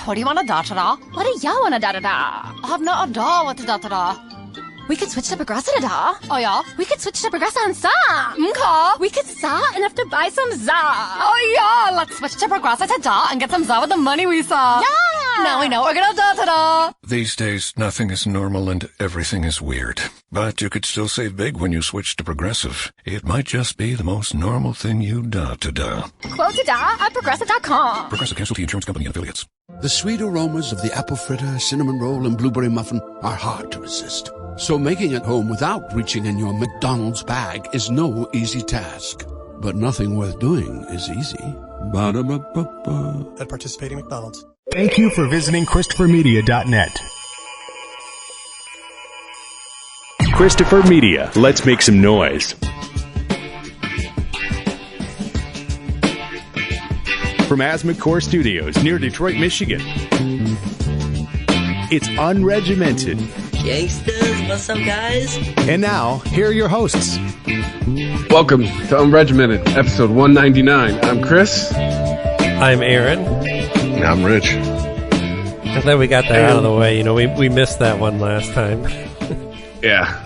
What do you want to da-da-da? What do y'all want to da-da-da? I have no idea what to da-da-da. We could switch to progressive da. Oh, yeah? We could switch to progressive and sa. Okay. We could sa and have to buy some za. Oh, yeah. Let's switch to progressive to da and get some za with the money we saw. Yeah. Now we know we're gonna da-da-da. These days, nothing is normal and everything is weird. But you could still save big when you switch to Progressive. It might just be the most normal thing you da-to-da. Quote to da at progressive.com. Progressive Casualty Insurance Company and Affiliates. The sweet aromas of the apple fritter, cinnamon roll, and blueberry muffin are hard to resist. So making it home without reaching in your McDonald's bag is no easy task. But nothing worth doing is easy. Ba-da-ba-ba-ba. At participating McDonald's. Thank you for visiting ChristopherMedia.net. Christopher Media. Let's make some noise. From Asthma Core Studios near Detroit, Michigan. It's unregimented. Gangsters, what's up, guys? And now, here are your hosts. Welcome to Unregimented, episode 199. I'm Chris. I'm Aaron. And I'm Rich. I'm glad we got that out of the way. You know, we missed that one last time. Yeah.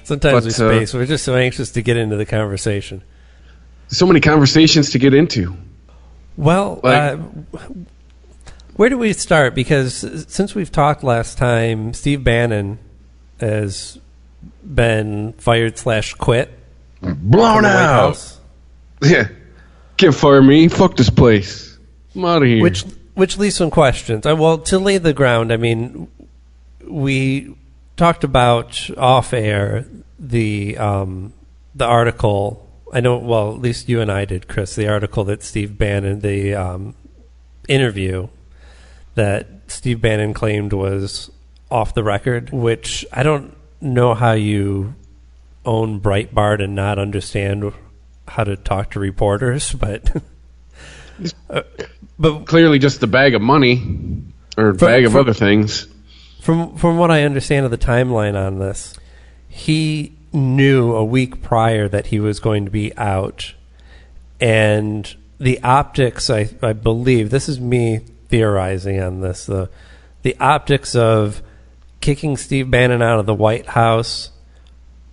Sometimes we space. We're just so anxious to get into the conversation. So many conversations to get into. Well, where do we start? Because since we've talked last time, Steve Bannon has been fired / quit. Blown out. Yeah. Can't fire me. Fuck this place. I'm out of here. Which leaves some questions. Well, to lay the ground, I mean, we talked about off air the article. I know, well, at least you and I did, Chris, the article that Steve Bannon, the interview that Steve Bannon claimed was off the record, which I don't know how you own Breitbart and not understand how to talk to reporters, but clearly just a bag of money or a bag of other things. From what I understand of the timeline on this, he knew a week prior that he was going to be out, and the optics, I believe, this is me theorizing on this, the optics of kicking Steve Bannon out of the White House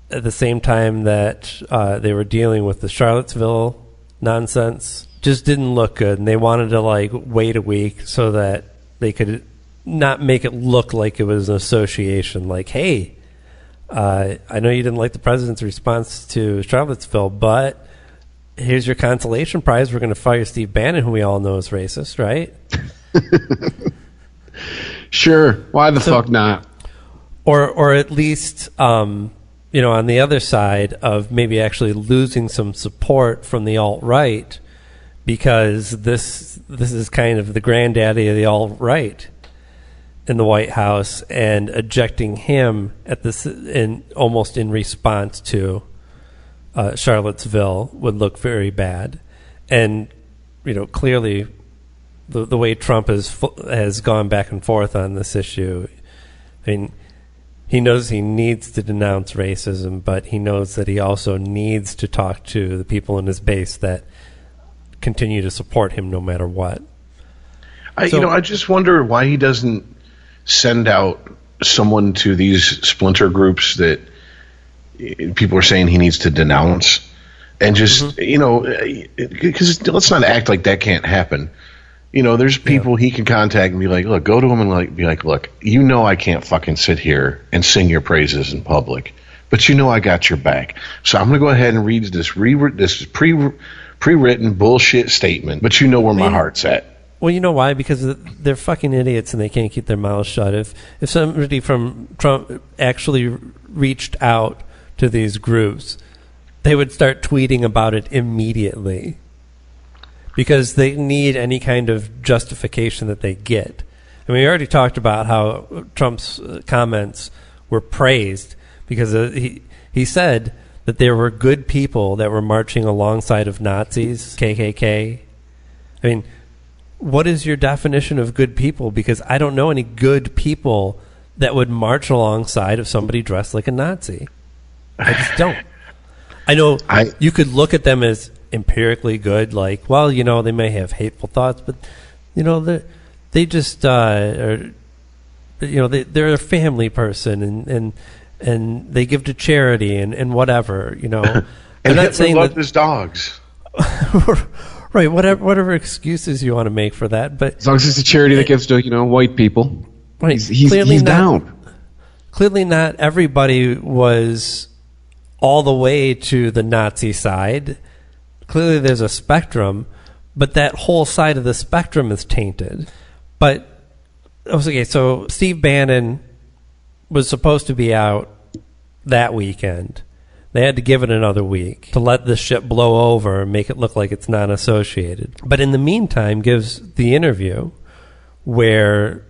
at the same time that they were dealing with the Charlottesville nonsense just didn't look good, and they wanted to wait a week so that they could not make it look like it was an association. Like, hey, I know you didn't like the president's response to Charlottesville, but here's your consolation prize. We're going to fire Steve Bannon, who we all know is racist, right? Sure. Why the fuck not? Or at least, on the other side of maybe actually losing some support from the alt-right, because this is kind of the granddaddy of the alt-right in the White House, and ejecting him at this almost in response to Charlottesville would look very bad. And clearly the way Trump has gone back and forth on this issue, I mean, he knows he needs to denounce racism, but he knows that he also needs to talk to the people in his base that continue to support him no matter what. I just wonder why he doesn't send out someone to these splinter groups that people are saying he needs to denounce, and just because let's not act like that can't happen. There's people he can contact and be like, look, go to him and be like, look, I can't fucking sit here and sing your praises in public, but I got your back. So I'm going to go ahead and read this pre-written bullshit statement, but where my heart's at. Well, you know why? Because they're fucking idiots and they can't keep their mouths shut. If somebody from Trump actually reached out to these groups, they would start tweeting about it immediately, because they need any kind of justification that they get. I mean, we already talked about how Trump's comments were praised because he said that there were good people that were marching alongside of Nazis, KKK. I mean, what is your definition of good people? Because I don't know any good people that would march alongside of somebody dressed like a Nazi. I just don't. I know you could look at them as empirically good, like, well, they may have hateful thoughts, but, they just are, they're a family person and they give to charity and whatever, and I'm not Hitler saying loved that his dogs. Right, whatever excuses you want to make for that, but as long as it's a charity that gives to white people, right, he's down. Clearly, not everybody was all the way to the Nazi side. Clearly, there's a spectrum, but that whole side of the spectrum is tainted. But okay, so Steve Bannon was supposed to be out that weekend. They had to give it another week to let the ship blow over and make it look like it's non-associated. But in the meantime, gives the interview where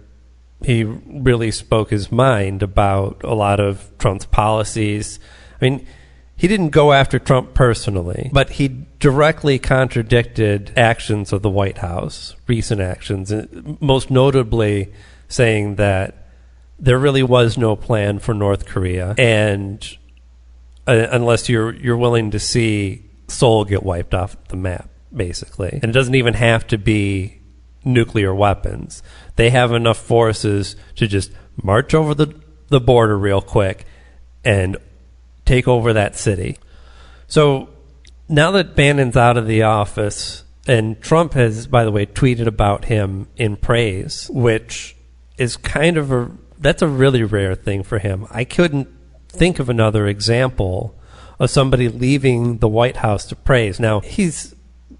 he really spoke his mind about a lot of Trump's policies. I mean, he didn't go after Trump personally, but he directly contradicted actions of the White House, recent actions, most notably saying that there really was no plan for North Korea, and unless you're willing to see Seoul get wiped off the map, basically. And it doesn't even have to be nuclear weapons. They have enough forces to just march over the border real quick and take over that city. So now that Bannon's out of the office, and Trump has, by the way, tweeted about him in praise, which is that's a really rare thing for him. I couldn't think of another example of somebody leaving the White House to praise. Now, he's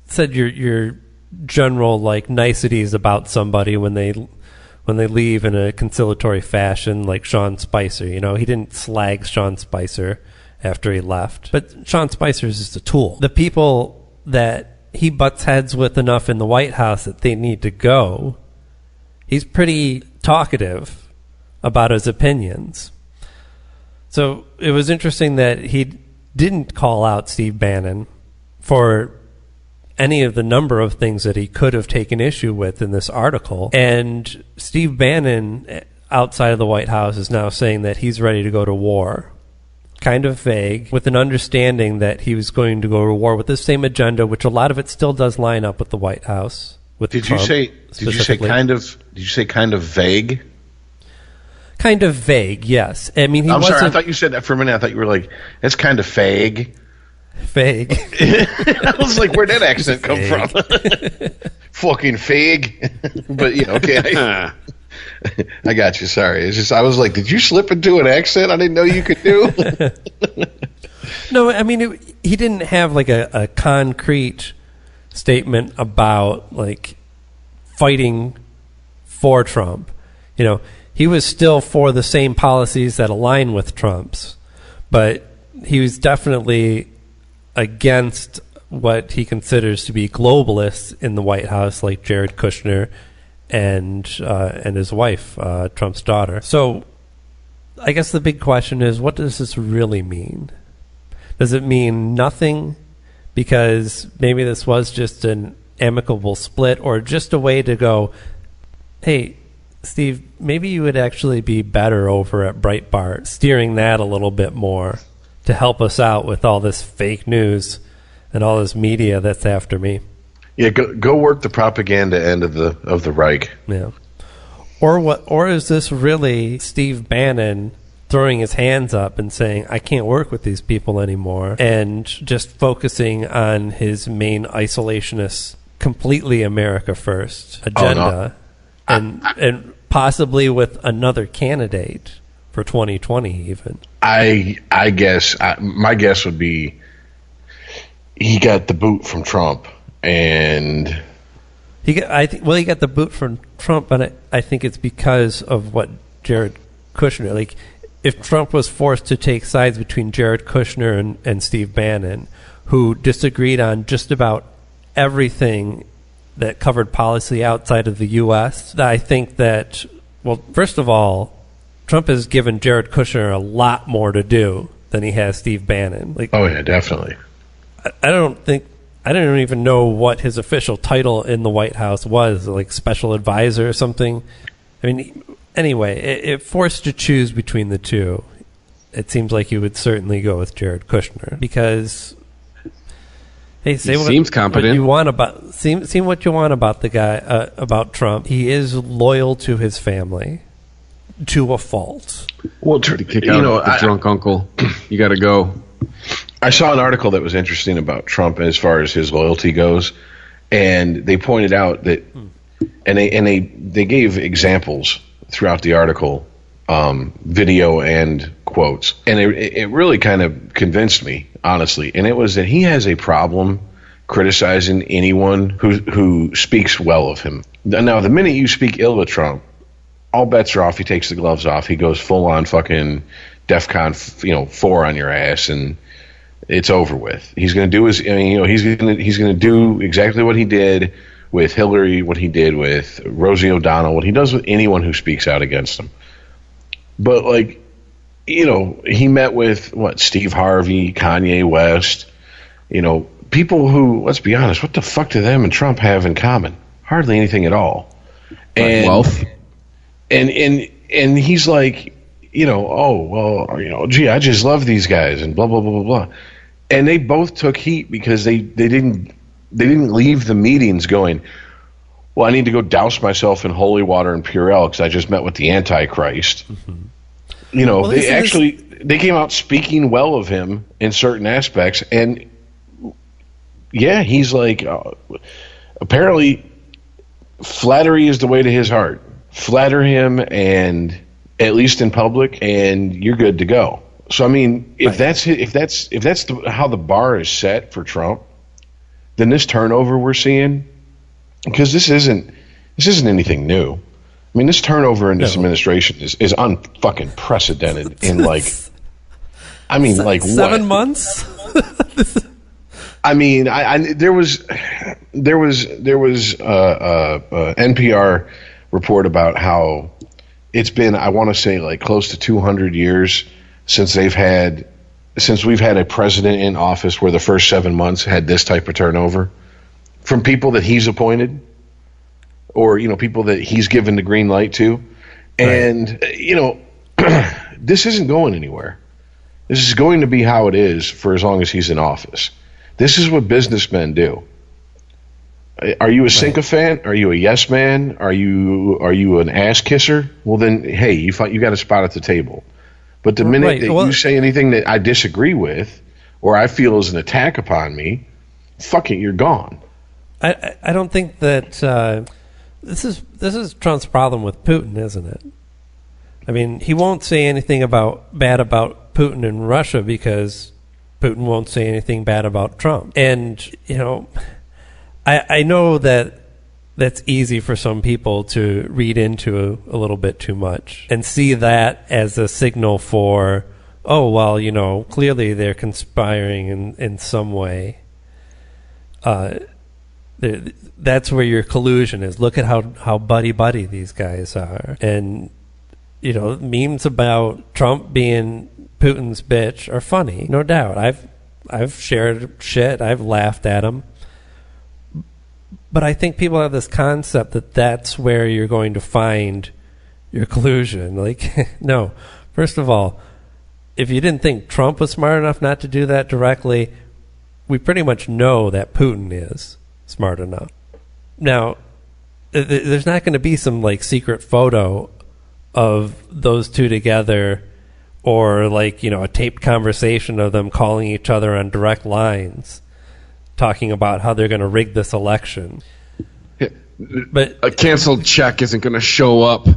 said your general niceties about somebody when they leave in a conciliatory fashion, like Sean Spicer. He didn't slag Sean Spicer after he left, but Sean Spicer is just a tool. The people that he butts heads with enough in the White House that they need to go, he's pretty talkative about his opinions. So it was interesting that he didn't call out Steve Bannon for any of the number of things that he could have taken issue with in this article. And Steve Bannon, outside of the White House, is now saying that he's ready to go to war. Kind of vague, with an understanding that he was going to go to war with the same agenda, which a lot of it still does line up with the White House. Did you say kind of vague? Kind of vague, yes. I mean, I'm sorry. I thought you said that for a minute. I thought you were like, it's kind of vague. Vague. I was like, where'd that accent come from? Fucking vague. But okay. I got you. Sorry. It's just I was like, did you slip into an accent I didn't know you could do? No, I mean, he didn't have a concrete statement about fighting for Trump. He was still for the same policies that align with Trump's, but he was definitely against what he considers to be globalists in the White House, like Jared Kushner and his wife, Trump's daughter. So I guess the big question is, what does this really mean? Does it mean nothing because maybe this was just an amicable split, or just a way to go, hey, Steve, maybe you would actually be better over at Breitbart, steering that a little bit more to help us out with all this fake news and all this media that's after me. Yeah, go work the propaganda end of the Reich. Yeah. Or is this really Steve Bannon throwing his hands up and saying, I can't work with these people anymore, and just focusing on his main isolationist, completely America first agenda? Oh, no. And possibly with another candidate for 2020 even. I guess my guess would be he got the boot from Trump, and he got the boot from Trump, but I think it's because of what Jared Kushner, if Trump was forced to take sides between Jared Kushner and Steve Bannon, who disagreed on just about everything that covered policy outside of the U.S., I think that, well, first of all, Trump has given Jared Kushner a lot more to do than he has Steve Bannon. Oh, yeah, definitely. I don't even know what his official title in the White House was, special advisor or something. I mean, anyway, if forced to choose between the two, it seems like he would certainly go with Jared Kushner, because Hey, say he seems competent. What you want about see what you want about the guy about Trump. He is loyal to his family to a fault. Well, to kick out the drunk uncle, you got to go. I saw an article that was interesting about Trump as far as his loyalty goes, and they pointed out that, and they gave examples throughout the article, video and quotes, and it really kind of convinced me, honestly. And it was that he has a problem criticizing anyone who speaks well of him. Now, the minute you speak ill of Trump, all bets are off. He takes the gloves off. He goes full on fucking DEFCON 4 on your ass, and it's over with. He's going to do he's going to do exactly what he did with Hillary, what he did with Rosie O'Donnell, what he does with anyone who speaks out against him. But he met with Steve Harvey, Kanye West, people who, let's be honest, what the fuck do them and Trump have in common? Hardly anything at all. And wealth. And he's like, gee, I just love these guys and blah blah blah blah blah. And they both took heat because they didn't leave the meetings going, well, I need to go douse myself in holy water and Purell because I just met with the Antichrist. Mm-hmm. They came out speaking well of him in certain aspects, and yeah, he's like, apparently flattery is the way to his heart. Flatter him, and at least in public, and you're good to go. So I mean, if that's how the bar is set for Trump, then this turnover we're seeing, because this isn't anything new. I mean, this turnover in this administration is unfucking precedented in seven months. I mean, there was NPR report about how it's been, I want to say, close to 200 years since we've had a president in office where the first 7 months had this type of turnover from people that he's appointed or people that he's given the green light to. And this isn't going anywhere. This is going to be how it is for as long as he's in office. This is what businessmen do. Are you a sycophant? Are you a yes man? Are you an ass kisser? Well, then, hey, you got a spot at the table. But the minute you say anything that I disagree with or I feel is an attack upon me, fuck it, you're gone. I don't think that this is Trump's problem with Putin, isn't it? I mean, he won't say anything bad about Putin in Russia because Putin won't say anything bad about Trump. And I know that that's easy for some people to read into a little bit too much and see that as a signal for, clearly they're conspiring in some way. That's where your collusion is. Look at how buddy-buddy these guys are. And, memes about Trump being Putin's bitch are funny, no doubt. I've shared shit. I've laughed at him. But I think people have this concept that that's where you're going to find your collusion. No. First of all, if you didn't think Trump was smart enough not to do that directly, we pretty much know that Putin is smart enough. Now, there's not going to be some secret photo of those two together or a taped conversation of them calling each other on direct lines talking about how they're going to rig this election. But a canceled check isn't going to show up,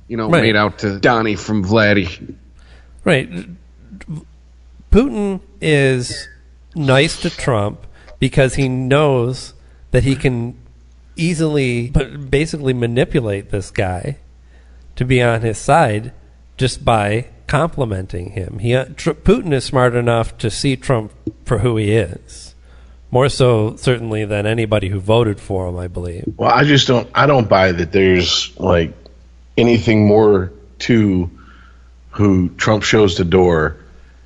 made out to Donnie from Vladdy. Right. Putin is nice to Trump because he knows that he can easily, basically manipulate this guy to be on his side just by complimenting him. Putin is smart enough to see Trump for who he is. More so, certainly, than anybody who voted for him, I believe. Well, I don't buy that there's anything more to who Trump shows the door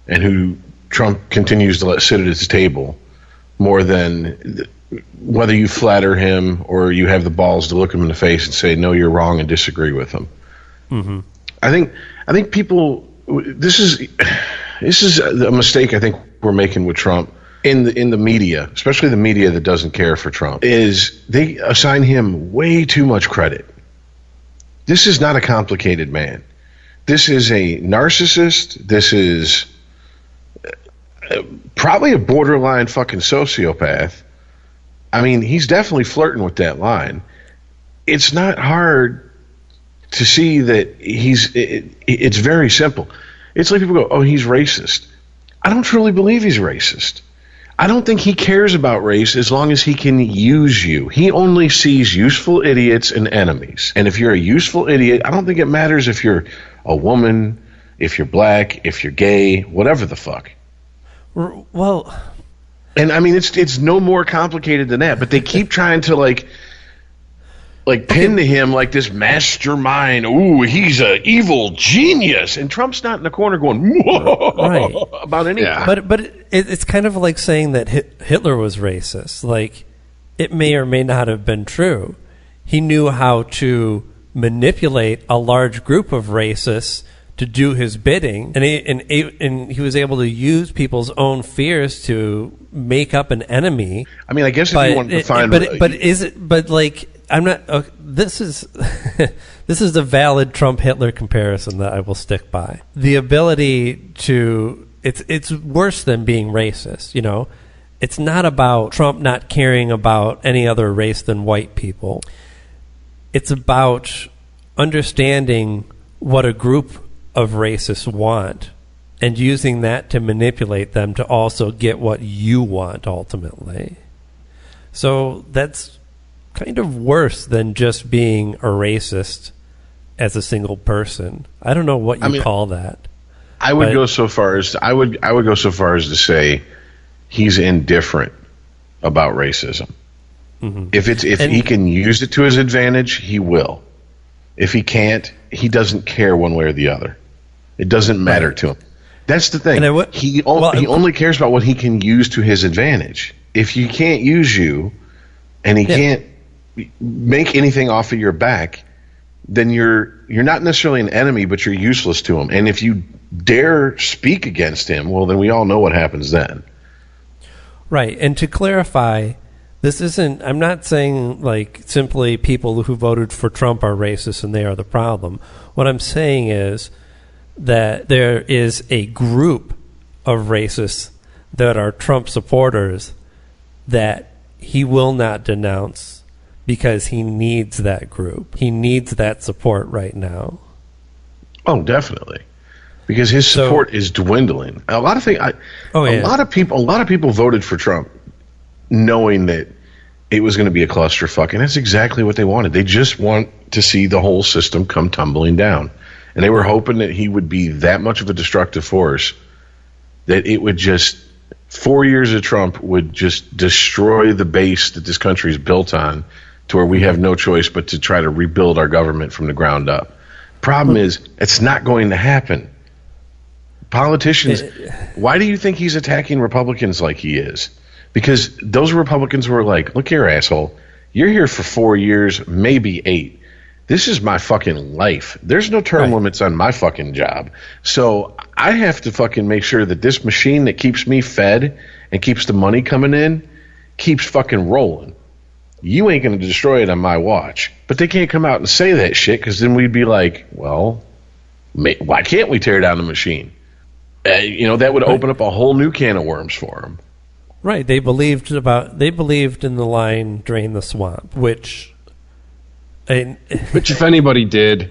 and who Trump continues to let sit at his table more than whether you flatter him or you have the balls to look him in the face and say, no, you're wrong, and disagree with him. Mm-hmm. I think people, this is a mistake I think we're making with Trump in the media, especially the media that doesn't care for Trump, is they assign him way too much credit. This is not a complicated man. This is a narcissist. This is probably a borderline fucking sociopath. I mean, he's definitely flirting with that line. It's not hard to see that it's very simple. It's like people go, oh, he's racist. I don't truly believe he's racist. I don't think he cares about race as long as he can use you. He only sees useful idiots and enemies. And if you're a useful idiot, I don't think it matters if you're a woman, if you're black, if you're gay, whatever the fuck. Well, and I mean, it's no more complicated than that. But they keep trying to like pin to him like this mastermind. Ooh, he's an evil genius, and Trump's not in the corner going right about anything. Yeah. But it's kind of like saying that Hitler was racist. Like, it may or may not have been true. He knew how to manipulate a large group of racists to do his bidding, and he was able to use people's own fears to make up an enemy. I mean, I guess if you want to find, I'm not. This is this is a valid Trump Hitler comparison that I will stick by. The ability to it's worse than being racist. You know, it's not about Trump not caring about any other race than white people. It's about understanding what a group of racists want and using that to manipulate them to also get what you want ultimately. So that's kind of worse than just being a racist as a single person. I don't know what you call that. I would go so far as to say he's indifferent about racism. Mm-hmm. If he can use it to his advantage, he will. If he can't, he doesn't care one way or the other. It doesn't matter to him. That's the thing. He only cares about what he can use to his advantage. If he can't use you, and he can't make anything off of your back, then you're not necessarily an enemy, but you're useless to him. And if you dare speak against him, well, then we all know what happens then. Right. And to clarify, this isn't, I'm not saying like simply people who voted for Trump are racist and they are the problem. What I'm saying is that there is a group of racists that are Trump supporters that he will not denounce because he needs that group. He needs that support right now. Oh, definitely. Because his support is dwindling. A lot of people voted for Trump knowing that it was going to be a clusterfuck, and that's exactly what they wanted. They just want to see the whole system come tumbling down. And they were hoping that he would be that much of a destructive force that it would just, 4 years of Trump would just destroy the base that this country is built on to where we have no choice but to try to rebuild our government from the ground up. Problem is, it's not going to happen. Politicians, why do you think he's attacking Republicans like he is? Because those Republicans were like, look here, asshole, you're here for 4 years, maybe 8. This is my fucking life. There's no term limits on my fucking job. So I have to fucking make sure that this machine that keeps me fed and keeps the money coming in keeps fucking rolling. You ain't going to destroy it on my watch. But they can't come out and say that shit because then we'd be like, well, why can't we tear down the machine? That would open up a whole new can of worms for them. Right. They believed in the line, drain the swamp, which if anybody did,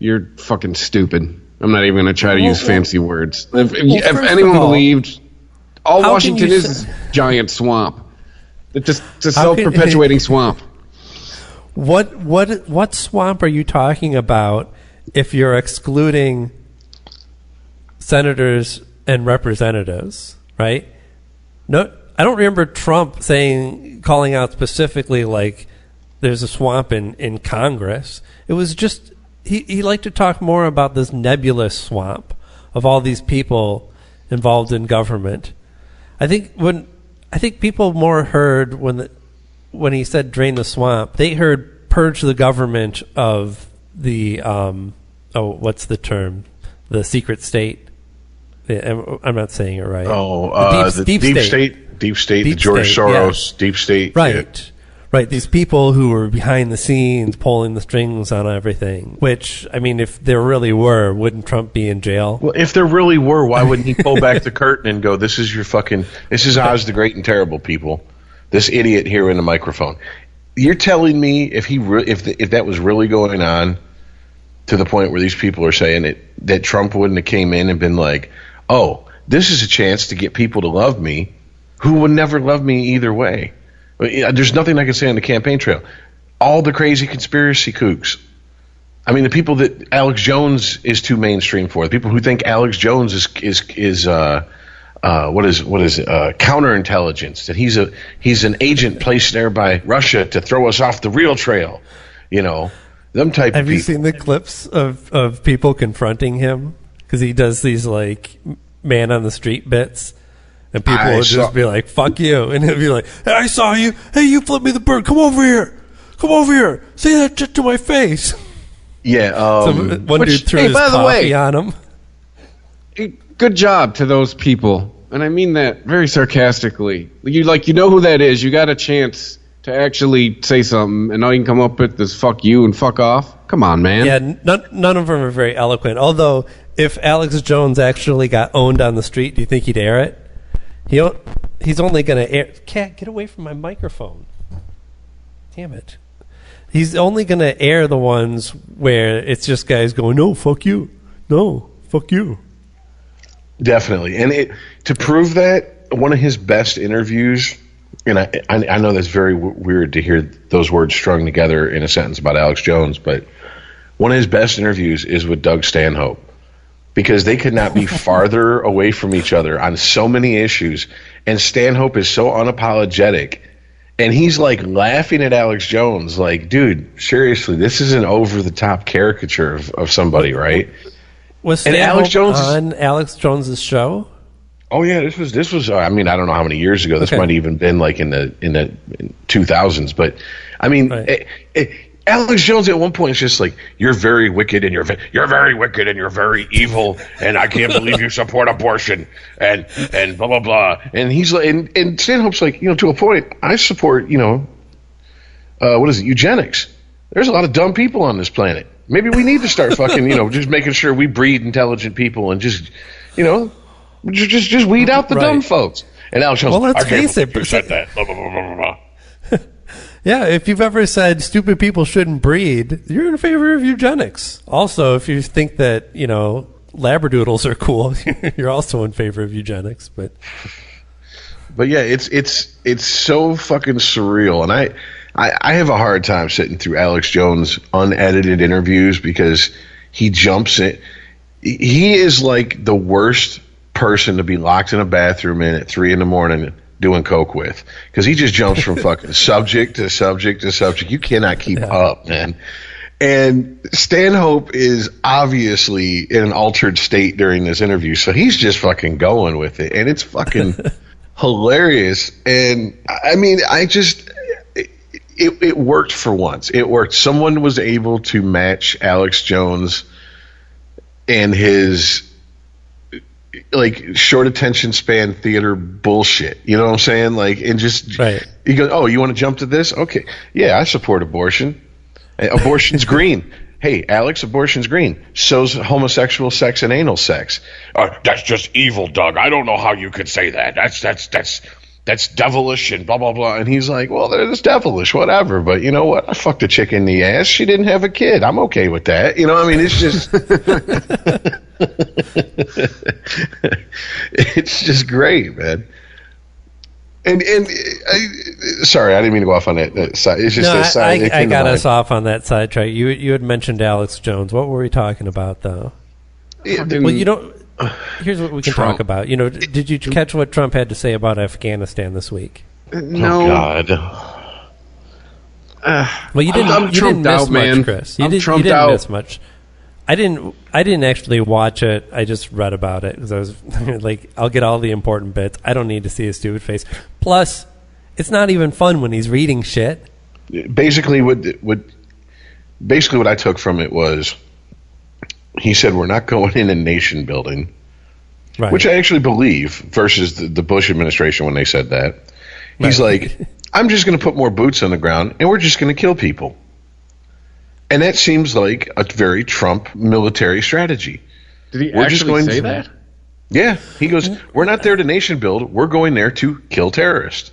you're fucking stupid. I'm not even going to try to use fancy words. If anyone believed, all Washington is a giant swamp. It's just a self-perpetuating swamp. What swamp are you talking about if you're excluding senators and representatives, right? No, I don't remember Trump calling out specifically like there's a swamp in Congress. It was just he liked to talk more about this nebulous swamp of all these people involved in government. I think people more heard when he said drain the swamp, they heard purge the government of the what's the term? The secret state. I'm not saying it right. The deep state. Deep state, the George Soros, deep state. Right. Yeah. Right, these people who were behind the scenes pulling the strings on everything, which, I mean, if there really were, wouldn't Trump be in jail? Well, if there really were, why wouldn't he pull back the curtain and go, this is Oz the Great and Terrible, people. This idiot here in the microphone. You're telling me if that was really going on to the point where these people are saying that Trump wouldn't have came in and been like, oh, this is a chance to get people to love me who would never love me either way. There's nothing I can say on the campaign trail. All the crazy conspiracy kooks. I mean, the people that Alex Jones is too mainstream for. The people who think Alex Jones is counterintelligence. That he's an agent placed there by Russia to throw us off the real trail. You know, them type. Have of you people. seen the clips of people confronting him because he does these like man on the street bits? And people would just be like, fuck you. And he'll be like, hey, I saw you. Hey, you flipped me the bird. Come over here. Come over here. Say that shit to my face. Yeah. One dude threw his coffee on him. Good job to those people. And I mean that very sarcastically. You know who that is. You got a chance to actually say something. And all you can come up with is fuck you and fuck off. Come on, man. Yeah, none of them are very eloquent. Although, if Alex Jones actually got owned on the street, do you think he'd air it? He's only going to air... Cat, get away from my microphone. Damn it. He's only going to air the ones where it's just guys going, no, fuck you. No, fuck you. Definitely. And to prove that, one of his best interviews, and I know that's very weird to hear those words strung together in a sentence about Alex Jones, but one of his best interviews is with Doug Stanhope. Because they could not be farther away from each other on so many issues. And Stanhope is so unapologetic. And he's like laughing at Alex Jones. Like, dude, seriously, this is an over-the-top caricature of somebody, right? Was Stanhope on Alex Jones's show? Oh, yeah, this was. I mean, I don't know how many years ago. This might have even been like in the 2000s. But, I mean... Right. Alex Jones at one point is just like, you're very wicked and you're very wicked and you're very evil and I can't believe you support abortion and blah blah blah. And he's like, and Stanhope's like, to a point, I support eugenics. There's a lot of dumb people on this planet. Maybe we need to start fucking just making sure we breed intelligent people and just weed out the dumb folks. And Alex Jones, let's I can't face it, believe you said that. Blah blah blah blah blah. Yeah, if you've ever said stupid people shouldn't breed, you're in favor of eugenics. Also, if you think that, labradoodles are cool, you're also in favor of eugenics. But yeah, it's so fucking surreal. And I have a hard time sitting through Alex Jones' unedited interviews because he jumps in. He is like the worst person to be locked in a bathroom at 3 a.m. doing coke with, because he just jumps from fucking subject to subject to subject. You cannot keep up, man. And Stanhope is obviously in an altered state during this interview, so he's just fucking going with it, and it's fucking hilarious. And I mean, it worked for once. It worked. Someone was able to match Alex Jones and his short attention span theater bullshit. You know what I'm saying? And just he goes, oh, you want to jump to this? Okay. Yeah, I support abortion. Abortion's green. Hey, Alex, abortion's green. So's homosexual sex and anal sex. That's just evil, Doug. I don't know how you could say that. That's devilish and blah, blah, blah. And he's like, well, that's devilish, whatever. But you know what? I fucked a chick in the ass. She didn't have a kid. I'm okay with that. I mean, it's just... it's just great, man. And sorry, I didn't mean to go off on that side. It's just that side. I got us off on that sidetrack. You had mentioned Alex Jones. What were we talking about, though? Well, here's what we can talk about. Did you catch what Trump had to say about Afghanistan this week? No. Oh, God. Well, you didn't miss much, Chris. You didn't miss much. I didn't actually watch it. I just read about it because I was like, I'll get all the important bits. I don't need to see his stupid face. Plus, it's not even fun when he's reading shit. Basically, what I took from it was, he said, we're not going into nation building. Right. which I actually believe, versus the Bush administration when they said that. He's like, I'm just going to put more boots on the ground, and we're just going to kill people. And that seems like a very Trump military strategy. Did he actually say that? Yeah. He goes, we're not there to nation build. We're going there to kill terrorists.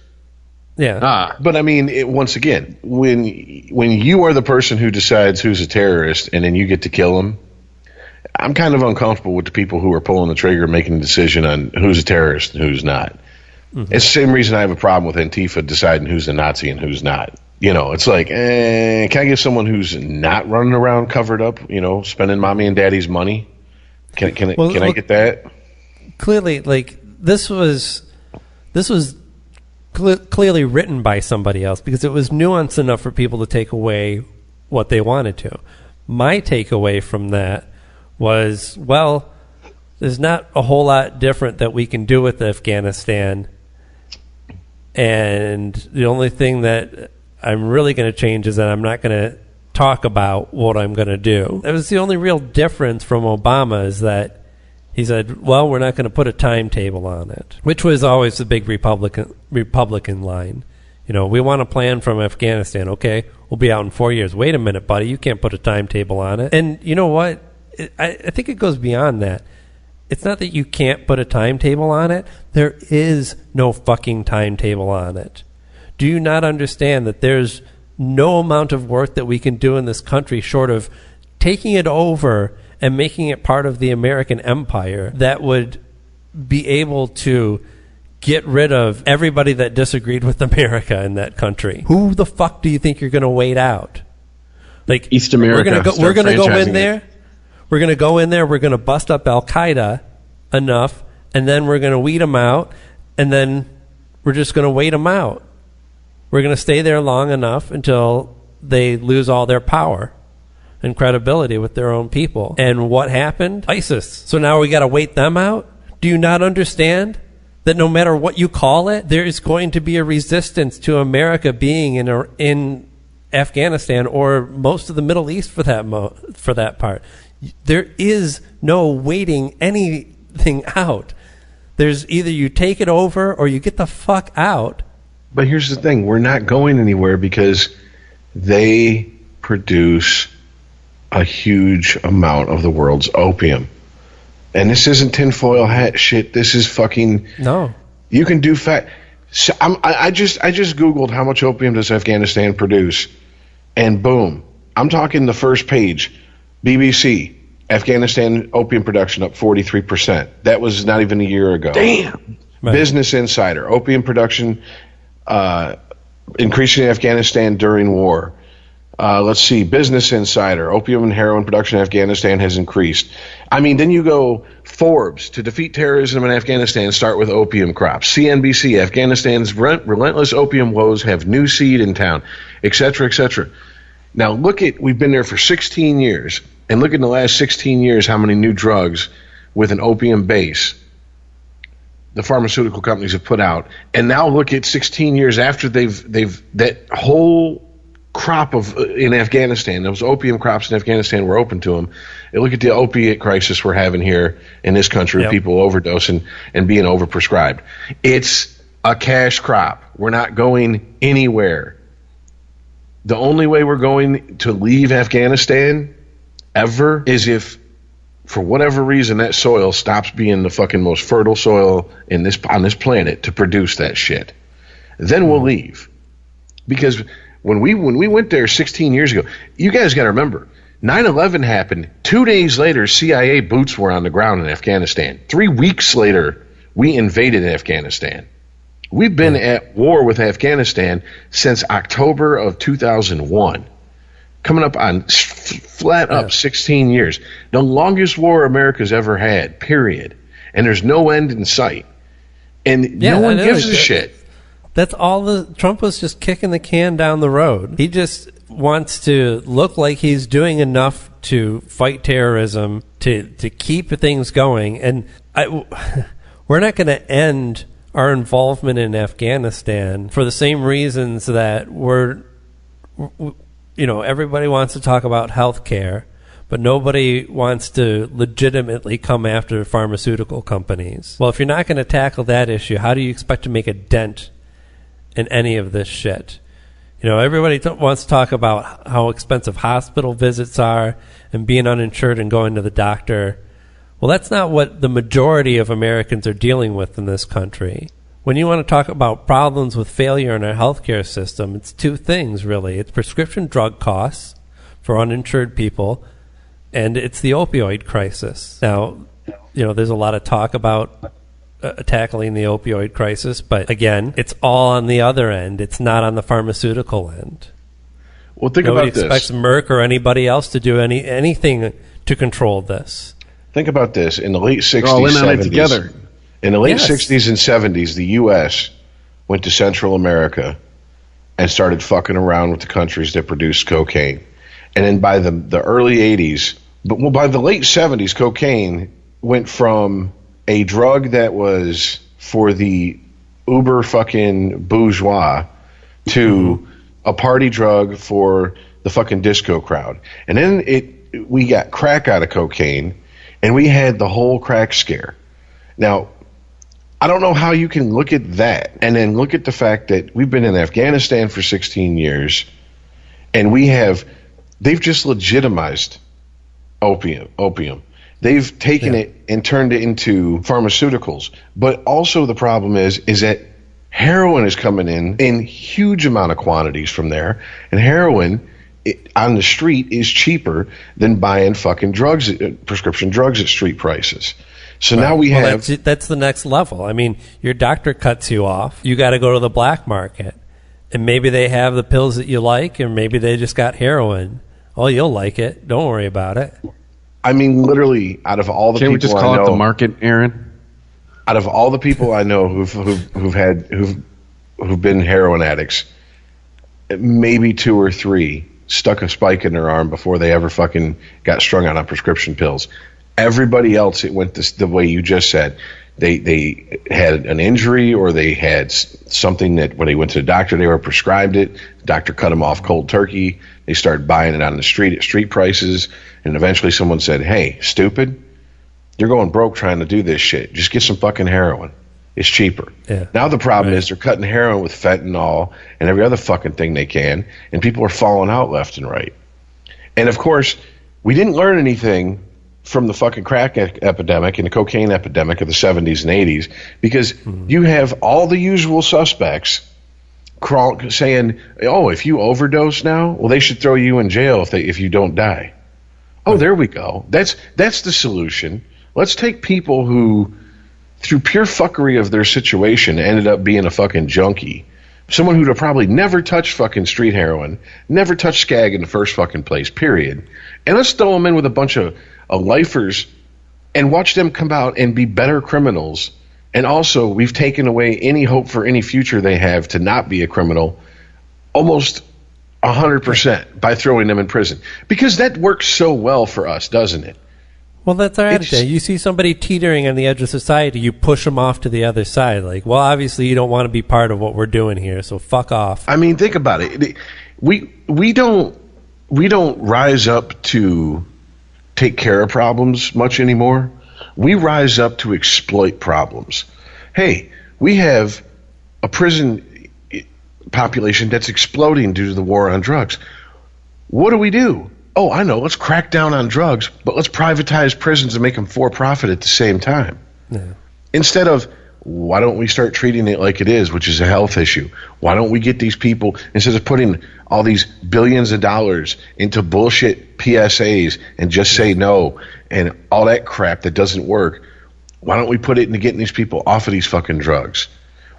Yeah. But I mean, once again, when you are the person who decides who's a terrorist and then you get to kill them, I'm kind of uncomfortable with the people who are pulling the trigger and making the decision on who's a terrorist and who's not. Mm-hmm. It's the same reason I have a problem with Antifa deciding who's a Nazi and who's not. You know, it's like, can I get someone who's not running around covered up, spending mommy and daddy's money? Can I get that? Clearly, like, this was clearly written by somebody else because it was nuanced enough for people to take away what they wanted to. My takeaway from that was, well, there's not a whole lot different that we can do with Afghanistan, and the only thing that I'm really going to change is that I'm not going to talk about what I'm going to do. That was the only real difference from Obama, is that he said, well, we're not going to put a timetable on it, which was always the big Republican line. We want a plan from Afghanistan. Okay, we'll be out in 4 years. Wait a minute, buddy. You can't put a timetable on it. And you know what? I think it goes beyond that. It's not that you can't put a timetable on it. There is no fucking timetable on it. Do you not understand that there's no amount of work that we can do in this country short of taking it over and making it part of the American empire that would be able to get rid of everybody that disagreed with America in that country? Who the fuck do you think you're going to wait out? Like, East America. We're going to go in there. We're going to go in there. We're going to bust up Al-Qaeda enough, and then we're going to weed them out, and then we're just going to wait them out. We're going to stay there long enough until they lose all their power and credibility with their own people. And what happened? ISIS. So now we got to wait them out? Do you not understand that no matter what you call it, there is going to be a resistance to America being in Afghanistan or most of the Middle East for that part? There is no waiting anything out. There's either you take it over or you get the fuck out. But here's the thing. We're not going anywhere because they produce a huge amount of the world's opium. And this isn't tinfoil hat shit. This is fucking... No. You can do So I just Googled how much opium does Afghanistan produce. And boom. I'm talking the first page. BBC, Afghanistan opium production up 43%. That was not even a year ago. Damn. Right. Business Insider, opium production increasing in Afghanistan during war. Let's see, Business Insider, opium and heroin production in Afghanistan has increased. I mean, then you go Forbes, to defeat terrorism in Afghanistan, start with opium crops. CNBC, Afghanistan's relentless opium woes have new seed in town, et cetera, et cetera. Now, we've been there for 16 years, and look in the last 16 years how many new drugs with an opium base the pharmaceutical companies have put out. And now look at 16 years after they've that whole crop in Afghanistan, those opium crops in Afghanistan were open to them. And look at the opiate crisis we're having here in this country, yep. People overdosing and being overprescribed. It's a cash crop. We're not going anywhere. The only way we're going to leave Afghanistan ever is if, for whatever reason, that soil stops being the fucking most fertile soil on this planet to produce that shit. Then we'll leave. Because when we went there 16 years ago, you guys got to remember, 9/11 happened. 2 days later, CIA boots were on the ground in Afghanistan. 3 weeks later, we invaded Afghanistan. We've been at war with Afghanistan since October of 2001. Coming up on flat up 16 years. The longest war America's ever had, period. And there's no end in sight. And no one gives a shit. That's all Trump was just kicking the can down the road. He just wants to look like he's doing enough to fight terrorism, to keep things going. And we're not going to end our involvement in Afghanistan for the same reasons that everybody wants to talk about health care, but nobody wants to legitimately come after pharmaceutical companies. Well, if you're not going to tackle that issue, how do you expect to make a dent in any of this shit? Everybody wants to talk about how expensive hospital visits are and being uninsured and going to the doctor. Well, that's not what the majority of Americans are dealing with in this country. When you want to talk about problems with failure in our healthcare system, it's two things, really. It's prescription drug costs for uninsured people, and it's the opioid crisis. Now, there's a lot of talk about tackling the opioid crisis, but again, it's all on the other end. It's not on the pharmaceutical end. Well, think Nobody about this. expects Merck or anybody else to do anything to control this. Think about this. In the late 60s, They're all in on 70s, it together. In the late Yes. 60s and 70s, the U.S. went to Central America and started fucking around with the countries that produced cocaine. And then by the early 80s, by the late 70s, cocaine went from a drug that was for the uber fucking bourgeois to a party drug for the fucking disco crowd. And then we got crack out of cocaine, and we had the whole crack scare. Now, I don't know how you can look at that and then look at the fact that we've been in Afghanistan for 16 years, and they've just legitimized opium. They've taken it and turned it into pharmaceuticals. But also the problem is that heroin is coming in huge amount of quantities from there, and heroin on the street is cheaper than buying fucking drugs, prescription drugs at street prices. So now we have... That's the next level. I mean, your doctor cuts you off. You got to go to the black market. And maybe they have the pills that you like, or maybe they just got heroin. Oh, you'll like it. Don't worry about it. I mean, literally, out of all the Can't people we just call it the market, Aaron? Out of all the people I know who've been heroin addicts, maybe 2 or 3 stuck a spike in their arm before they ever fucking got strung out on prescription pills. Everybody else, it went the way you just said. They had an injury, or they had something that when they went to the doctor, they were prescribed it. The doctor cut them off cold turkey. They started buying it on the street at street prices. And eventually someone said, hey, stupid, you're going broke trying to do this shit. Just get some fucking heroin. It's cheaper. Yeah. Now the problem is they're cutting heroin with fentanyl and every other fucking thing they can, and people are falling out left and right. And of course, we didn't learn anything from the fucking crack epidemic and the cocaine epidemic of the 70s and 80s, because you have all the usual suspects saying, oh, if you overdose now, well, they should throw you in jail if you don't die. Oh, there we go. That's the solution. Let's take people who, through pure fuckery of their situation, ended up being a fucking junkie, someone who'd have probably never touched fucking street heroin, never touched skag in the first fucking place, period, and let's throw them in with a bunch of lifers and watch them come out and be better criminals. And also, we've taken away any hope for any future they have to not be a criminal almost 100% by throwing them in prison, because that works so well for us, doesn't it? Well, that's our attitude. You see somebody teetering on the edge of society, you push them off to the other side. Like, well, obviously you don't want to be part of what we're doing here, so fuck off. I mean, think about it. We don't rise up to take care of problems much anymore. We rise up to exploit problems. Hey, we have a prison population that's exploding due to the war on drugs. What do? Oh, I know. Let's crack down on drugs, but let's privatize prisons and make them for profit at the same time. Yeah. Instead of, why don't we start treating it like it is, which is a health issue? Why don't we get these people, instead of putting all these billions of dollars into bullshit PSAs and just say no and all that crap that doesn't work, why don't we put it into getting these people off of these fucking drugs?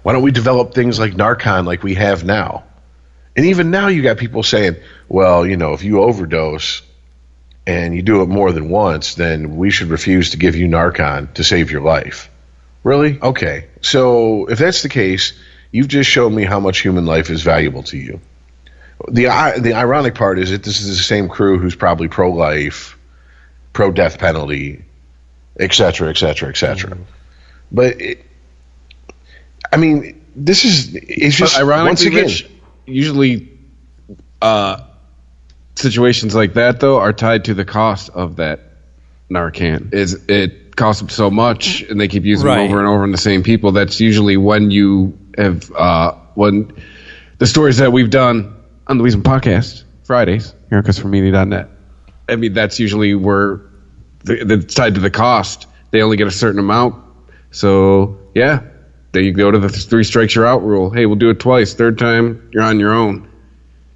Why don't we develop things like Narcan like we have now? And even now you got people saying, well, if you overdose and you do it more than once, then we should refuse to give you Narcan to save your life. Really? Okay. So if that's the case, you've just shown me how much human life is valuable to you. The ironic part is that this is the same crew who's probably pro-life, pro-death penalty, et cetera, et cetera, et cetera. But, it's just, ironically, once again, Rich, usually situations like that, though, are tied to the cost of that Narcan. It costs them so much, and they keep using them over and over on the same people. That's usually when you have when the stories that we've done on the Weasel Podcast Fridays here on ChristopherMedia.net. I mean, that's usually where it's tied to the cost. They only get a certain amount, so yeah. Then you go to the 3 strikes you're out rule. Hey, we'll do it twice. Third time, you're on your own.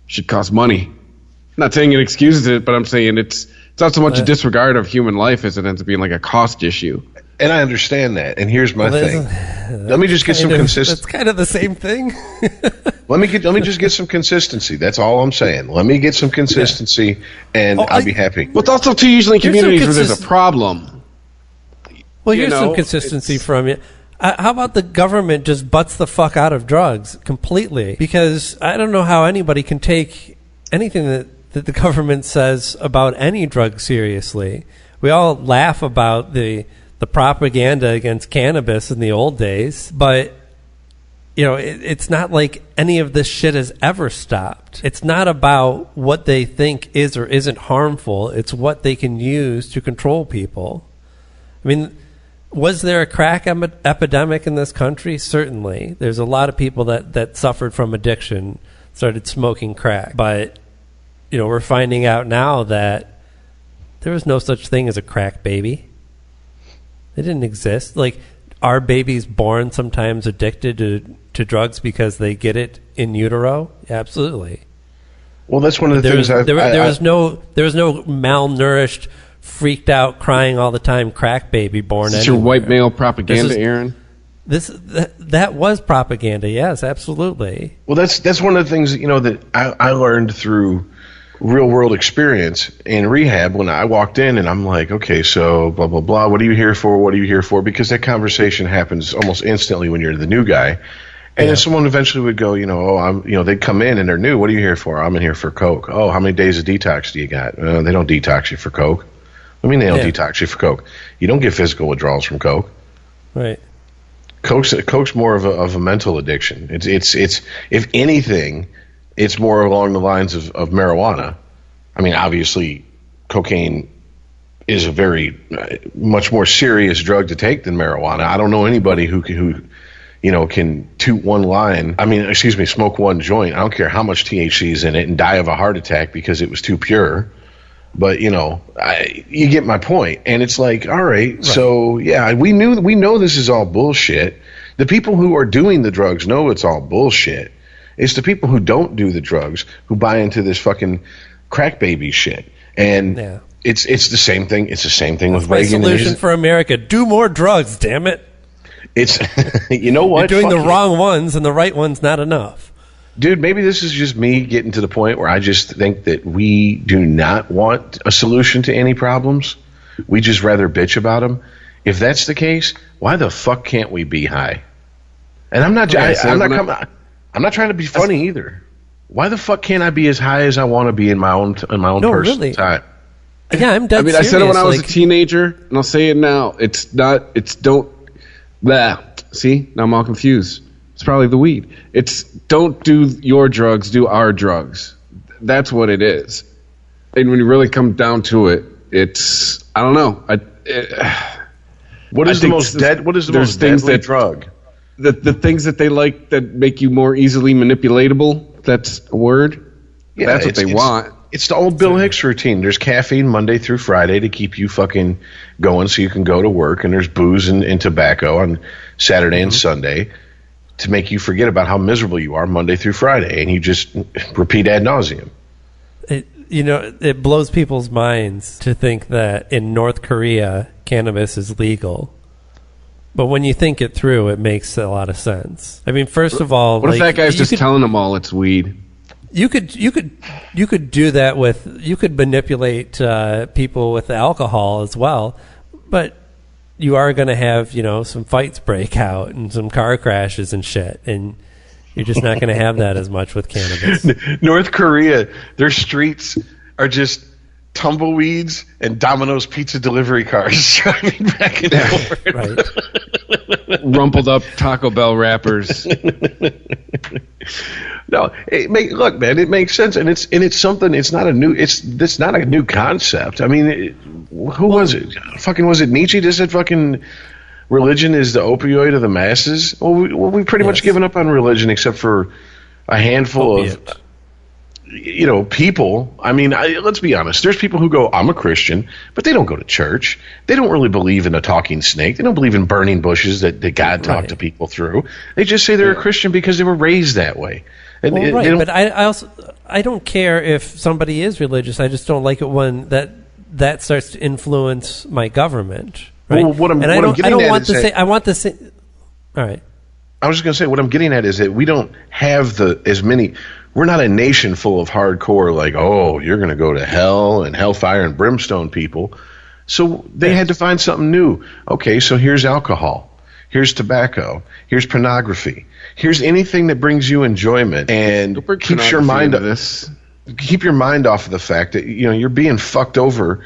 Should cost money. Not saying it excuses it, but I'm saying it's not so much a disregard of human life as it ends up being like a cost issue. And I understand that. And here's my thing. Let me just get some consistency. That's kind of the same thing. Let me just get some consistency. That's all I'm saying. Let me get some consistency, and I'll be happy. Well, it's also too usually in communities where there's a problem. Well, here's some consistency from you. How about the government just butts the fuck out of drugs completely? Because I don't know how anybody can take anything that the government says about any drug seriously. We all laugh about the propaganda against cannabis in the old days, but it's not like any of this shit has ever stopped. It's not about what they think is or isn't harmful. It's what they can use to control people. I mean, was there a crack epidemic in this country? Certainly. There's a lot of people that suffered from addiction, started smoking crack. But, we're finding out now that there was no such thing as a crack baby. They didn't exist. Like, are babies born sometimes addicted to drugs because they get it in utero? Absolutely. Well, that's one of the things there was no malnourished, freaked out, crying all the time crack baby born. Is this your white male propaganda, Aaron? That was propaganda. Yes, absolutely. Well, that's one of the things that I learned through real world experience in rehab when I walked in, and I'm like, okay, so blah blah blah. What are you here for? What are you here for? Because that conversation happens almost instantly when you're the new guy. And then someone eventually would go, they'd come in and they're new. What are you here for? I'm in here for Coke. Oh, how many days of detax do you got? They don't detox you for Coke. I mean, they don't detox you for Coke. You don't get physical withdrawals from Coke. Right. Coke's more of a mental addiction. It's if anything, it's more along the lines of marijuana. I mean, obviously, cocaine is a very much more serious drug to take than marijuana. I don't know anybody who can toot one line. Smoke one joint. I don't care how much THC is in it and die of a heart attack because it was too pure. But you get my point. And it's like, all right. So yeah, we know this is all bullshit. The people who are doing the drugs know it's all bullshit. It's the people who don't do the drugs who buy into this fucking crack baby shit. And it's the same thing. It's the same thing with Reagan. My solution for America: do more drugs. Damn it! It's you know what? You're doing the wrong ones, and the right ones not enough. Dude, maybe this is just me getting to the point where I just think that we do not want a solution to any problems. We just rather bitch about them. If that's the case, why the fuck can't we be high? And I'm not trying to be funny either. Why the fuck can't I be as high as I want to be in my own personal time? Yeah, I'm dead serious. I said it when I was a teenager, and I'll say it now. See, now I'm all confused. It's probably the weed. It's don't do your drugs, do our drugs. That's what it is. And when you really come down to it, it's I don't know. What is the most deadly drug? The things that they like that make you more easily manipulatable. That's a word. Yeah, that's what they want. It's the old Bill Hicks routine. There's caffeine Monday through Friday to keep you fucking going so you can go to work, and there's booze and tobacco on Saturday and Sunday to make you forget about how miserable you are Monday through Friday, and you just repeat ad nauseum. It blows people's minds to think that in North Korea, cannabis is legal. But when you think it through, it makes a lot of sense. I mean, first of all, what if that guy's just telling them all it's weed? You could do that you could manipulate people with alcohol as well, but you are going to have some fights break out and some car crashes and shit, and you're just not going to have that as much with cannabis. North Korea, their streets are just tumbleweeds and Domino's pizza delivery cars driving back and forth. Right. rumpled up Taco Bell wrappers. No, look, man, it makes sense, and it's something. It's not a new concept. I mean, who was it? Fucking was it Nietzsche? Just said fucking religion is the opioid of the masses. Well, we've pretty much given up on religion except for a handful of people. I mean, let's be honest. There's people who go, I'm a Christian, but they don't go to church. They don't really believe in a talking snake. They don't believe in burning bushes that God talked to people through. They just say they're a Christian because they were raised that way. And but I don't care if somebody is religious. I just don't like it when that starts to influence my government. Right? Well, I want to say. All right. I was just going to say what I'm getting at is that we don't have as many. We're not a nation full of hardcore, like, oh, you're going to go to hell and hellfire and brimstone people. So they had to find something new. Okay, so here's alcohol. Here's tobacco. Here's pornography. Here's anything that brings you enjoyment and keeps your mind off this. Keep your mind off of the fact that you're being fucked over.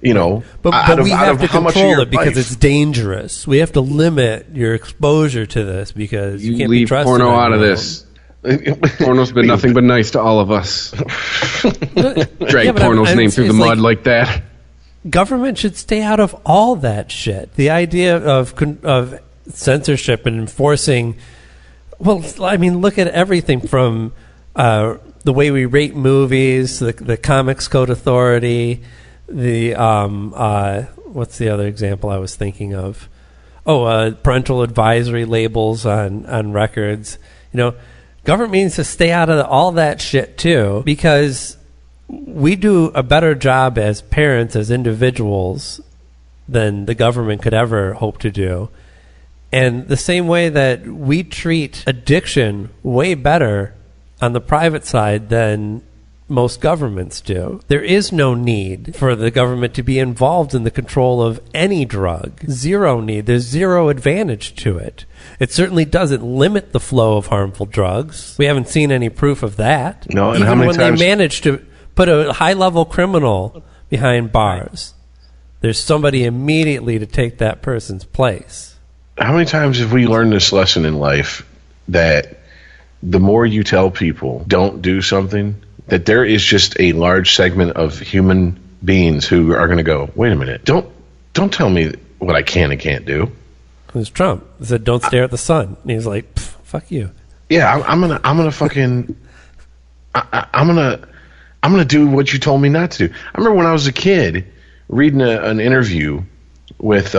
But we have to control it because life. It's dangerous. We have to limit your exposure to this because you can't leave be trusted porno out of this. Porno's been nothing but nice to all of us. Drag porno's name through the mud like that. Government should stay out of all that shit. The idea of censorship and enforcing. Well, I mean, look at everything from the way we rate movies, the Comics Code Authority, the what's the other example I was thinking of? Parental advisory labels on records. Government needs to stay out of all that shit too, because we do a better job as parents, as individuals, than the government could ever hope to do. And the same way that we treat addiction way better on the private side than most governments do. There is no need for the government to be involved in the control of any drug. Zero need. There's zero advantage to it. It certainly doesn't limit the flow of harmful drugs. We haven't seen any proof of that. No, and even how many when times they manage to put a high-level criminal behind bars, there's somebody immediately to take that person's place. How many times have we learned this lesson in life that the more you tell people don't do something, that there is just a large segment of human beings who are going to go, wait a minute, don't tell me what I can and can't do. It was Trump. He said, don't stare at the sun. And he was like, fuck you. Yeah, I'm gonna fucking, I'm gonna do what you told me not to do. I remember when I was a kid reading an interview with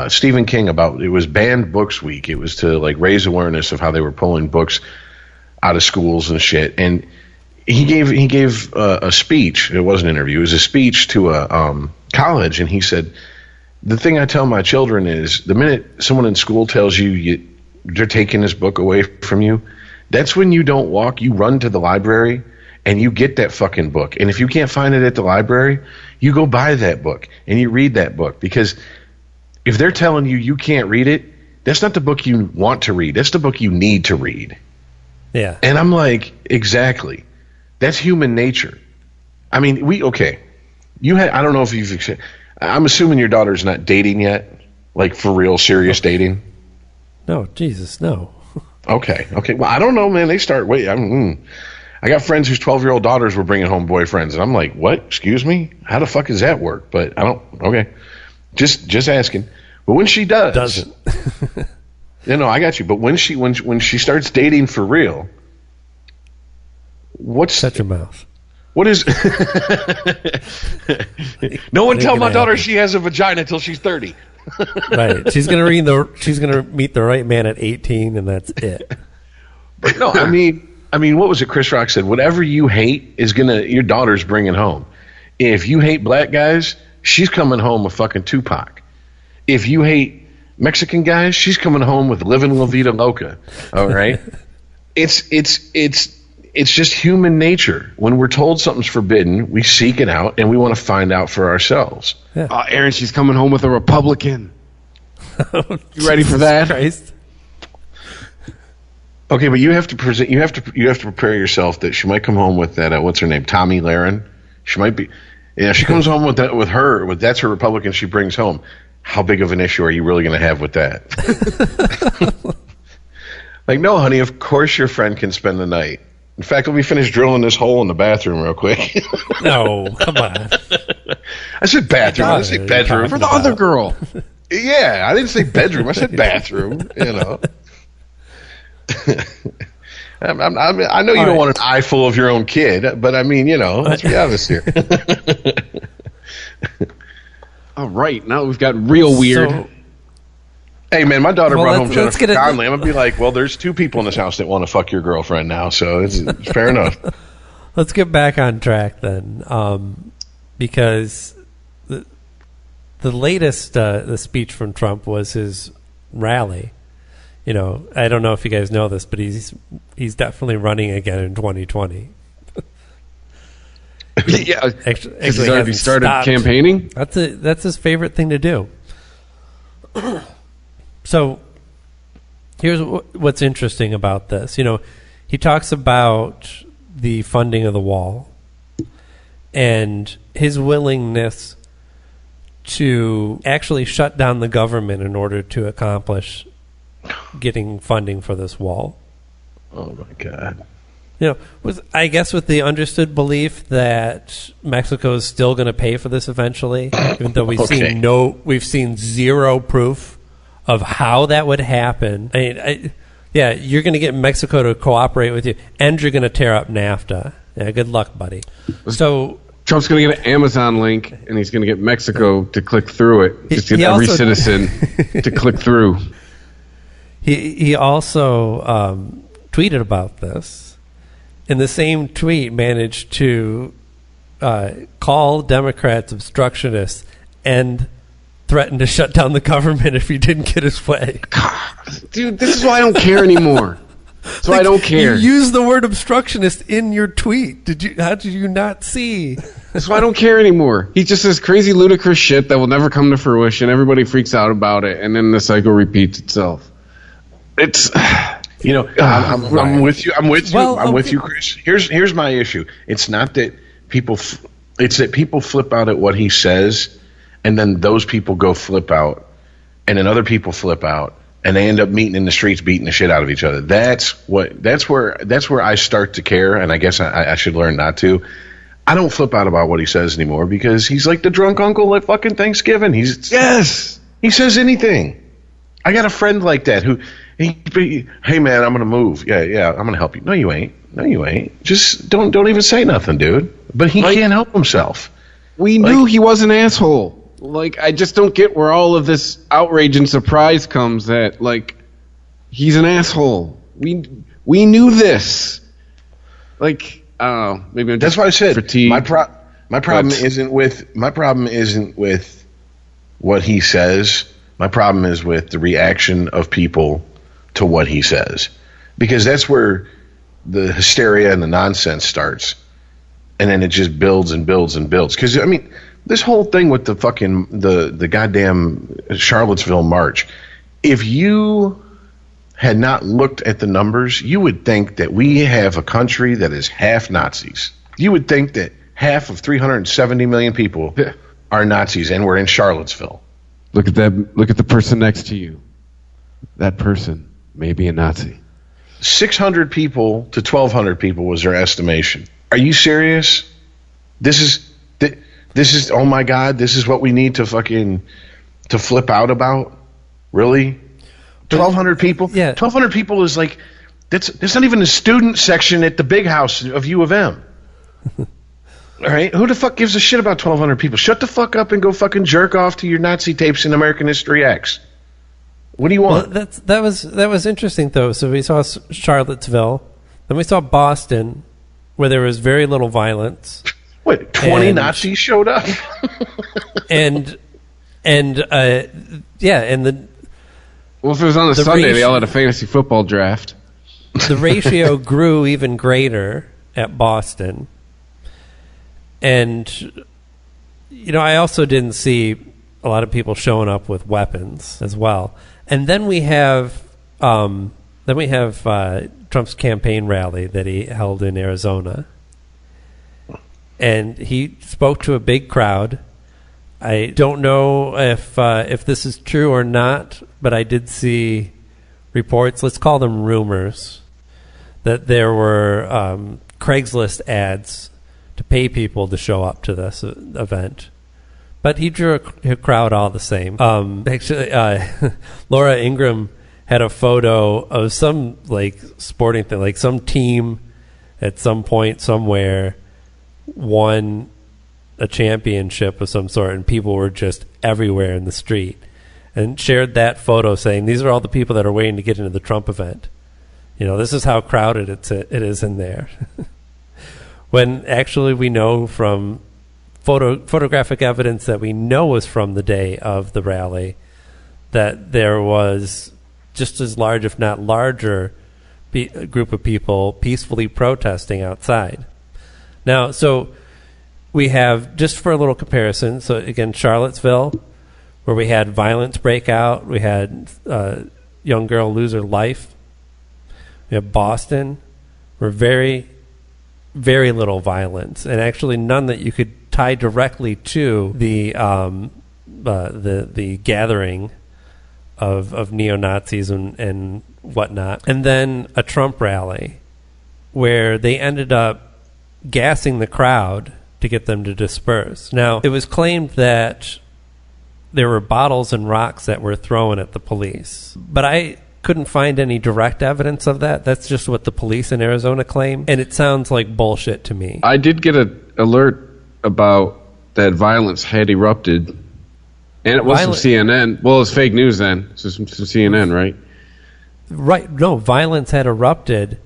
Stephen King about, it was Banned Books Week. It was to like raise awareness of how they were pulling books out of schools and shit. And he gave a speech. It wasn't an interview. It was a speech to a college, and he said, the thing I tell my children is the minute someone in school tells you they're taking this book away from you, that's when you don't walk. You run to the library and you get that fucking book. And if you can't find it at the library, you go buy that book and you read that book. Because if they're telling you can't read it, that's not the book you want to read. That's the book you need to read. Yeah. And I'm like, exactly. That's human nature. I mean, I don't know if you've, I'm assuming your daughter's not dating yet, like for real serious dating. No, Jesus, no. Okay. Well, I don't know, man. They start I got friends whose 12-year-old daughters were bringing home boyfriends, and I'm like, what? Excuse me? How the fuck does that work? But I don't. Okay, just asking. But when she doesn't. I got you. But when she starts dating for real, shut your mouth. What is? No one tell my daughter she has a vagina till she's 30. Right. She's gonna meet the right man at 18, and that's it. But no, I mean, what was it? Chris Rock said, "Whatever you hate is your daughter's bringing home. If you hate black guys, she's coming home with fucking Tupac. If you hate Mexican guys, she's coming home with Livin' La Vida Loca. All right, it's just human nature. When we're told something's forbidden, we seek it out and we want to find out for ourselves. Yeah. Aaron, she's coming home with a Republican. You ready for that? Christ. Okay, but you have to prepare yourself that she might come home with that. What's her name? Tommy Lahren. She might be. Yeah, if she comes home with that's her Republican she brings home. How big of an issue are you really going to have with that? Like, no, honey, of course your friend can spend the night. In fact, let me finish drilling this hole in the bathroom real quick. No, come on. I said bathroom. I didn't say bedroom. For the other girl. Yeah, I didn't say bedroom. I said bathroom, you know. I know you don't want an eye full of your own kid, but I mean, you know, let's be honest here. All right, now we've got real weird. So, hey, man, my daughter brought home Jennifer Connelly. I'm going to be like, well, there's two people in this house that want to fuck your girlfriend now, so it's fair enough. Let's get back on track then, because the latest the speech from Trump was his rally. You know, I don't know if you guys know this, but he's definitely running again in 2020. Yeah, actually he's already started campaigning. That's his favorite thing to do. So here's what's interesting about this. You know, he talks about the funding of the wall and his willingness to actually shut down the government in order to accomplish getting funding for this wall. Oh my God. You know, I guess with the understood belief that Mexico is still going to pay for this eventually, even though we've seen zero proof of how that would happen. I mean, you're going to get Mexico to cooperate with you, and you're going to tear up NAFTA. Yeah, good luck, buddy. So Trump's going to get an Amazon link, and he's going to get Mexico to click through it. Just get every citizen to click through. He also tweeted about this. In the same tweet, managed to call Democrats obstructionists and threaten to shut down the government if he didn't get his way. God, dude, this is why I don't care anymore. That's why I don't care. You used the word obstructionist in your tweet. How did you not see? That's why I don't care anymore. He just says crazy, ludicrous shit that will never come to fruition. Everybody freaks out about it, and then the cycle repeats itself. It's... You know, I'm with you. I'm with you. I'm with you, Chris. Here's my issue. It's not that people. It's that people flip out at what he says, and then those people go flip out, and then other people flip out, and they end up meeting in the streets, beating the shit out of each other. That's where I start to care, and I guess I should learn not to. I don't flip out about what he says anymore because he's like the drunk uncle at fucking Thanksgiving. He says anything. I got a friend like that who. Hey man, I'm gonna move. Yeah, I'm gonna help you. No, you ain't. Just don't even say nothing, dude. But he can't help himself. We knew he was an asshole. Like, I just don't get where all of this outrage and surprise comes. That he's an asshole. We knew this. Like, I don't know. Maybe I'm just that's why I said fatigued. My problem isn't with what he says. My problem is with the reaction of people to what he says, because that's where the hysteria and the nonsense starts, and then it just builds and builds and builds. Because I mean, this whole thing with the fucking the goddamn Charlottesville march, if you had not looked at the numbers, you would think that we have a country that is half Nazis. You would think that half of 370 million people are Nazis, and we're in Charlottesville. Look at that. Look at the person next to you. That person may be a Nazi. 600 people to 1,200 people was their estimation. Are you serious? This is oh my God, this is what we need to flip out about? Really? 1,200 people? Yeah. 1,200 people is like, that's not even the student section at the big house of U of M. All right? Who the fuck gives a shit about 1,200 people? Shut the fuck up and go fucking jerk off to your Nazi tapes in American History X. What do you want? Well, that was interesting though. So we saw Charlottesville, then we saw Boston, where there was very little violence. What? 20 Nazis showed up, and the well, if it was on a Sunday, they all had a fantasy football draft. The ratio grew even greater at Boston, and I also didn't see a lot of people showing up with weapons as well. And then we have Trump's campaign rally that he held in Arizona. and he spoke to a big crowd. I don't know if this is true or not, but I did see reports, let's call them rumors, that there were Craigslist ads to pay people to show up to this event. But he drew a crowd all the same. Actually, Laura Ingraham had a photo of some like sporting thing, like some team at some point somewhere won a championship of some sort, and people were just everywhere in the street, and shared that photo saying, these are all the people that are waiting to get into the Trump event. You know, this is how crowded it is in there. When actually we know from photographic evidence that we know was from the day of the rally that there was just as large, if not larger, group of people peacefully protesting outside. Now, so we have, just for a little comparison, so again, Charlottesville, where we had violence break out, we had a young girl lose her life. We have Boston, where very, very little violence, and actually none that you could tie directly to the gathering of neo-Nazis and whatnot. And then a Trump rally where they ended up gassing the crowd to get them to disperse. Now, it was claimed that there were bottles and rocks that were thrown at the police, but I couldn't find any direct evidence of that. That's just what the police in Arizona claim, and it sounds like bullshit to me. I did get an alert about that violence had erupted, and it was from CNN. Well, it's fake news then. It's from CNN, right? Right. No, violence had erupted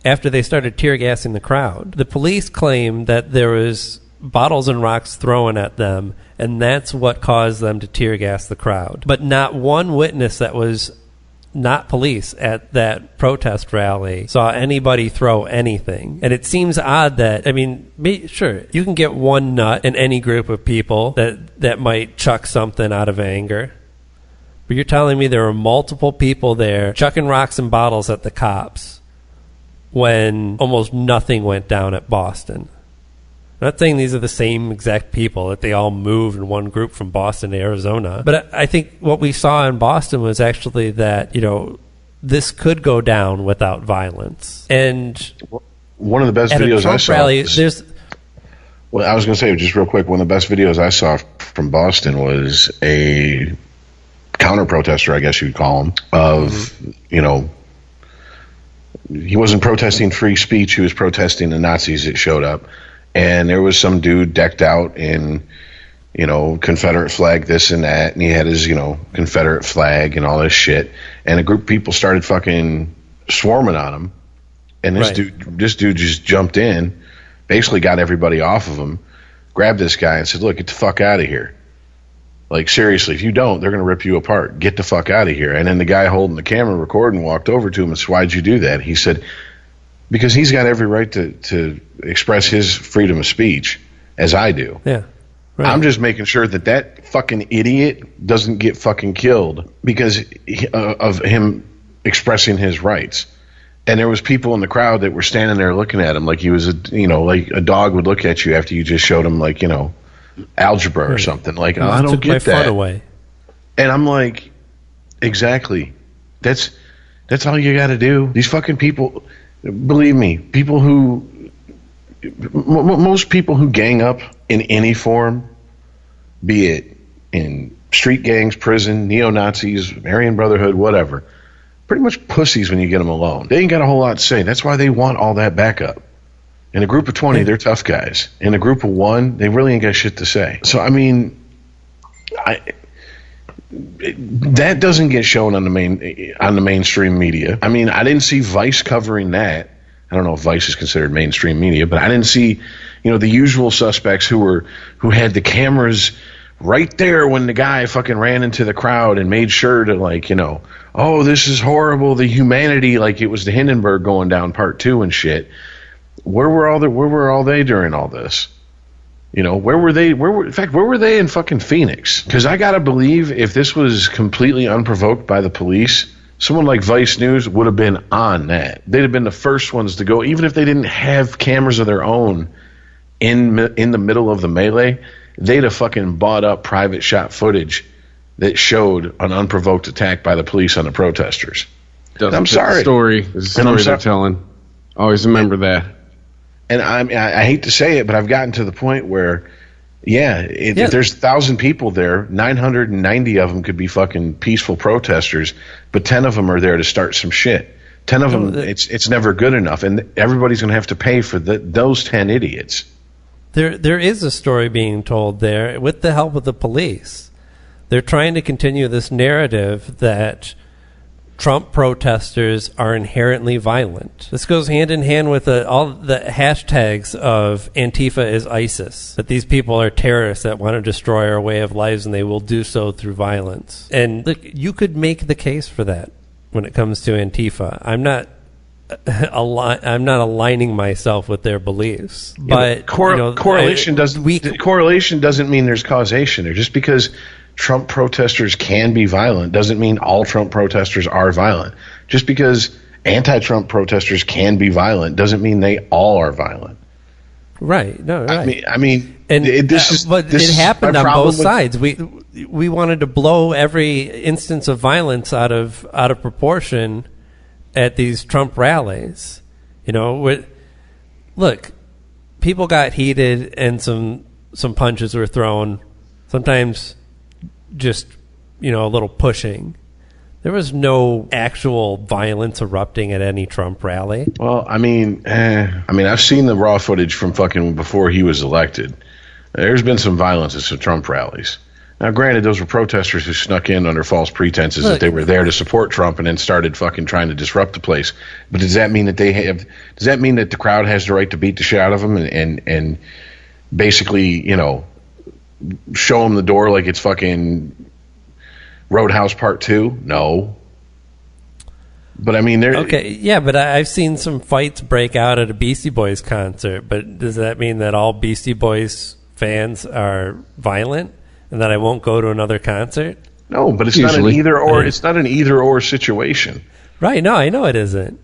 after they started tear gassing the crowd. The police claim that there was bottles and rocks thrown at them, and that's what caused them to tear gas the crowd. But not one witness that was not police at that protest rally saw anybody throw anything. And it seems odd that, I mean, sure, you can get one nut in any group of people that might chuck something out of anger. But you're telling me there were multiple people there chucking rocks and bottles at the cops when almost nothing went down at Boston. I'm not saying these are the same exact people, that they all moved in one group from Boston to Arizona. But I think what we saw in Boston was actually that, you know, this could go down without violence. And one of the best videos I saw. Rally, well, I was going to say, just real quick, one of the best videos I saw from Boston was a counter-protester, I guess you'd call him, of, you know, he wasn't protesting free speech, he was protesting the Nazis that showed up. And there was some dude decked out in, you know, Confederate flag, this and that, and he had his, you know, Confederate flag and all this shit. And a group of people started fucking swarming on him. And this dude just jumped in, basically got everybody off of him, grabbed this guy and said, "Look, get the fuck out of here. Like, seriously, if you don't, they're going to rip you apart. Get the fuck out of here." And then the guy holding the camera recording walked over to him and said, "Why'd you do that?" He said, "Because he's got every right to express his freedom of speech, as I do. Yeah, right. I'm just making sure that fucking idiot doesn't get fucking killed because of him expressing his rights." And there was people in the crowd that were standing there looking at him like he was like a dog would look at you after you just showed him, like, you know, algebra or something. Like, I don't get that. Fun away. And I'm like, exactly. That's all you got to do. These fucking people. Believe me, most people who gang up in any form, be it in street gangs, prison, neo-Nazis, Aryan Brotherhood, whatever, pretty much pussies when you get them alone. They ain't got a whole lot to say. That's why they want all that backup. In a group of 20, they're tough guys. In a group of 1, they really ain't got shit to say. So, I mean, that doesn't get shown on the mainstream media. I mean, I didn't see Vice covering that. I don't know if Vice is considered mainstream media, but I didn't see, you know, the usual suspects who had the cameras right there when the guy fucking ran into the crowd and made sure to, like, you know, oh, this is horrible, the humanity, like it was the Hindenburg going down part 2 and shit. Where were all they during all this? You know, where were they in fucking Phoenix? Because I gotta believe if this was completely unprovoked by the police, someone like Vice News would have been on that. They'd have been the first ones to go, even if they didn't have cameras of their own in the middle of the melee, they'd have fucking bought up private shot footage that showed an unprovoked attack by the police on the protesters. I'm sorry. There's a story they're telling. Always remember that. And I hate to say it, but I've gotten to the point where, if there's 1,000 people there, 990 of them could be fucking peaceful protesters, but 10 of them are there to start some shit. 10 of them, it's never good enough, and everybody's going to have to pay for those 10 idiots. There is a story being told there with the help of the police. They're trying to continue this narrative that Trump protesters are inherently violent. This goes hand in hand with all the hashtags of Antifa is ISIS, that these people are terrorists that want to destroy our way of lives, and they will do so through violence. And look, you could make the case for that when it comes to Antifa. I'm not aligning myself with their beliefs, but correlation doesn't mean there's causation there. Just because Trump protesters can be violent doesn't mean all Trump protesters are violent. Just because anti-Trump protesters can be violent doesn't mean they all are violent. Right. No. Right. I mean, but it happened on both sides. We wanted to blow every instance of violence out of proportion at these Trump rallies. Look, people got heated and some punches were thrown. Sometimes just a little pushing. There was no actual violence erupting at any Trump rally. Well, I mean, I've seen the raw footage from fucking before he was elected. There's been some violence at some Trump rallies. Now, granted, those were protesters who snuck in under false pretenses that they were there to support Trump and then started fucking trying to disrupt the place. But does that mean that does that mean that the crowd has the right to beat the shit out of them and basically, show them the door like it's fucking Roadhouse Part 2? No. But I mean, but I've seen some fights break out at a Beastie Boys concert. But does that mean that all Beastie Boys fans are violent and that I won't go to another concert? No, but it's not an either or. It's not an either or situation. Right? No, I know it isn't.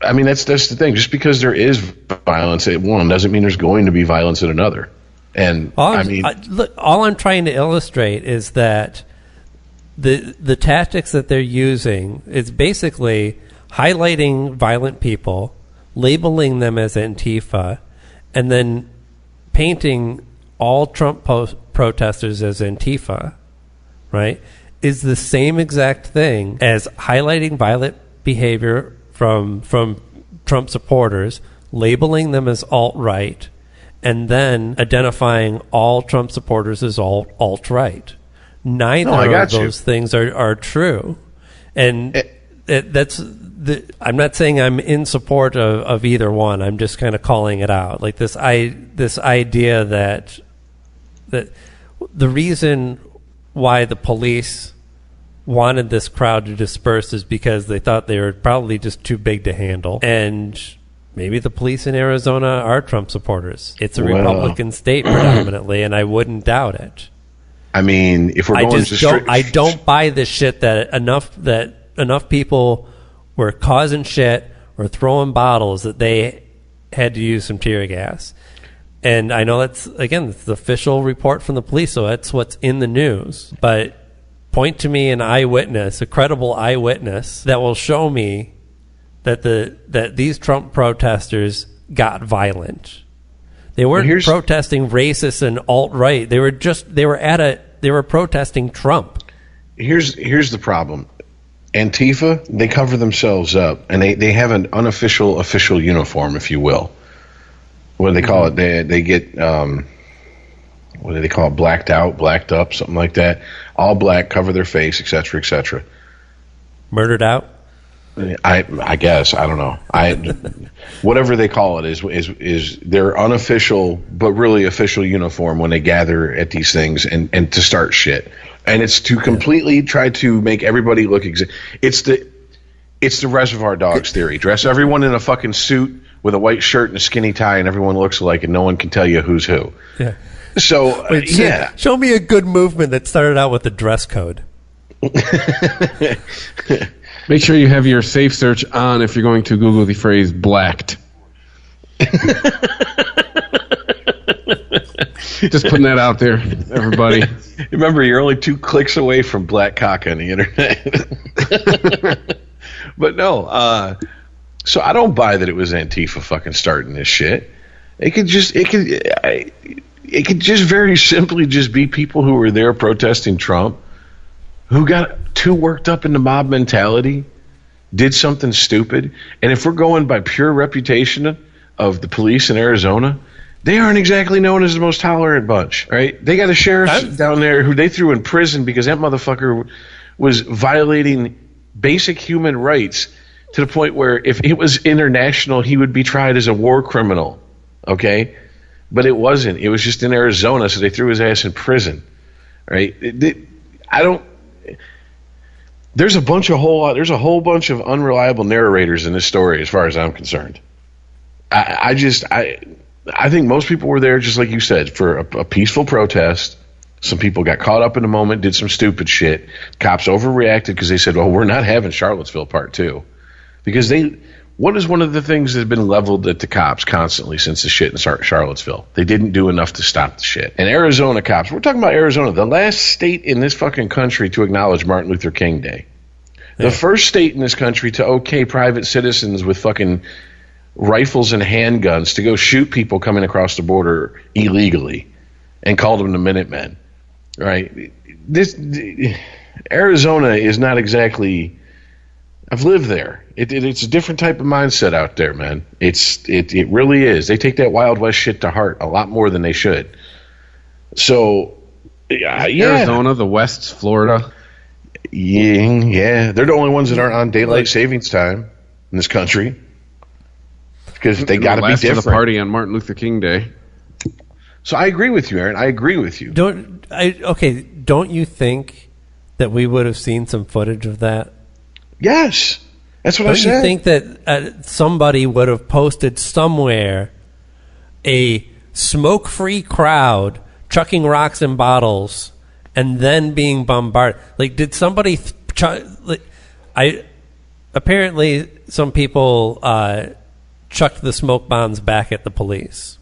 I mean, that's the thing. Just because there is violence at one doesn't mean there's going to be violence at another. And all I'm trying to illustrate is that the tactics that they're using is basically highlighting violent people, labeling them as Antifa, and then painting all Trump protesters as Antifa, right, is the same exact thing as highlighting violent behavior from Trump supporters, labeling them as alt-right, and then identifying all Trump supporters as alt-right. Neither of those things are true. And I'm not saying I'm in support of either one. I'm just kind of calling it out. Like this idea that the reason why the police wanted this crowd to disperse is because they thought they were probably just too big to handle. And maybe the police in Arizona are Trump supporters. It's a Republican state predominantly, and I wouldn't doubt it. I mean, if we're I don't buy this shit that enough people were causing shit or throwing bottles that they had to use some tear gas. And I know it's the official report from the police, so that's what's in the news. But point to me an eyewitness, a credible eyewitness, that will show me that these Trump protesters got violent. They weren't protesting racist and alt-right. They were protesting Trump. Here's the problem. Antifa, they cover themselves up, and they have an unofficial official uniform, if you will. What do they call it? They get what do they call it? Blacked out, blacked up, something like that. All black, cover their face, etc., etc. Murdered out? I guess, I don't know. Whatever they call it is their unofficial but really official uniform when they gather at these things and to start shit. And it's to completely try to make everybody look it's the Reservoir Dogs theory. Dress everyone in a fucking suit with a white shirt and a skinny tie, and everyone looks alike, and no one can tell you who's who. Yeah. So show me a good movement that started out with a dress code. Make sure you have your safe search on if you're going to Google the phrase blacked. Just putting that out there, everybody. Remember, you're only 2 clicks away from black cock on the internet. But no, so I don't buy that it was Antifa fucking starting this shit. It could just very simply just be people who were there protesting Trump, who got too worked up in the mob mentality, did something stupid. And if we're going by pure reputation of the police in Arizona, they aren't exactly known as the most tolerant bunch, right? They got a sheriff down there who they threw in prison because that motherfucker was violating basic human rights to the point where if it was international, he would be tried as a war criminal, okay? But it wasn't. It was just in Arizona, so they threw his ass in prison, right? There's a whole bunch of unreliable narrators in this story as far as I'm concerned. I think most people were there, just like you said, for a peaceful protest. Some people got caught up in the moment, did some stupid shit. Cops overreacted because they said, well, we're not having Charlottesville Part 2. Because what is one of the things that has been leveled at the cops constantly since the shit in Charlottesville? They didn't do enough to stop the shit. And Arizona cops, we're talking about Arizona, the last state in this fucking country to acknowledge Martin Luther King Day. Yeah. The first state in this country to okay private citizens with fucking rifles and handguns to go shoot people coming across the border illegally and called them the Minutemen. Right? Arizona is not exactly. I've lived there. It's a different type of mindset out there, man. It really is. They take that Wild West shit to heart a lot more than they should. So, yeah. Arizona, the West's Florida. Yeah, they're the only ones that aren't on daylight savings time in this country because they got to be different. The party on Martin Luther King Day. So I agree with you, Aaron. I agree with you. Don't you think that we would have seen some footage of that? Yes, that's what I said. Don't you think that somebody would have posted somewhere a smoke-free crowd chucking rocks and bottles and then being bombarded? Like, did somebody apparently some people chucked the smoke bombs back at the police,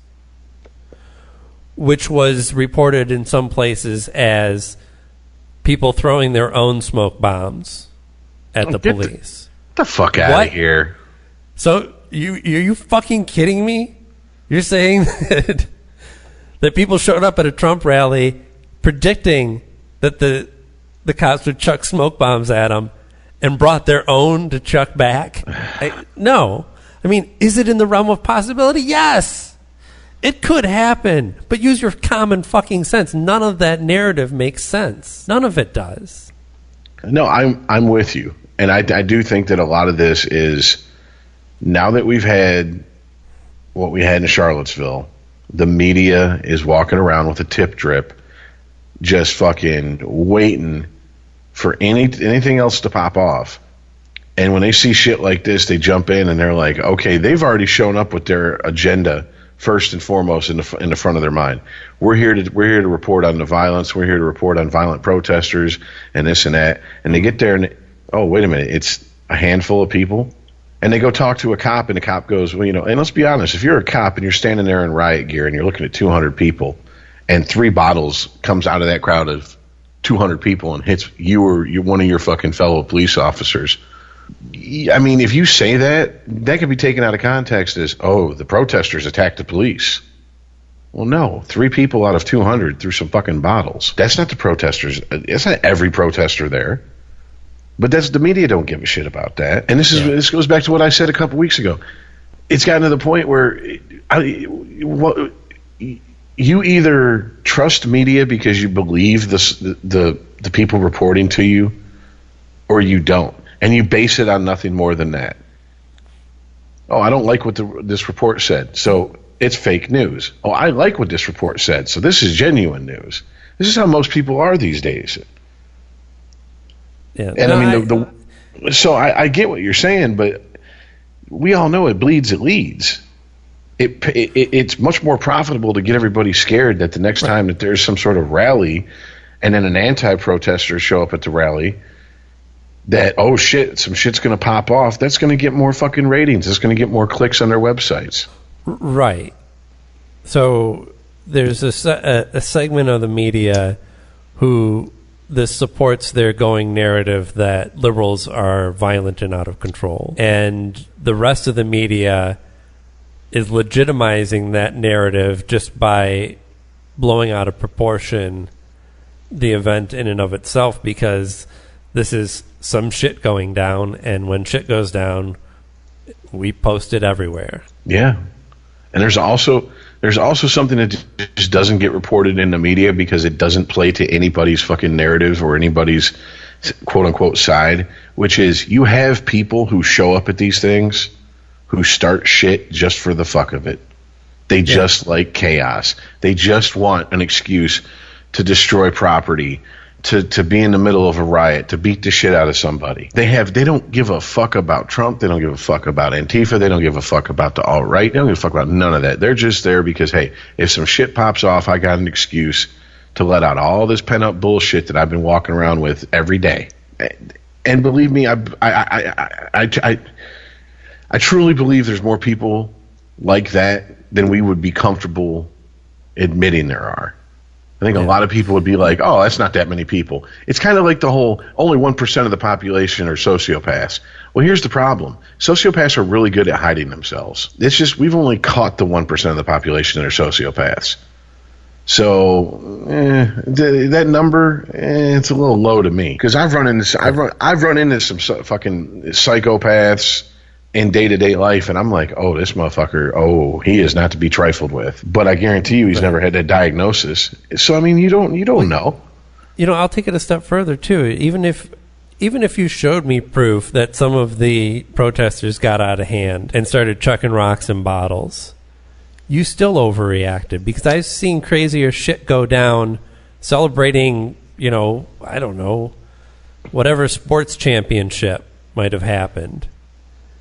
which was reported in some places as people throwing their own smoke bombs at the police. Get the fuck out of here. So are you fucking kidding me? You're saying that people showed up at a Trump rally predicting that the cops would chuck smoke bombs at them and brought their own to chuck back? No. I mean, is it in the realm of possibility? Yes. It could happen, but use your common fucking sense. None of that narrative makes sense. None of it does. No, I'm with you. And I do think that a lot of this is, now that we've had what we had in Charlottesville, the media is walking around with a tip drip, just fucking waiting for anything else to pop off. And when they see shit like this, they jump in and they're like, okay, they've already shown up with their agenda first and foremost in the front of their mind. We're here to report on the violence. We're here to report on violent protesters and this and that. And they get there and oh, wait a minute, it's a handful of people. And they go talk to a cop, and the cop goes, well, and let's be honest, if you're a cop and you're standing there in riot gear and you're looking at 200 people and 3 bottles comes out of that crowd of 200 people and hits you or one of your fucking fellow police officers, I mean, if you say that could be taken out of context as, oh, the protesters attacked the police. Well, no, 3 people out of 200 threw some fucking bottles. That's not the protesters. It's not every protester there. But the media don't give a shit about that. And this goes back to what I said a couple weeks ago. It's gotten to the point where you either trust media because you believe the people reporting to you, or you don't. And you base it on nothing more than that. Oh, I don't like what this report said, so it's fake news. Oh, I like what this report said, so this is genuine news. This is how most people are these days. Yeah. And so I get what you're saying, but we all know it bleeds, it leads. It's much more profitable to get everybody scared that the next time that there's some sort of rally and then an anti-protester show up at the rally, that, oh shit, some shit's going to pop off. That's going to get more fucking ratings. It's going to get more clicks on their websites. Right. So there's a segment of the media who this supports their going narrative that liberals are violent and out of control. And the rest of the media is legitimizing that narrative just by blowing out of proportion the event in and of itself, because this is some shit going down, and when shit goes down, we post it everywhere. Yeah. And there's also something that just doesn't get reported in the media because it doesn't play to anybody's fucking narrative or anybody's quote-unquote side, which is you have people who show up at these things who start shit just for the fuck of it. They just like chaos. They just want an excuse to destroy property, to be in the middle of a riot, to beat the shit out of somebody. They don't give a fuck about Trump. They don't give a fuck about Antifa. They don't give a fuck about the alt-right. They don't give a fuck about none of that. They're just there because, hey, if some shit pops off, I got an excuse to let out all this pent-up bullshit that I've been walking around with every day. And believe me, I truly believe there's more people like that than we would be comfortable admitting there are. I think a lot of people would be like, oh, that's not that many people. It's kind of like the whole only 1% of the population are sociopaths. Well, here's the problem. Sociopaths are really good at hiding themselves. It's just we've only caught the 1% of the population that are sociopaths. So that number, it's a little low to me, because I've run into some fucking psychopaths in day-to-day life, and I'm like, oh, this motherfucker, he is not to be trifled with. But I guarantee you he's never had that diagnosis. So, I mean, you don't know. You know, I'll take it a step further, too. Even if you showed me proof that some of the protesters got out of hand and started chucking rocks and bottles, you still overreacted, because I've seen crazier shit go down celebrating, I don't know, whatever sports championship might have happened.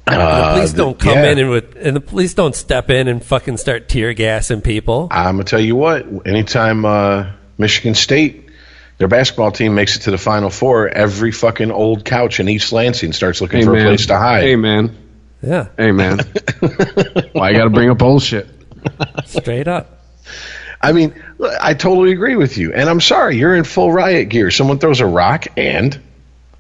The police don't come in and the police don't step in and fucking start tear gassing people. I'm gonna tell you what. Anytime Michigan State, their basketball team makes it to the Final Four, every fucking old couch in East Lansing starts looking for a place to hide. Hey man. Yeah. Hey man. Why you got to bring up bullshit? Straight up. I mean, I totally agree with you, and I'm sorry. You're in full riot gear. Someone throws a rock, and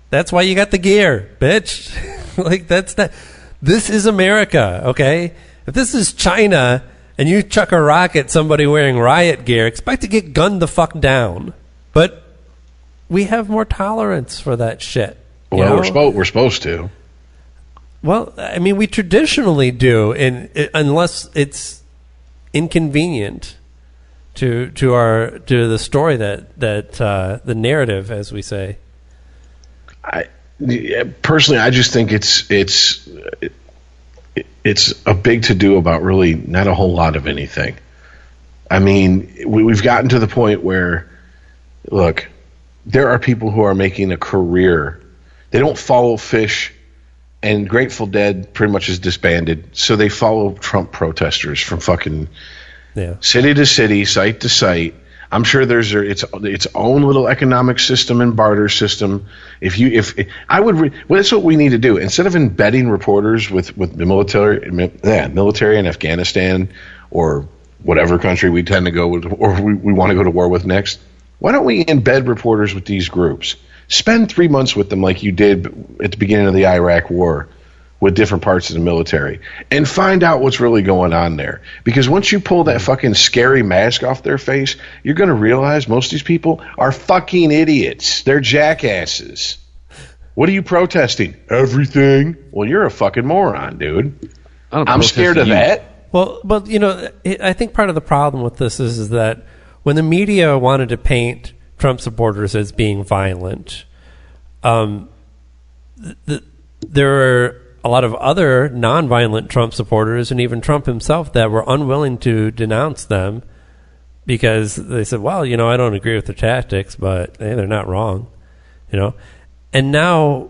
that's why you got the gear, bitch. Like, that's not. This is America, okay? If this is China and you chuck a rock at somebody wearing riot gear, expect to get gunned the fuck down. But we have more tolerance for that shit. Well, we're supposed to. Well, I mean, we traditionally do, unless it's inconvenient to the story that the narrative, as we say. Personally, I just think it's a big to-do about really not a whole lot of anything. I mean, we've gotten to the point where, look, there are people who are making a career. They don't follow Fish, and Grateful Dead pretty much is disbanded, so they follow Trump protesters from fucking city to city, site to site. I'm sure there's its own little economic system and barter system. That's what we need to do. Instead of embedding reporters with the military in Afghanistan or whatever country we tend to go with, or we want to go to war with next, why don't we embed reporters with these groups? Spend 3 months with them like you did at the beginning of the Iraq War with different parts of the military, and find out what's really going on there. Because once you pull that fucking scary mask off their face, you're going to realize most of these people are fucking idiots. They're jackasses. What are you protesting? Everything. Well, you're a fucking moron, dude. I'm scared of that. Well, I think part of the problem with this is that when the media wanted to paint Trump supporters as being violent, there are a lot of other non-violent Trump supporters, and even Trump himself, that were unwilling to denounce them because they said, well, I don't agree with their tactics, but hey, they're not wrong, And now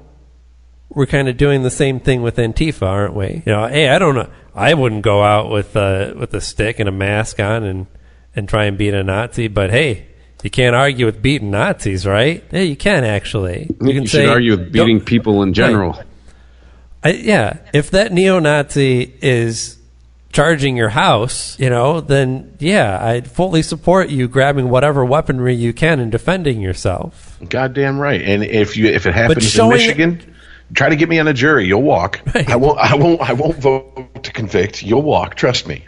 we're kind of doing the same thing with Antifa, aren't we? Hey, I don't know. I wouldn't go out with a stick and a mask on and try and beat a Nazi, but hey, you can't argue with beating Nazis, right? Yeah, you can actually. You should argue with beating people in general. If that neo-Nazi is charging your house, then yeah, I'd fully support you grabbing whatever weaponry you can and defending yourself. Goddamn right. And if it happens in Michigan, try to get me on a jury. You'll walk. Right. I won't vote to convict. You'll walk. Trust me.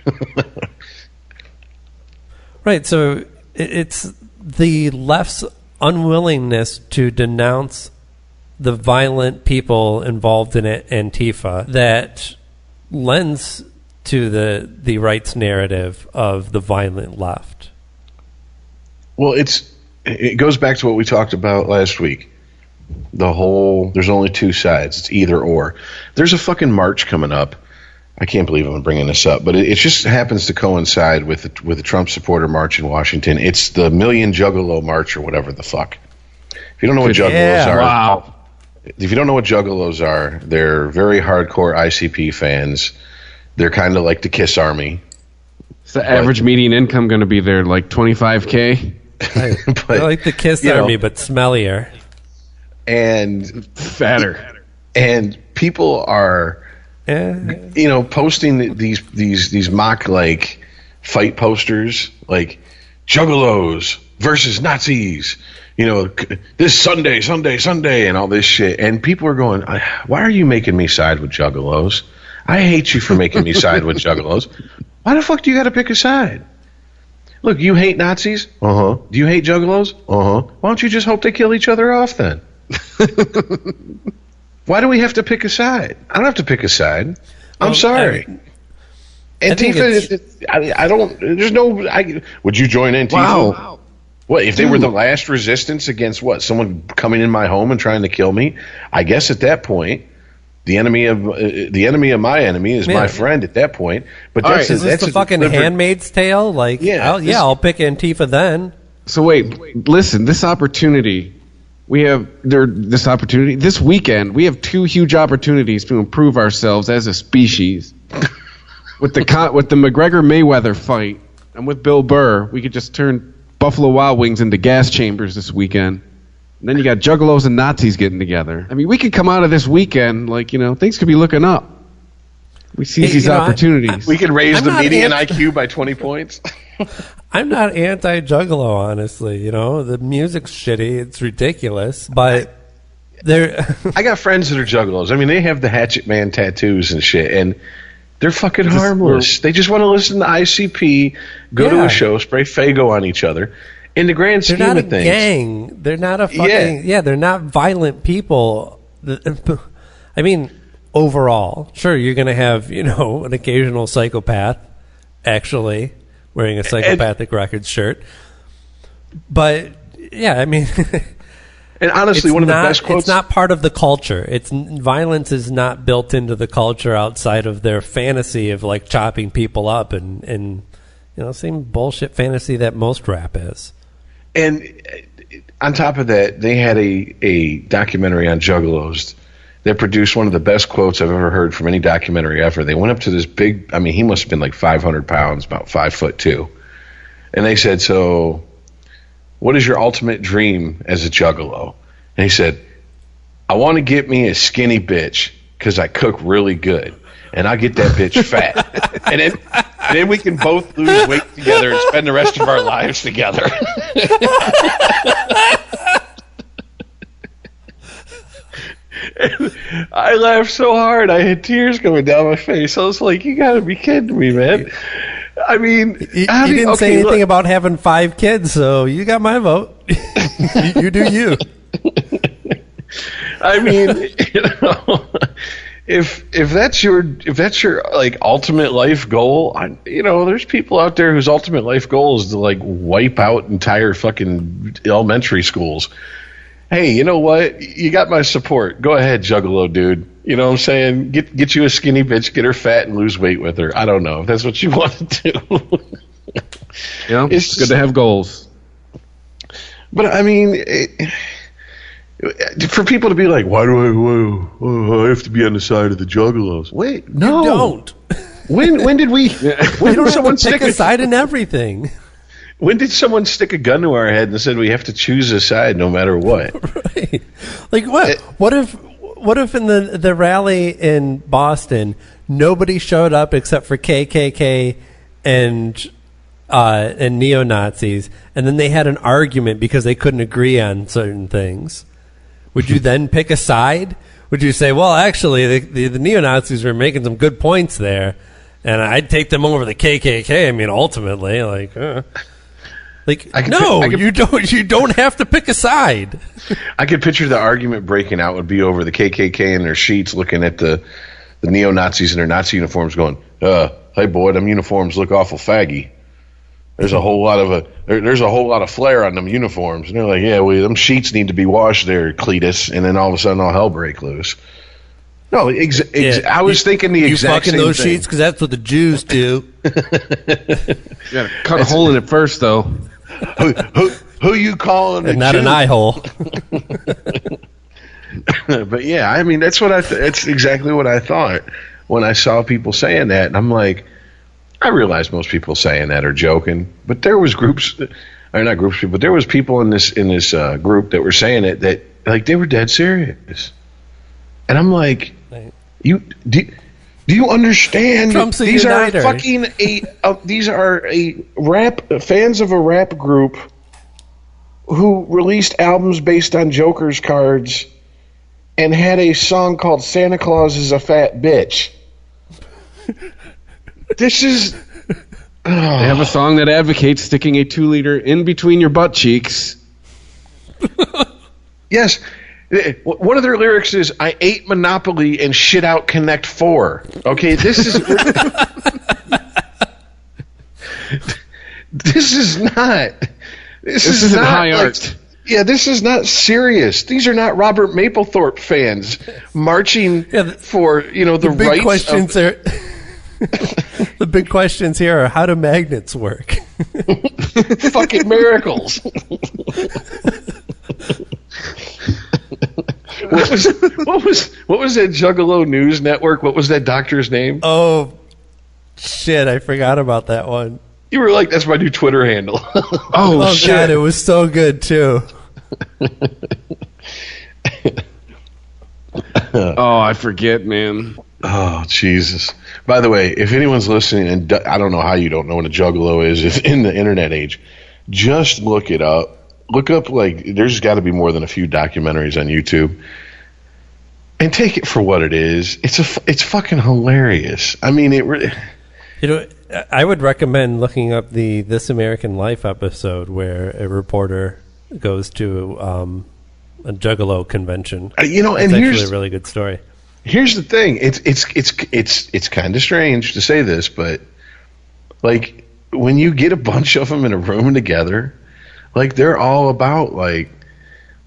Right. So it's the left's unwillingness to denounce the violent people involved in it, Antifa, that lends to the right's narrative of the violent left. Well, it goes back to what we talked about last week. There's only two sides. It's either or. There's a fucking march coming up. I can't believe I'm bringing this up, but it just happens to coincide with the Trump supporter march in Washington. It's the Million Juggalo March or whatever the fuck. If you don't know what juggalos are, wow. If you don't know what juggalos are, they're very hardcore ICP fans. They're kind of like the KISS Army. Is the average median income going to be there like $25K? They're like the KISS Army, but smellier and fatter. And people are, posting these mock like fight posters, like juggalos versus Nazis. This Sunday, and all this shit. And people are going, why are you making me side with juggalos? I hate you for making me side with juggalos. Why the fuck do you got to pick a side? Look, you hate Nazis? Uh-huh. Do you hate juggalos? Uh-huh. Why don't you just hope they kill each other off then? Why do we have to pick a side? I don't have to pick a side. I'm sorry. Antifa, I don't, there's no, would you join Antifa? Wow. What, if they were the last resistance against what? Someone coming in my home and trying to kill me? I guess at that point, the enemy of my enemy is my friend at that point. But is this the fucking Handmaid's Tale? Like, I'll pick Antifa then. So wait, listen, this opportunity, this weekend, we have two huge opportunities to improve ourselves as a species. with the McGregor-Mayweather fight and with Bill Burr, we could just turn Buffalo Wild Wings into gas chambers this weekend. And then you got juggalos and Nazis getting together. I mean, we could come out of this weekend like, things could be looking up. We seize these opportunities. We could raise the median IQ by 20 points. I'm not anti-juggalo, honestly. The music's shitty. It's ridiculous. But I got friends that are juggalos. I mean, they have the Hatchet Man tattoos and shit. And they're fucking harmless. They just want to listen to ICP, go to a show, spray Faygo on each other. In the grand scheme of things, they're not a gang. They're not a fucking they're not violent people. I mean, overall, sure, you're going to have an occasional psychopath actually wearing a Psychopathic Records shirt, but yeah, I mean. And honestly, one of the best quotes... It's not part of the culture. Violence is not built into the culture outside of their fantasy of like chopping people up and same bullshit fantasy that most rap is. And on top of that, they had a documentary on juggalos that produced one of the best quotes I've ever heard from any documentary ever. They went up to this big... I mean, he must have been like 500 pounds, about 5'2". And they said, so... what is your ultimate dream as a juggalo? And he said, I want to get me a skinny bitch because I cook really good. And I'll get that bitch fat. and then we can both lose weight together and spend the rest of our lives together. I laughed so hard. I had tears coming down my face. I was like, you got to be kidding me, man. I mean, you didn't say anything about having 5 kids, so you got my vote. You do you. I mean, if that's your like ultimate life goal, there's people out there whose ultimate life goal is to like wipe out entire fucking elementary schools. Hey, you know what? You got my support. Go ahead, juggalo dude. You know what I'm saying? Get you a skinny bitch, get her fat, and lose weight with her. I don't know if that's what you want to do. It's good to have goals. But I mean, for people to be like, why do I have to be on the side of the juggalos? Wait, no, you don't. When did we? When did someone stick a side in everything? When did someone stick a gun to our head and said we have to choose a side no matter what? Right. Like what? What what if in the rally in Boston, nobody showed up except for KKK and neo-Nazis, and then they had an argument because they couldn't agree on certain things? Would you then pick a side? Would you say, well, actually, the neo-Nazis were making some good points there, and I'd take them over the KKK? I mean, ultimately, you don't have to pick a side. I could picture the argument breaking out would be over the KKK and their sheets, looking at the neo-Nazis in their Nazi uniforms, going, "Hey boy, them uniforms look awful faggy. There's a whole lot of flair on them uniforms." And they're like, "Yeah, them sheets need to be washed there, Cletus." And then all of a sudden, all hell break loose. No, I was thinking the exact same thing. You fucking those sheets because that's what the Jews do. You gotta cut a hole in it first, though. Who you calling? And not Jew? An eye hole. But yeah, I mean, that's exactly what I thought when I saw people saying that, and I'm like, I realize most people saying that are joking, but there was groups, or not groups, but there was people in this group that were saying it that like they were dead serious, and I'm like, do you understand? These are fucking these are fans of a rap group who released albums based on Joker's cards and had a song called "Santa Claus is a Fat Bitch." This is. They have a song that advocates sticking a 2-liter in between your butt cheeks. Yes. One of their lyrics is, "I ate Monopoly and shit out Connect 4." Okay, this is. This is not. This is not high art. Yeah, this is not serious. These are not Robert Mapplethorpe fans marching for the big rights. Questions are. The big questions here are, how do magnets work? Fucking miracles. What was that Juggalo News Network? What was that doctor's name? Oh, shit, I forgot about that one. You were like, that's my new Twitter handle. Oh shit. God, it was so good too. Oh, I forget, man. Oh, Jesus. By the way, if anyone's listening, and I don't know how you don't know what a Juggalo is if in the internet age, just look it up. Look up, there's got to be more than a few documentaries on YouTube. And take it for what it is. It's fucking hilarious. I mean, I would recommend looking up the This American Life episode where a reporter goes to a Juggalo convention. And it's actually a really good story. Here's the thing. It's kind of strange to say this, but when you get a bunch of them in a room together, they're all about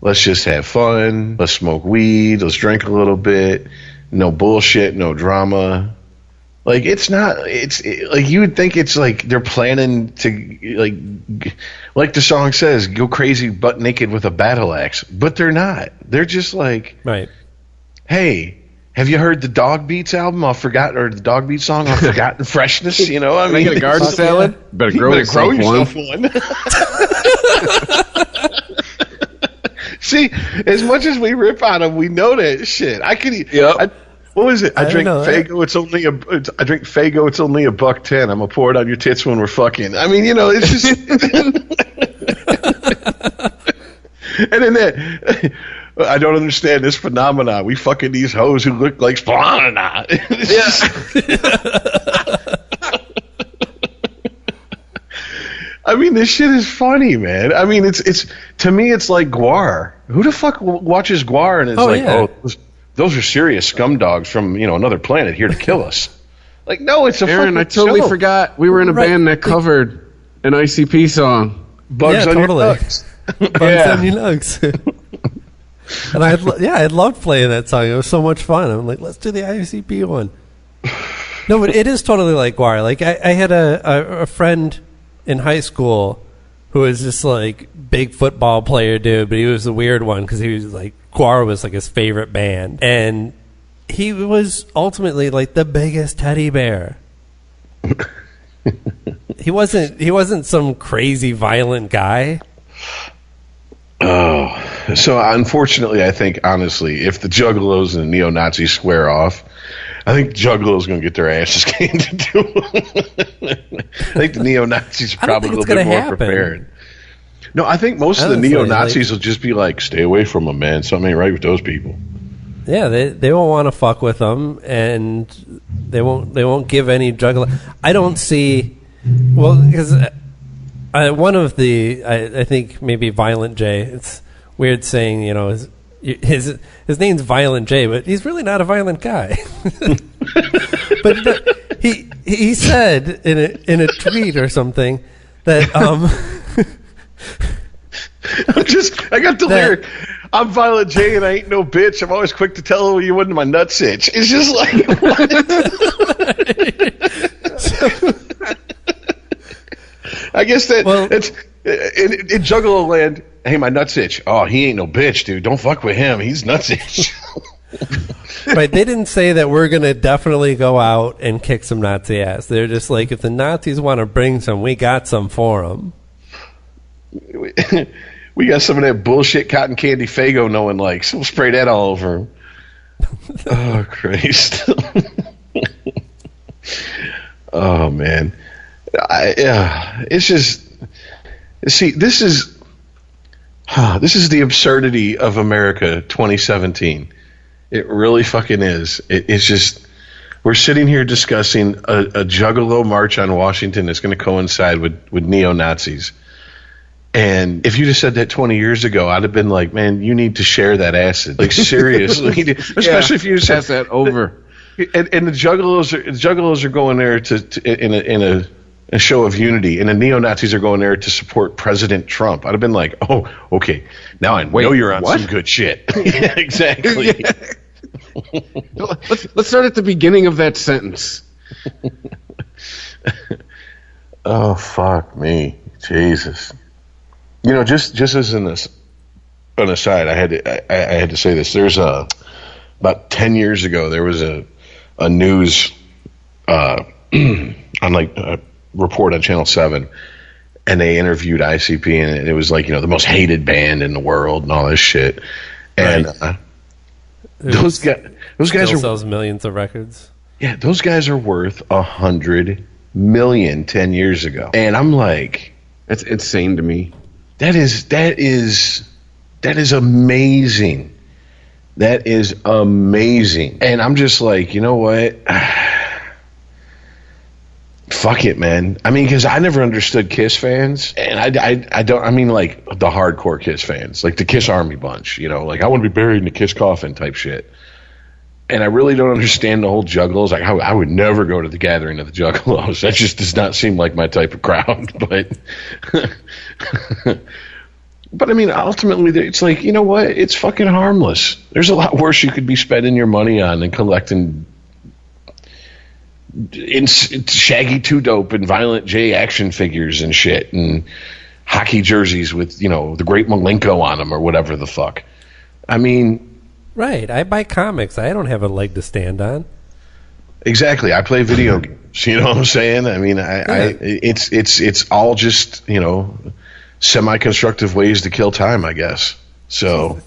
let's just have fun, let's smoke weed, let's drink a little bit, no bullshit, no drama. It's not. You would think it's they're planning to like the song says, go crazy butt naked with a battle axe, but they're not. They're just right. Hey, have you heard the Dog Beats album? Or the Dog Beats song on Forgotten Freshness? I Can I get a garden salad? Better grow yourself one. See, as much as we rip on them, we know that shit. I could. Yep. What was it? I drink Faygo. I drink Faygo. It's only $1.10. I'm gonna pour it on your tits when we're fucking. I mean, it's just. And then that. I don't understand this phenomenon. We fucking these hoes who look like Splana. I mean, this shit is funny, man. I mean, it's to me, it's like Guar. Who the fuck watches Guar and is those are serious scum dogs from another planet here to kill us? No, it's a Aaron, fucking I totally show. forgot we were in a band that covered an ICP song. Bugs on totally. Your Nugs. Bugs on Your Nugs. And I loved playing that song. It was so much fun. I'm like, let's do the ICP one. No, but it is totally like Guar. I had a friend in high school who was just big football player dude, but he was the weird one because he was Guar was his favorite band, and he was ultimately the biggest teddy bear. He wasn't some crazy violent guy. Oh. So unfortunately, I think honestly, if the Juggalos and the neo-Nazis square off, I think Juggalos going to get their asses handed to them. I think the neo-Nazis are probably a little bit more prepared. No, I think most of the neo-Nazis will just be like, "Stay away from them, man. Something ain't right with those people." Yeah, they won't want to fuck with them, and they won't give any Juggalo. I don't see. Well, because one of the I think maybe Violent J. It's weird saying his name's Violent J, but he's really not a violent guy. but he said in a tweet or something that I got the lyric. I'm Violent J and I ain't no bitch. I'm always quick to tell you when my nuts itch. It's just like, I guess it's in Juggalo land. Hey, my nuts itch. Oh, he ain't no bitch, dude. Don't fuck with him. He's nuts itch. Right? They didn't say that we're gonna definitely go out and kick some Nazi ass. They're just like, if the Nazis want to bring some, we got some for them. We got some of that bullshit cotton candy Faygo no one likes. We'll spray that all over him. Oh, Christ. Oh, man. It's just... See, this is the absurdity of America 2017. It really fucking is. It's just... We're sitting here discussing a Juggalo march on Washington that's going to coincide with neo-Nazis. And if you just said that 20 years ago, I'd have been like, man, you need to share that acid. Like, seriously. Especially if you just pass that over. And the Juggalos are going there in a show of unity, and the neo-Nazis are going there to support President Trump. I'd have been like, oh, okay, now I know you're on some good shit. Yeah, exactly. Yeah. Let's start at the beginning of that sentence. Oh, fuck me. Jesus. Just as an aside, I had to say this. There's about 10 years ago, there was a news on like a report on Channel 7, and they interviewed ICP, and it was like the most hated band in the world and all this shit. And those guys sells millions of records. Yeah, those guys are worth $100 million 10 years ago, and I'm like, that's insane to me. That is amazing. That is amazing. And I'm just like, you know what? Fuck it, man. I mean, because I never understood Kiss fans, and I don't. I mean, like the hardcore Kiss fans, like the Kiss Army bunch. Like I want to be buried in a Kiss coffin type shit. And I really don't understand the whole Juggalos. Like I would never go to the gathering of the Juggalos. That just does not seem like my type of crowd. But I mean, ultimately, it's like, you know what? It's fucking harmless. There's a lot worse you could be spending your money on than collecting Shaggy 2 Dope and Violent J action figures and shit, and hockey jerseys with the Great Malenko on them or whatever the fuck. I mean. Right, I buy comics. I don't have a leg to stand on. Exactly. I play video games. You know what I'm saying? I mean, it's all just semi-constructive ways to kill time, I guess. So,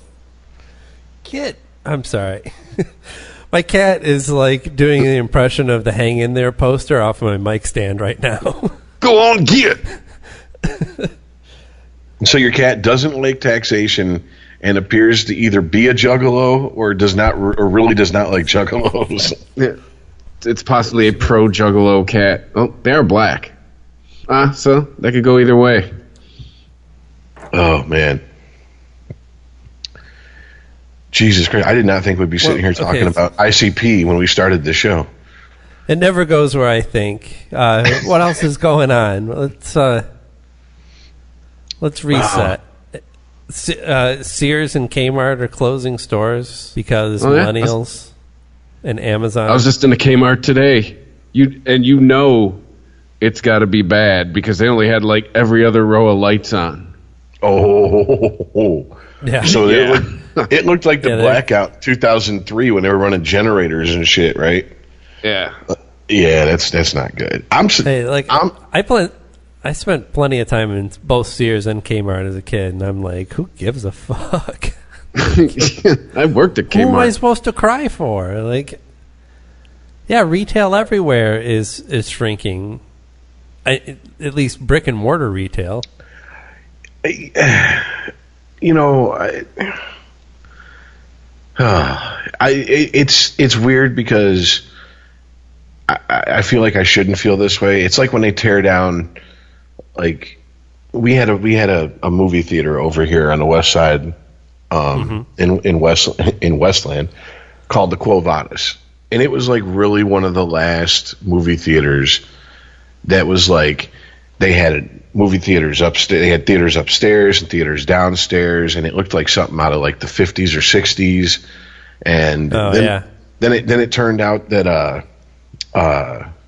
I'm sorry. My cat is like doing the impression of the "Hang in there" poster off of my mic stand right now. Go on, get. So your cat doesn't like taxation and appears to either be a Juggalo or really does not like Juggalos. Yeah. It's possibly a pro Juggalo cat. Oh, they are black. So that could go either way. Oh, man. Jesus Christ. I did not think we'd be sitting here talking about ICP when we started this show. It never goes where I think. What else is going on? Let's reset. Sears and Kmart are closing stores because millennials and Amazon. I was just in a Kmart today. It's got to be bad because they only had like every other row of lights on. Oh, yeah. So it looked like the blackout 2003 when they were running generators and shit, right? Yeah. Yeah, that's not good. I I spent plenty of time in both Sears and Kmart as a kid, and I'm like, who gives a fuck? I worked at Kmart. Who am I supposed to cry for? Like, yeah, retail everywhere is shrinking. At least brick and mortar retail. It's weird because I feel like I shouldn't feel this way. It's like when they tear down, like we had a movie theater over here on the west side, in Westland, called the Quo Vadis, and it was like really one of the last movie theaters that was like they had movie theaters upstairs. They had theaters upstairs and theaters downstairs, and it looked like something out of like the 50s or 60s. And then it turned out that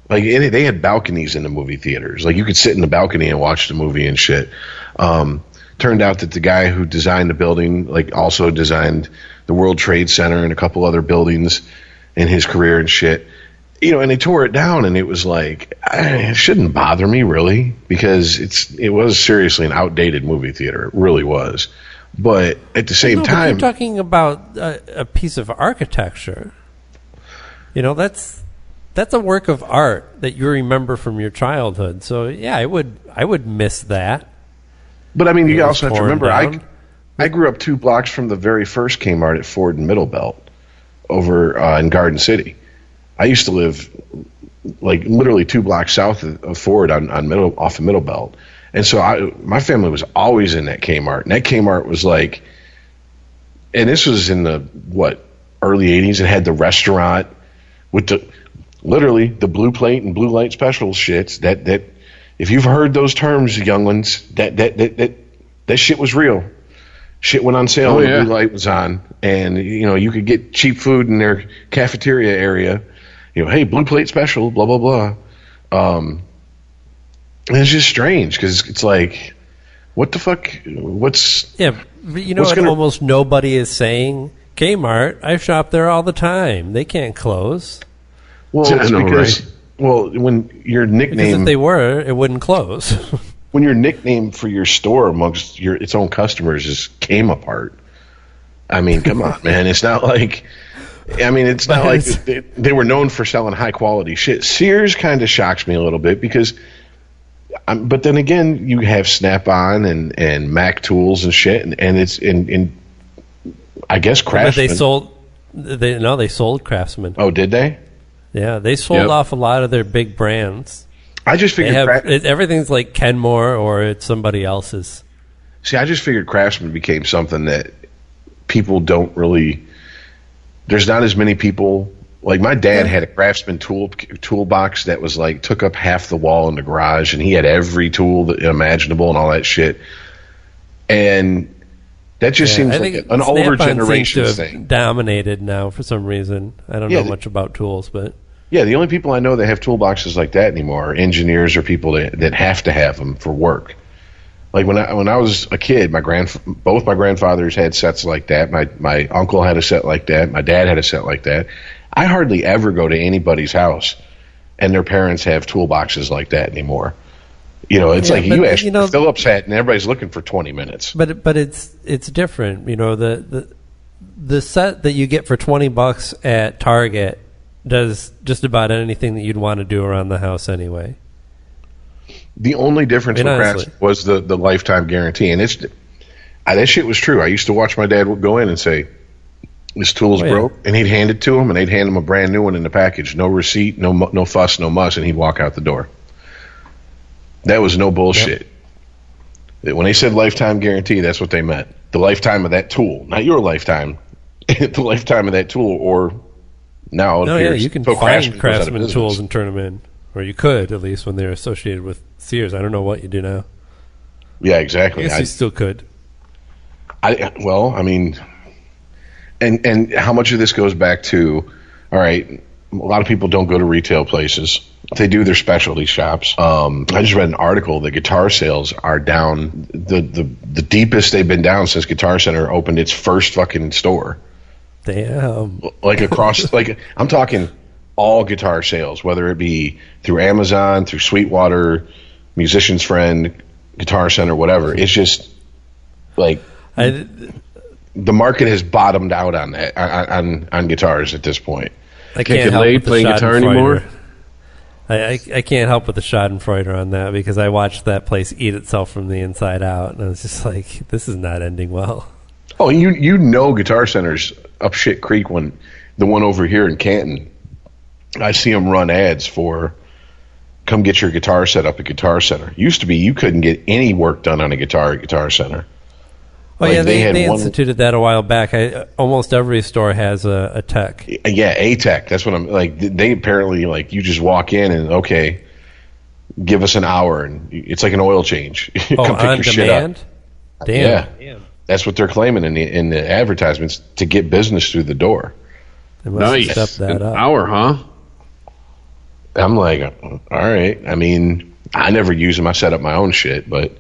they had balconies in the movie theaters. Like you could sit in the balcony and watch the movie and shit. Turned out that the guy who designed the building like also designed the World Trade Center and a couple other buildings in his career and shit. And they tore it down, and it was like, it shouldn't bother me really, because it was seriously an outdated movie theater. It really was. But at the same time, you're talking about a piece of architecture. That's a work of art that you remember from your childhood. So yeah, I would miss that. But I mean, you also have to remember, I grew up 2 blocks from the very first Kmart at Ford and Middlebelt over in Garden City. I used to live like literally 2 blocks south of Ford off of Middlebelt. And so my family was always in that Kmart. And that Kmart was like, and this was in the, early 80s. It had the restaurant with literally the blue plate and blue light special shits that if you've heard those terms, young ones, that shit was real. Shit went on sale when the blue light was on. And, you could get cheap food in their cafeteria area. Hey, blue plate special, blah, blah, blah. And it's just strange because it's like, what the fuck? Almost nobody is saying, Kmart, I shop there all the time. They can't close. Well, it's because, right? Well, when your nickname... Because if they were, it wouldn't close. When your nickname for your store amongst its own customers is Kmart. I mean, come on, man. It's not like... it's not like they were known for selling high quality shit. Sears kind of shocks me a little bit because, but then again, you have Snap-on and Mac Tools and shit, and it's in I guess Craftsman. They sold Craftsman. Oh, did they? Yeah, they sold off a lot of their big brands. I just figured everything's like Kenmore or it's somebody else's. See, I just figured Craftsman became something that people don't really. There's not as many people. Like my dad had a Craftsman toolbox that was like took up half the wall in the garage, and he had every tool imaginable and all that shit. And that just seems like an older generation thing. Dominated now for some reason. I don't know much about tools, but the only people I know that have toolboxes like that anymore are engineers or people that have to have them for work. Like when I was a kid, both my grandfathers had sets like that. My uncle had a set like that. My dad had a set like that. I hardly ever go to anybody's house and their parents have toolboxes like that anymore. It's like you ask for Phillips hat and everybody's looking for 20 minutes. But it's different. The set that you get for $20 at Target does just about anything that you'd want to do around the house anyway. The only difference with Craftsman was the lifetime guarantee, and that shit was true. I used to watch my dad go in and say, "This tool's broke," and he'd hand it to him, and they'd hand him a brand new one in the package, no receipt, no fuss, no muss, and he'd walk out the door. That was no bullshit. Yep. When they said lifetime guarantee, that's what they meant. The lifetime of that tool, not your lifetime. The lifetime of that tool, or now it appears. You can find Craftsman tools and turn them in. Or you could, at least, when they're associated with Sears. I don't know what you do now. Yeah, exactly. I guess you still could. And how much of this goes back to, all right, a lot of people don't go to retail places. They do their specialty shops. I just read an article that guitar sales are down the deepest they've been down since Guitar Center opened its first fucking store. Damn. Like across, like I'm talking all guitar sales, whether it be through Amazon, through Sweetwater, Musician's Friend, Guitar Center, whatever. It's just like the market has bottomed out on that on guitars at this point. I can't help with playing guitar anymore. I can't help with the Schadenfreude on that because I watched that place eat itself from the inside out, and I was just like, this is not ending well. Oh, you know Guitar Center's up shit creek when the one over here in Canton, I see them run ads for come get your guitar set up at Guitar Center. Used to be you couldn't get any work done on a guitar at Guitar Center. Oh, like, yeah, they instituted that a while back. Almost every store has a tech. Yeah, a tech. That's what I'm like. They apparently like you just walk in and okay, give us an hour and it's like an oil change. Oh, come pick on your demand? Shit up. Damn. Yeah, that's what they're claiming in the advertisements to get business through the door. They must have stepped that an up. hour, huh? I'm like, all right. I mean, I never use them. I set up my own shit, but.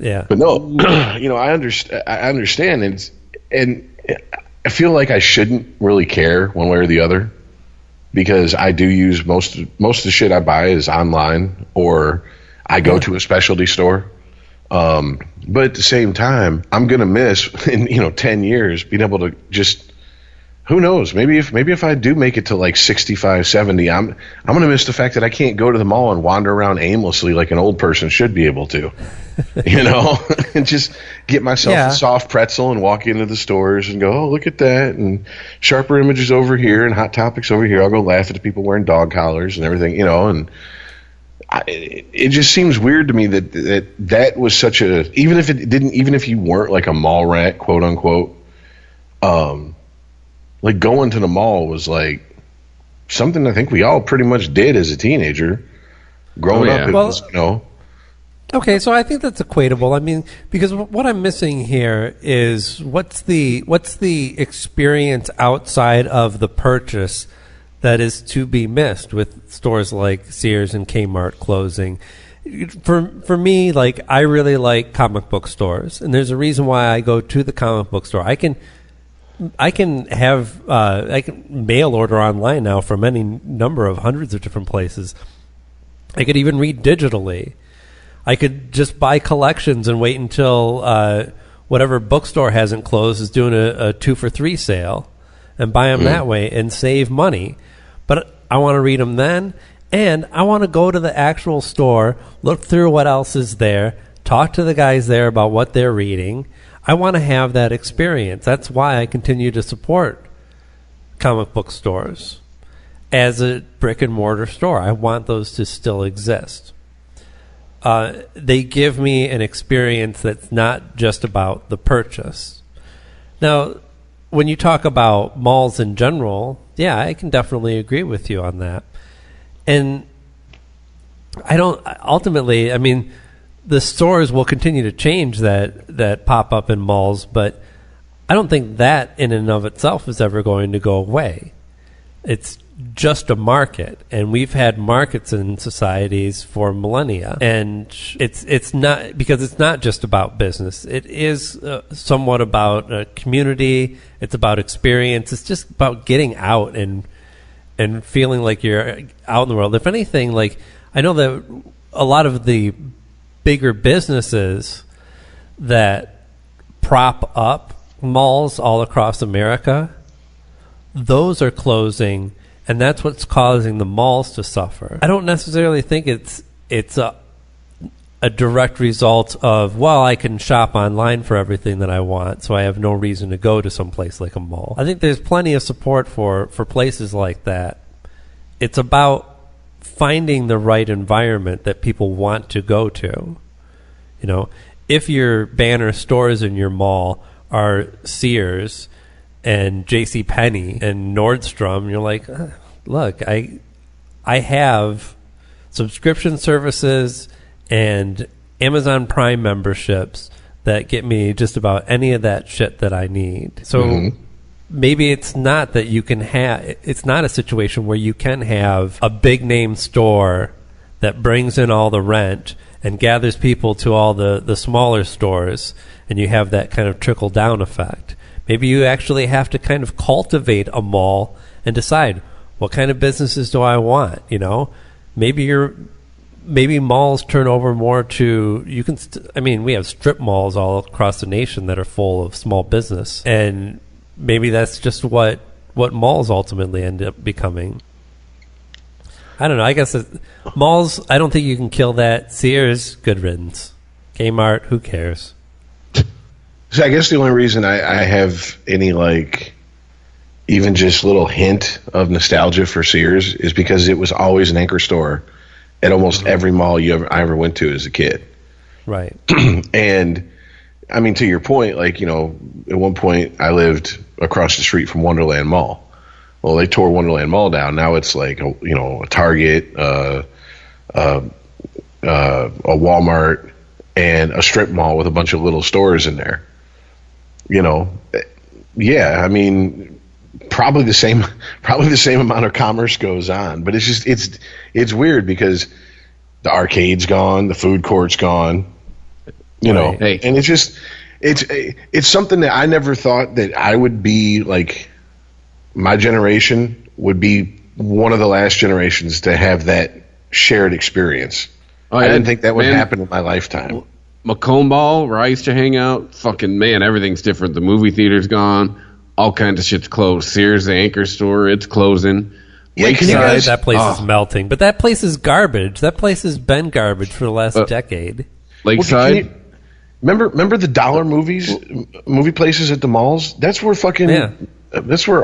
Yeah, but no, I understand, and I feel like I shouldn't really care one way or the other because I do use most of the shit I buy is online or I go to a specialty store. But at the same time, I'm gonna miss in 10 years being able to just. Who knows? Maybe if I do make it to like 65, 70, I'm gonna miss the fact that I can't go to the mall and wander around aimlessly like an old person should be able to, and just get myself a soft pretzel and walk into the stores and go, oh, look at that, and Sharper Images over here and Hot Topics over here. I'll go laugh at the people wearing dog collars and everything, and it just seems weird to me that was such a even if you weren't like a mall rat, quote unquote. Like going to the mall was like something I think we all pretty much did as a teenager. Growing up, it was, Okay, so I think that's equatable. I mean, because what I'm missing here is what's the experience outside of the purchase that is to be missed with stores like Sears and Kmart closing. For me, like I really like comic book stores, and there's a reason why I go to the comic book store. I can mail order online now from any number of hundreds of different places. I could even read digitally. I could just buy collections and wait until whatever bookstore hasn't closed is doing a 2-for-3 sale and buy them that way and save money. But I want to read them then, and I want to go to the actual store, look through what else is there, talk to the guys there about what they're reading. I want to have that experience. That's why I continue to support comic book stores as a brick and mortar store. I want those to still exist. They give me an experience that's not just about the purchase. Now, when you talk about malls in general, yeah, I can definitely agree with you on that. And ultimately, I mean, the stores will continue to change that pop up in malls, but I don't think that in and of itself is ever going to go away. It's just a market, and we've had markets in societies for millennia, and it's not because it's not just about business. It is somewhat about a community. It's about experience. It's just about getting out and feeling like you're out in the world. If anything, like I know that a lot of the bigger businesses that prop up malls all across America, those are closing, and that's what's causing the malls to suffer. I don't necessarily think it's a direct result of, well, I can shop online for everything that I want, so I have no reason to go to some place like a mall. I think there's plenty of support for places like that. It's about finding the right environment that people want to go to. If your banner stores in your mall are Sears and JCPenney and Nordstrom, you're like, look, I have subscription services and Amazon Prime memberships that get me just about any of that shit that I need. So maybe it's not that you can it's not a situation where you can have a big name store that brings in all the rent and gathers people to all the smaller stores, and you have that kind of trickle down effect. Maybe you actually have to kind of cultivate a mall and decide what kind of businesses do I want. Maybe maybe malls turn over more to we have strip malls all across the nation that are full of small business, and maybe that's just what malls ultimately end up becoming. I don't know. I guess malls, I don't think you can kill that. Sears, good riddance. Kmart, who cares? So I guess the only reason I have any, like, even just little hint of nostalgia for Sears is because it was always an anchor store at almost every mall I ever went to as a kid. Right. And, I mean, to your point, like, you know, at one point I lived across the street from Wonderland Mall. Well, they tore Wonderland Mall down. Now it's like a Target, a Walmart, and a strip mall with a bunch of little stores in there. You know, yeah. I mean, probably the same amount of commerce goes on, but it's just it's weird because the arcade's gone, the food court's gone. You know, and it's just it's something that I never thought that I would be like. My generation would be one of the last generations to have that shared experience. Oh, I didn't think that would happen in my lifetime. Macomb Ball, where I used to hang out, fucking man, everything's different. The movie theater's gone. All kinds of shit's closed. Sears, the anchor store, it's closing. Lakeside, that place is melting. But that place is garbage. That place has been garbage for the last decade. Lakeside? Remember the dollar movie places at the malls? That's where fucking... Yeah. That's where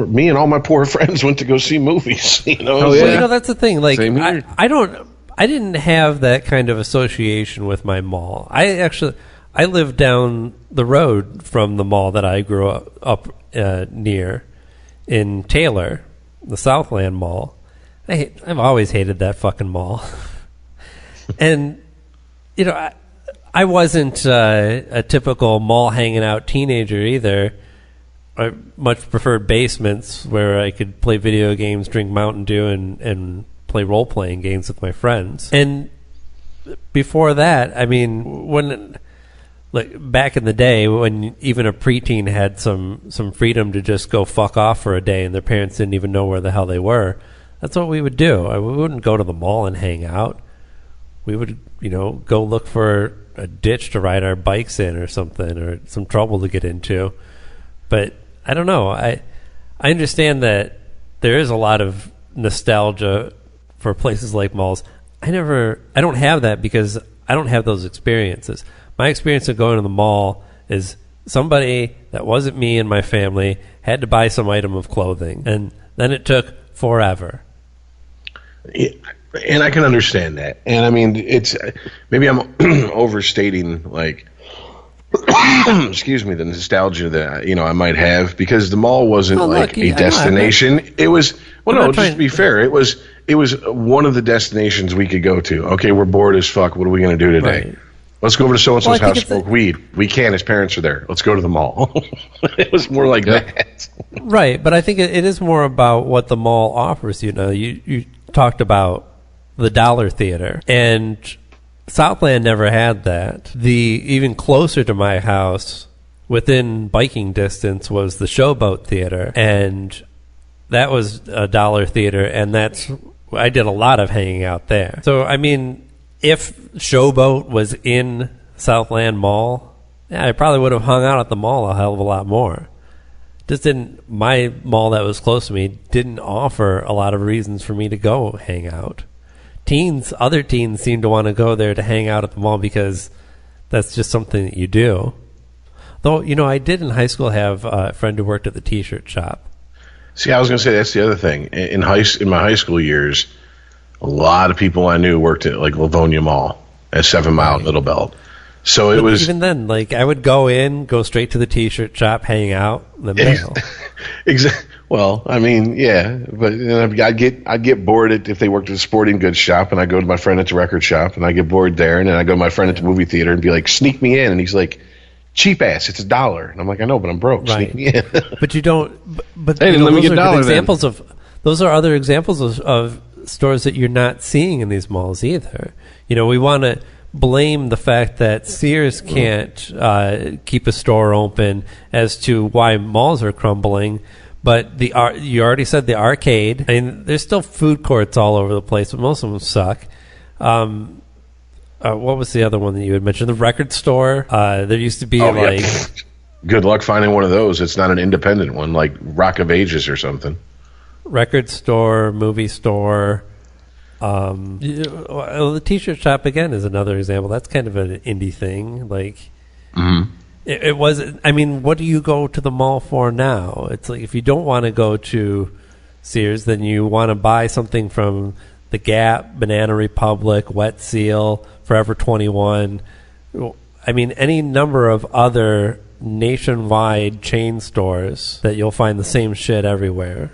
me and all my poor friends went to go see movies. You know, Well, you know, that's the thing. Like, I didn't have that kind of association with my mall. I lived down the road from the mall that I grew up near in Taylor, the Southland Mall. I've always hated that fucking mall. And, you know, I wasn't a typical mall hanging out teenager either. I much preferred basements where I could play video games, drink Mountain Dew, and play role-playing games with my friends. And before that, I mean, when back in the day, when even a preteen had some freedom to just go fuck off for a day and their parents didn't even know where the hell they were, that's what we would do. We wouldn't go to the mall and hang out. We would, go look for a ditch to ride our bikes in or something, or some trouble to get into. But I don't know. I understand that there is a lot of nostalgia for places like malls. I don't have that because I don't have those experiences. My experience of going to the mall is somebody that wasn't me and my family had to buy some item of clothing, and then it took forever. And I can understand that. And I mean, it's maybe I'm overstating, like, excuse me, the nostalgia that I might have, because the mall wasn't a destination. It was just to be fair, it was one of the destinations we could go to. Okay, we're bored as fuck. What are we going to do today? Right. Let's go over to so and so's house, smoke weed. We can. His parents are there. Let's go to the mall. It was more like that. Right, but I think it is more about what the mall offers. You talked about the Dollar Theater, and Southland never had that. Even closer to my house, within biking distance, was the Showboat Theater, and that was a Dollar Theater, and I did a lot of hanging out there. So, I mean, if Showboat was in Southland Mall, I probably would have hung out at the mall a hell of a lot more. My mall that was close to me didn't offer a lot of reasons for me to go hang out. Other teens seem to want to go there to hang out at the mall because that's just something that you do. Though, I did in high school have a friend who worked at the T-shirt shop. See, I was going to say that's the other thing. In my high school years, a lot of people I knew worked at like Livonia Mall at 7 Mile Middle Belt. So it was even then, like, I would go straight to the T-shirt shop, hang out, then mail. Exactly. Well, I mean, yeah, but I'd get bored if they worked at a sporting goods shop, and I go to my friend at the record shop, and I get bored there, and then I go to my friend at the movie theater and be like, "Sneak me in," and he's like, "Cheap ass, it's $1," and I'm like, "I know, but I'm broke. Right. Sneak me in." But you don't. But hey, let me get $1 examples then. Those are other examples of stores that you're not seeing in these malls either. We want to blame the fact that Sears can't keep a store open as to why malls are crumbling. But you already said the arcade. I mean, there's still food courts all over the place, but most of them suck. What was the other one that you had mentioned? The record store. There used to be Good luck finding one of those. It's not an independent one, like Rock of Ages or something. Record store, movie store. The T-shirt shop again is another example. That's kind of an indie thing. Like, it was. I mean, what do you go to the mall for now? It's like if you don't want to go to Sears, then you want to buy something from the Gap, Banana Republic, Wet Seal, Forever 21. I mean, any number of other nationwide chain stores that you'll find the same shit everywhere.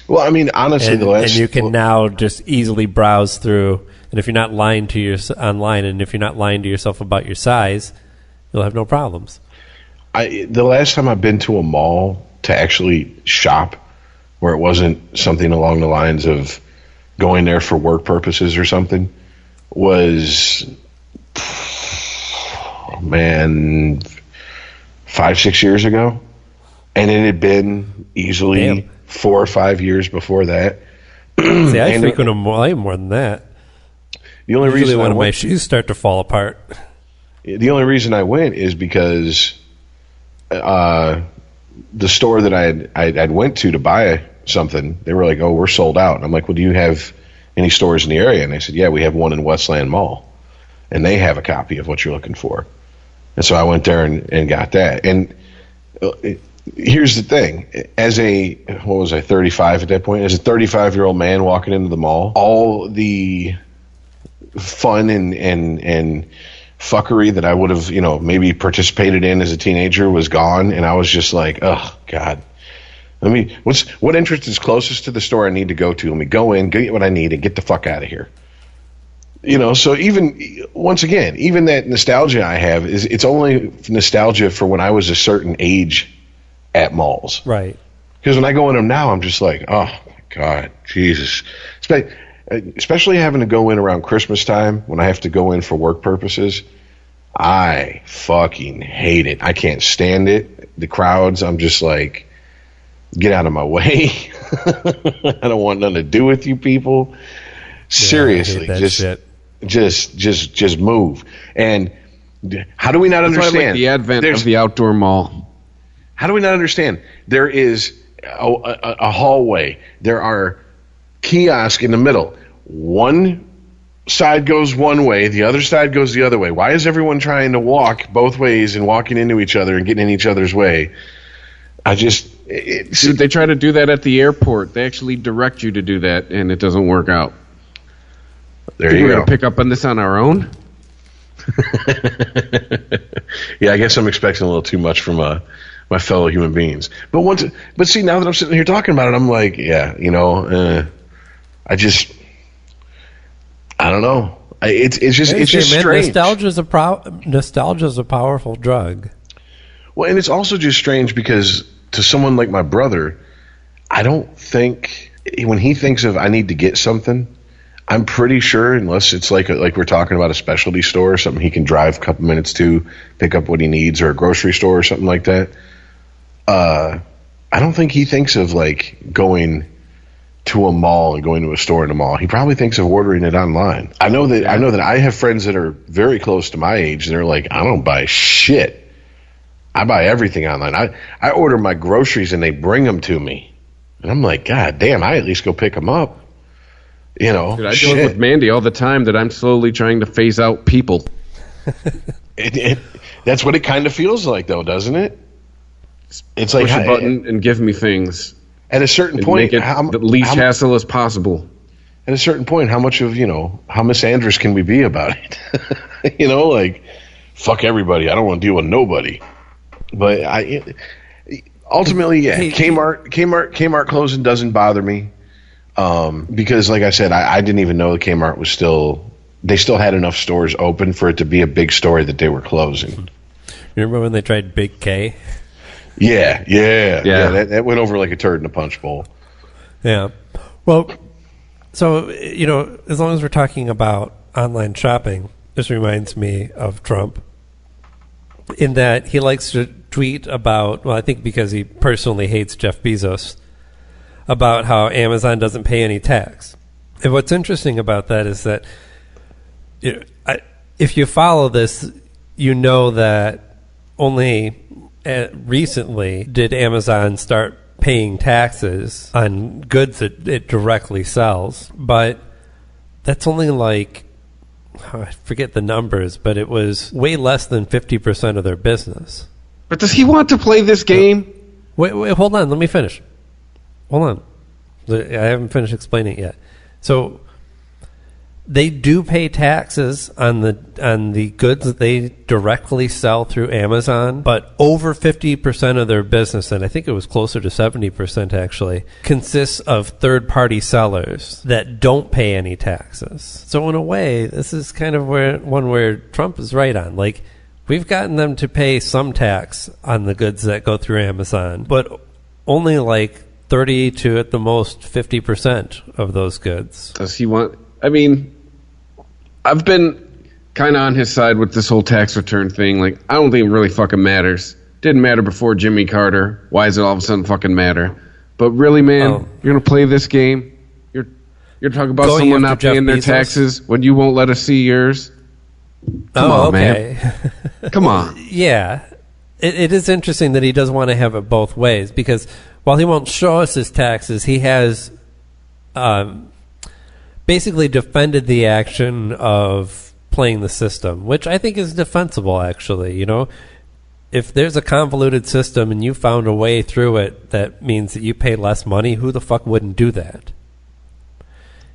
Well, I mean, honestly, and you can now just easily browse through. And if you're not lying to online, and if you're not lying to yourself about your size, you'll have no problems. The last time I've been to a mall to actually shop, where it wasn't something along the lines of going there for work purposes or something, was 5-6 years ago, and it had been easily 4 or 5 years before that. See, I frequent them way more than that. The only reason when my shoes start to fall apart. The only reason I went is because the store that I'd went to buy something, they were like, "Oh, we're sold out." And I'm like, "Well, do you have any stores in the area?" And they said, "Yeah, we have one in Westland Mall, and they have a copy of what you're looking for." And so I went there and got that. And here's the thing: as a 35 at that point, as a 35-year-old man walking into the mall, all the fun and fuckery that I would have, maybe participated in as a teenager was gone, and I was just like, "Oh God, what entrance is closest to the store I need to go to? Let me go in, get what I need, and get the fuck out of here." So once again, even that nostalgia I have it's only nostalgia for when I was a certain age at malls. Right. Because when I go in them now, I'm just like, oh my God, Jesus. Especially having to go in around Christmas time when I have to go in for work purposes. I fucking hate it. I can't stand it. The crowds, I'm just like, get out of my way. I don't want nothing to do with you people. Seriously, just move. And how do we not understand? Like the advent of the outdoor mall. How do we not understand? There is a hallway. There are kiosks in the middle. One side goes one way, the other side goes the other way. Why is everyone trying to walk both ways and walking into each other and getting in each other's way? Dude, they try to do that at the airport. They actually direct you to do that, and it doesn't work out. There you go. We're going to pick up on this on our own? Yeah, I guess I'm expecting a little too much from my fellow human beings. But see, now that I'm sitting here talking about it, I'm like, yeah, I don't know. It's just strange. Nostalgia's a powerful drug. Well, and it's also just strange because to someone like my brother, I don't think when he thinks of I need to get something, I'm pretty sure unless it's like we're talking about a specialty store or something he can drive a couple minutes to pick up what he needs, or a grocery store or something like that. I don't think he thinks of like going to a mall and going to a store in a mall. He probably thinks of ordering it online. I know that I have friends that are very close to my age, and they're like, I don't buy shit. I buy everything online. I order my groceries and they bring them to me. And I'm like, God damn, I at least go pick them up. Dude, I deal with Mandy all the time that I'm slowly trying to phase out people. That's what it kind of feels like, though, doesn't it? It's like push a button and give me things. At a certain point, make it the least hassle as possible. At a certain point, how much of how misandrous can we be about it? Like, fuck everybody. I don't want to deal with nobody. But ultimately, yeah, Kmart closing doesn't bother me, because, like I said, I didn't even know the Kmart was they still had enough stores open for it to be a big story that they were closing. Remember when they tried Big K? Yeah. That went over like a turd in a punch bowl. Yeah. Well, so, as long as we're talking about online shopping, this reminds me of Trump in that he likes to tweet about, well, I think because he personally hates Jeff Bezos, about how Amazon doesn't pay any tax. And what's interesting about that is that if you follow this, you know that only recently did Amazon start paying taxes on goods that it directly sells. But that's only like, I forget the numbers, but it was way less than 50% of their business. But does he want to play this game? Wait, hold on. Let me finish. Hold on. I haven't finished explaining it yet. So they do pay taxes on the goods that they directly sell through Amazon, but over 50% of their business, and I think it was closer to 70% actually, consists of third-party sellers that don't pay any taxes. So in a way, this is kind of where Trump is right on. Like, we've gotten them to pay some tax on the goods that go through Amazon, but only like 30 to at the most 50% of those goods. Does he want... I mean, I've been kind of on his side with this whole tax return thing. Like, I don't think it really fucking matters. Didn't matter before Jimmy Carter. Why does it all of a sudden fucking matter? But really, man, you're going to play this game? You're talking about someone not paying their taxes when you won't let us see yours? Come on, man. Come on. Yeah. It is interesting that he does want to have it both ways, because while he won't show us his taxes, he has basically defended the action of playing the system, which I think is defensible, actually. You know, if there's a convoluted system and you found a way through it that means that you pay less money, who the fuck wouldn't do that?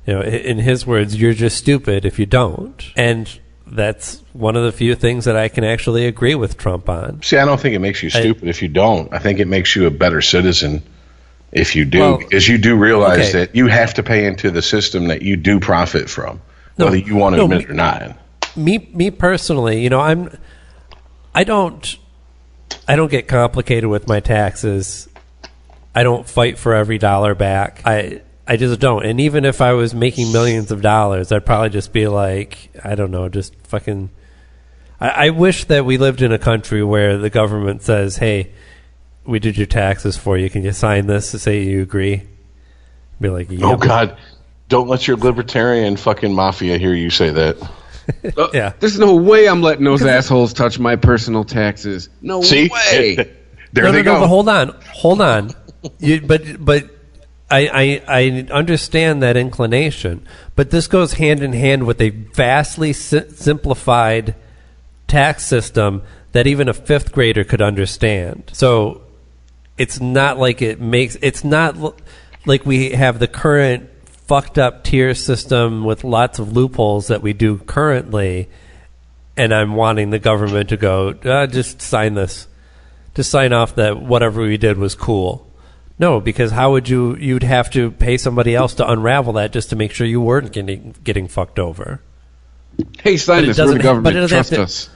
You know, in his words, you're just stupid if you don't. And that's one of the few things that I can actually agree with Trump on. See, I don't think it makes you stupid if you don't. I think it makes you a better citizen if you do, because you do realize that you have to pay into the system that you do profit from, whether you want to admit it or not. Me personally, you know, I don't get complicated with my taxes. I don't fight for every dollar back. I just don't. And even if I was making millions of dollars, I'd probably just be like, I don't know, just fucking... I wish that we lived in a country where the government says, hey, we did your taxes for you. Can you sign this to say you agree? Be like, yep. Oh, God. Don't let your libertarian fucking mafia hear you say that. Yeah. There's no way I'm letting those assholes touch my personal taxes. No way. There they go. But hold on. But I understand that inclination, but this goes hand in hand with a vastly simplified tax system that even a fifth grader could understand. So it's not like it's not like we have the current fucked up tier system with lots of loopholes that we do currently, and I'm wanting the government to go, just sign this. Just sign off that whatever we did was cool. No, because how would you'd have to pay somebody else to unravel that just to make sure you weren't getting fucked over. Hey, sign this. We're the government. Trust us.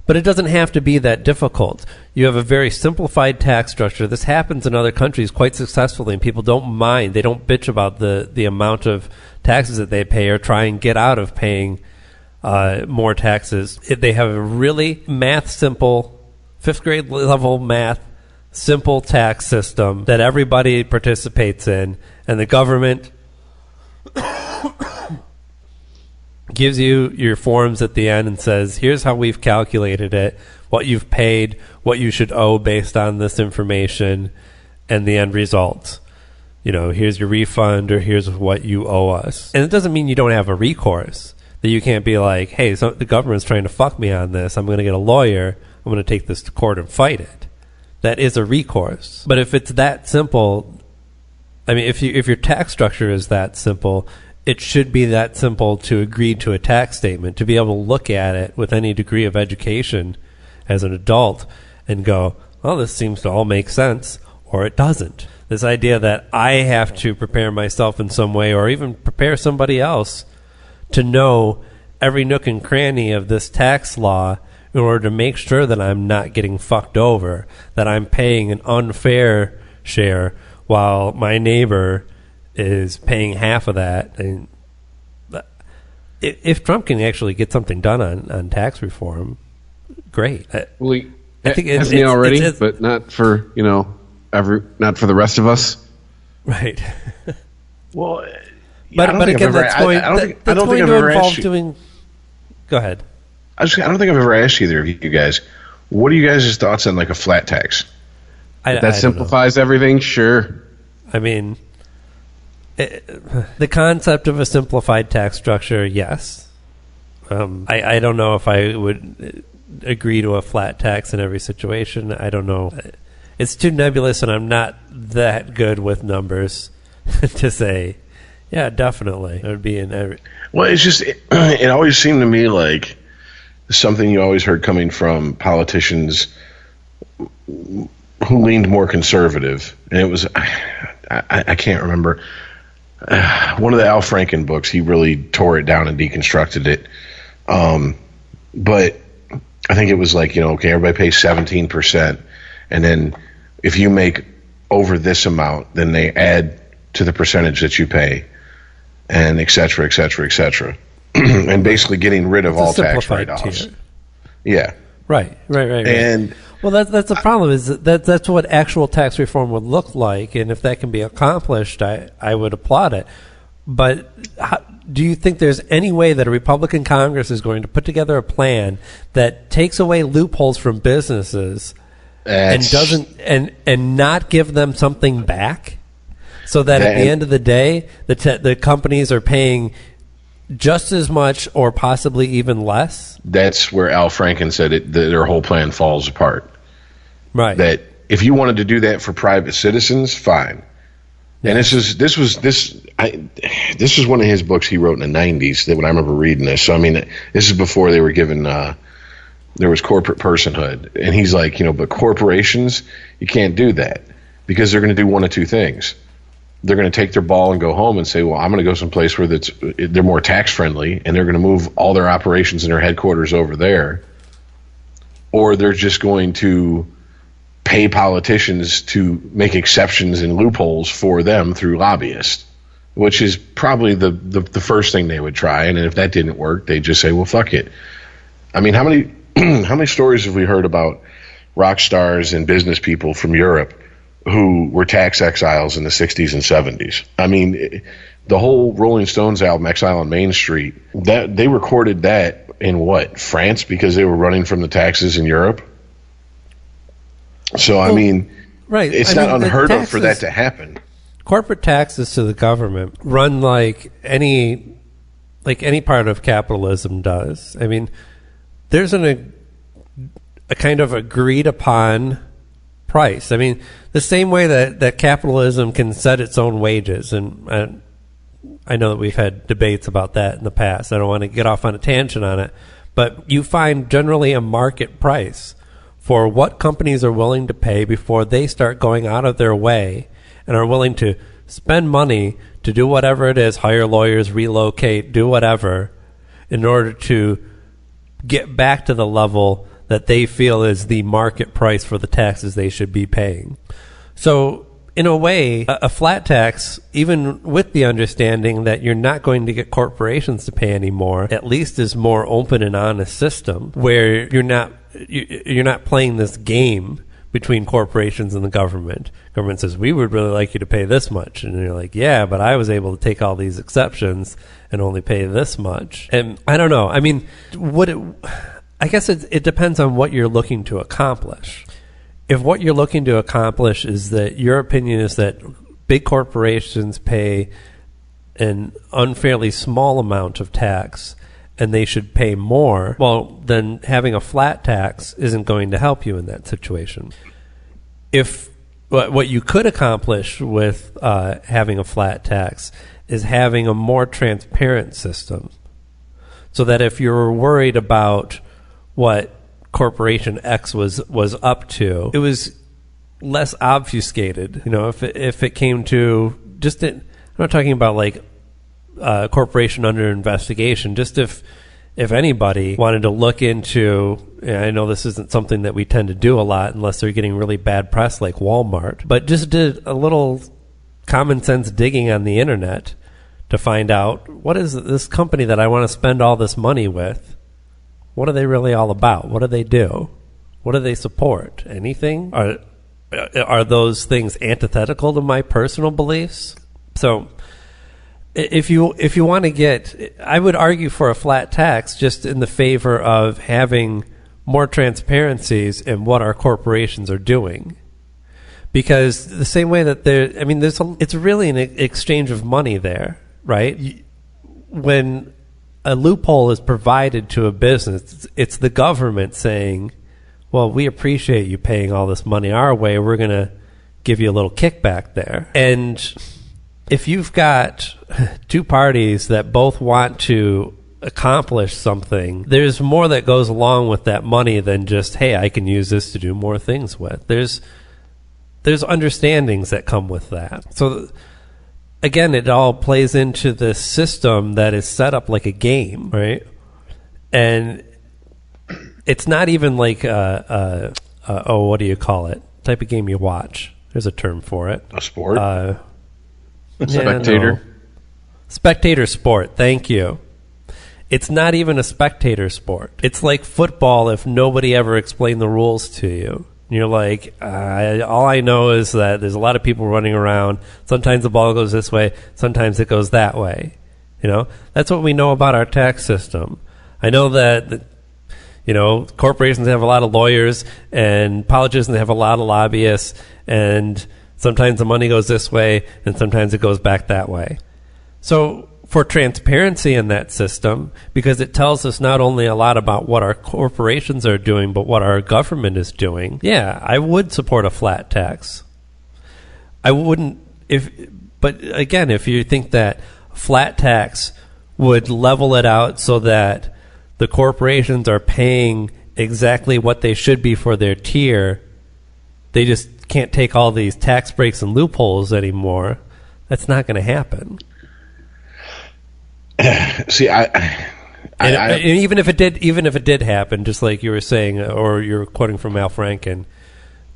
But it doesn't have to be that difficult. You have a very simplified tax structure. This happens in other countries quite successfully, and people don't mind. They don't bitch about the amount of taxes that they pay or try and get out of paying more taxes. They have a really simple, fifth grade level math, simple tax system that everybody participates in, and the government gives you your forms at the end and says, here's how we've calculated it, what you've paid, what you should owe based on this information, and the end result. You know, here's your refund, or here's what you owe us. And it doesn't mean you don't have a recourse, that you can't be like, hey, so the government's trying to fuck me on this, I'm going to get a lawyer, I'm going to take this to court and fight it. That is a recourse. But if it's that simple, I mean, if your tax structure is that simple, it should be that simple to agree to a tax statement, to be able to look at it with any degree of education as an adult and go, well, this seems to all make sense, or it doesn't. This idea that I have to prepare myself in some way, or even prepare somebody else to know every nook and cranny of this tax law in order to make sure that I'm not getting fucked over, that I'm paying an unfair share while my neighbor is paying half of that. And if Trump can actually get something done on tax reform, great. Well, I think it's already, but not for not for the rest of us. Right. Well, but again, that's going to involve doing. Go ahead. I don't think I've ever asked either of you guys. What are you guys' thoughts on like a flat tax? That simplifies everything. Sure. I mean, the concept of a simplified tax structure, yes. I don't know if I would agree to a flat tax in every situation. I don't know. It's too nebulous, and I'm not that good with numbers to say, yeah, definitely. It would be in every... Well, it's just, it always seemed to me like something you always heard coming from politicians who leaned more conservative. And it was, I can't remember. One of the Al Franken books, he really tore it down and deconstructed it. But I think it was like, okay, everybody pays 17%. And then if you make over this amount, then they add to the percentage that you pay, and et cetera, et cetera, et cetera. And basically getting rid of all tax write-offs. Tier. Yeah. Right. And well, that's the problem, is that's what actual tax reform would look like, and if that can be accomplished, I would applaud it. But do you think there's any way that a Republican Congress is going to put together a plan that takes away loopholes from businesses and doesn't and not give them something back, so that at the end of the day, the companies are paying just as much or possibly even less? That's where Al Franken said their whole plan falls apart. Right. That if you wanted to do that for private citizens, fine. Yeah. And this was one of his books he wrote in the 90s that when I remember reading this. So I mean, this is before they were given there was corporate personhood, and he's like, but corporations, you can't do that because they're going to do one of two things. They're going to take their ball and go home and say, well, I'm going to go someplace where they're more tax friendly, and they're going to move all their operations and their headquarters over there, or they're just going to pay politicians to make exceptions and loopholes for them through lobbyists, which is probably the first thing they would try. And if that didn't work, they'd just say, well, fuck it. I mean, how many stories have we heard about rock stars and business people from Europe who were tax exiles in the 60s and 70s? I mean, the whole Rolling Stones album, Exile on Main Street, that they recorded that in France, because they were running from the taxes in Europe. So, I mean, right. It's not unheard of for that to happen. Corporate taxes to the government run like any part of capitalism does. I mean, there's a kind of agreed upon price. I mean, the same way that capitalism can set its own wages, and I know that we've had debates about that in the past. I don't want to get off on a tangent on it, but you find generally a market price for what companies are willing to pay before they start going out of their way and are willing to spend money to do whatever it is, hire lawyers, relocate, do whatever, in order to get back to the level that they feel is the market price for the taxes they should be paying. So, in a way, a flat tax, even with the understanding that you're not going to get corporations to pay anymore, at least is more open and honest system where you're not playing this game between corporations and the government. Government says, we would really like you to pay this much. And you're like, yeah, but I was able to take all these exceptions and only pay this much. And I don't know. I mean, I guess it depends on what you're looking to accomplish. If what you're looking to accomplish is that your opinion is that big corporations pay an unfairly small amount of tax and they should pay more, well, then having a flat tax isn't going to help you in that situation. If what you could accomplish with having a flat tax is having a more transparent system, so that if you're worried about what corporation X was up to, it was less obfuscated. If it came to I'm not talking about like corporation under investigation. Just if anybody wanted to look into, I know this isn't something that we tend to do a lot unless they're getting really bad press like Walmart, but just did a little common sense digging on the internet to find out, what is this company that I want to spend all this money with? What are they really all about? What do they do? What do they support? Anything? Are those things antithetical to my personal beliefs? So if you want to get, I would argue for a flat tax just in the favor of having more transparencies in what our corporations are doing. Because the same way that it's really an exchange of money there, right? When a loophole is provided to a business, it's the government saying, well, we appreciate you paying all this money our way. We're going to give you a little kickback there. And if you've got two parties that both want to accomplish something, there's more that goes along with that money than just, hey, I can use this to do more things with. There's understandings that come with that. So again, it all plays into the system that is set up like a game, right? And it's not even like what do you call it? Type of game you watch. There's a term for it. A sport? Spectator. No. Spectator sport. Thank you. It's not even a spectator sport. It's like football if nobody ever explained the rules to you. You're like, all I know is that there's a lot of people running around. Sometimes the ball goes this way. Sometimes it goes that way. That's what we know about our tax system. I know that, corporations have a lot of lawyers and politicians have a lot of lobbyists, and sometimes the money goes this way and sometimes it goes back that way. So for transparency in that system, because it tells us not only a lot about what our corporations are doing, but what our government is doing, yeah, I would support a flat tax. I wouldn't, but again, if you think that flat tax would level it out so that the corporations are paying exactly what they should be for their tier, they just can't take all these tax breaks and loopholes anymore, that's not going to happen. See, even if it did happen, just like you were saying, or you're quoting from Al Franken,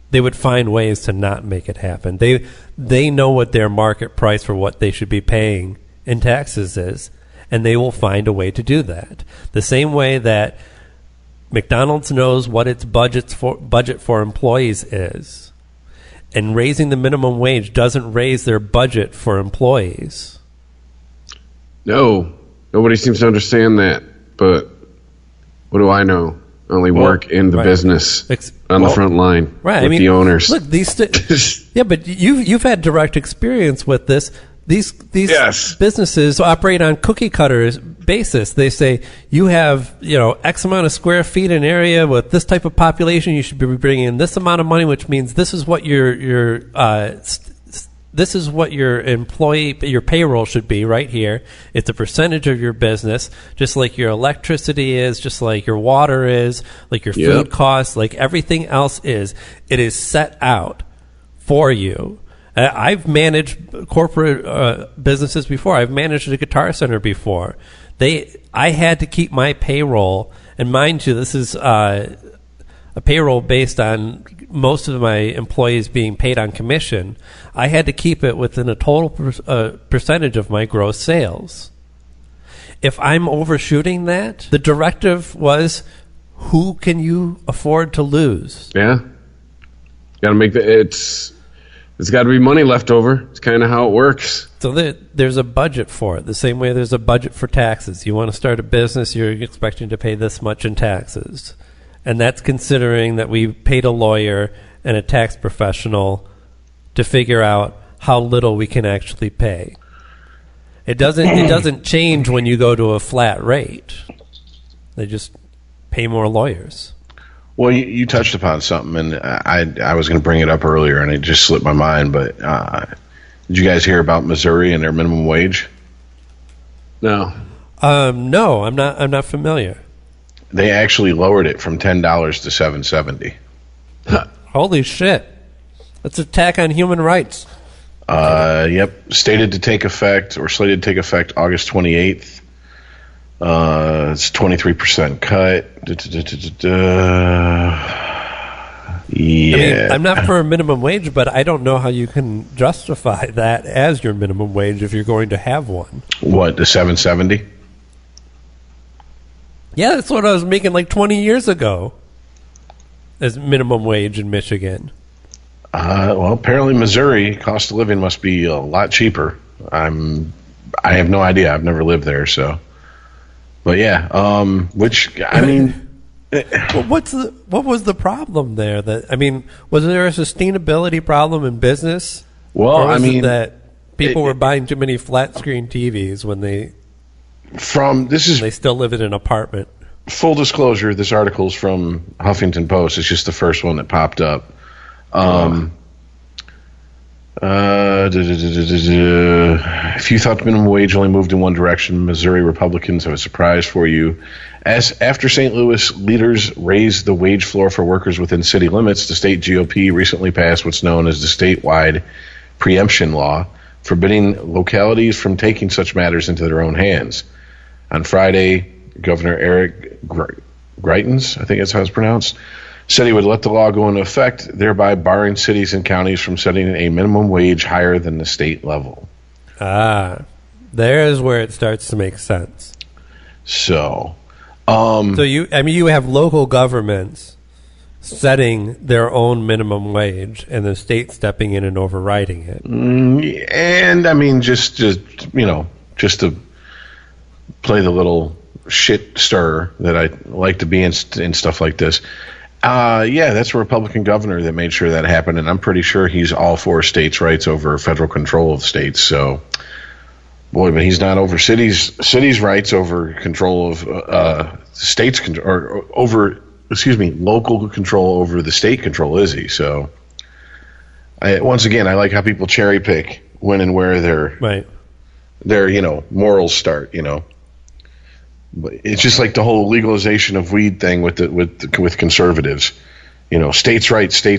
they would find ways to not make it happen. They know what their market price for what they should be paying in taxes is, and they will find a way to do that. The same way that McDonald's knows what its budget for employees is, and raising the minimum wage doesn't raise their budget for employees. No, nobody seems to understand that. But what do I know? I only work in the business on the front line with the owners. Look, yeah, but you've had direct experience with this. These businesses operate on cookie cutters basis. They say you have X amount of square feet in area with this type of population. You should be bringing in this amount of money, which means this is what your your payroll should be right here. It's a percentage of your business, just like your electricity is, just like your water is, like your food costs, like everything else is. It is set out for you. I've managed corporate businesses before. I've managed a Guitar Center before. I had to keep my payroll, and mind you, this is a payroll based on most of my employees being paid on commission. I had to keep it within a total percentage of my gross sales. If I'm overshooting that, the directive was, who can you afford to lose? Yeah. Got to make it's got to be money left over. It's kind of how it works. So there's a budget for it. The same way there's a budget for taxes. You want to start a business, you're expecting to pay this much in taxes. And that's considering that we paid a lawyer and a tax professional to figure out how little we can actually pay. It doesn't change when you go to a flat rate. They just pay more lawyers. Well, you touched upon something, and I was going to bring it up earlier, and it just slipped my mind. But did you guys hear about Missouri and their minimum wage? No. No, I'm not familiar. They actually lowered it from $10 to $7.70. Holy shit! That's an attack on human rights. Yep, slated to take effect August 28th. It's 23% cut. Yeah. I mean, I'm not for a minimum wage, but I don't know how you can justify that as your minimum wage if you're going to have one. What, the $7.70? Yeah, that's what I was making like 20 years ago as minimum wage in Michigan. Well, apparently Missouri, cost of living must be a lot cheaper. I I have no idea. I've never lived there, so. But yeah, which I mean, what was the problem there? Was there a sustainability problem in business? Well, or was I mean, it that people were buying too many flat screen TVs when they still live in an apartment. Full disclosure: this article is from Huffington Post. It's just the first one that popped up. If you thought the minimum wage only moved in one direction, Missouri Republicans have a surprise for you. After St. Louis leaders raised the wage floor for workers within city limits, the state GOP recently passed what's known as the statewide preemption law, forbidding localities from taking such matters into their own hands. On Friday, Governor Eric Greitens, I think that's how it's pronounced, said he would let the law go into effect, thereby barring cities and counties from setting a minimum wage higher than the state level. There's where it starts to make sense. So you have local governments setting their own minimum wage and the state stepping in and overriding it. And I mean, just to play the little shit stir that I like to be in stuff like this. That's a Republican governor that made sure that happened, and I'm pretty sure he's all for states' rights over federal control of states. So, but he's not over cities' rights over control of states' or over, local control over the state control, is he? So, once again, I like how people cherry pick when and where their morals start. But it's just like the whole legalization of weed thing with conservatives. States' rights. Hey,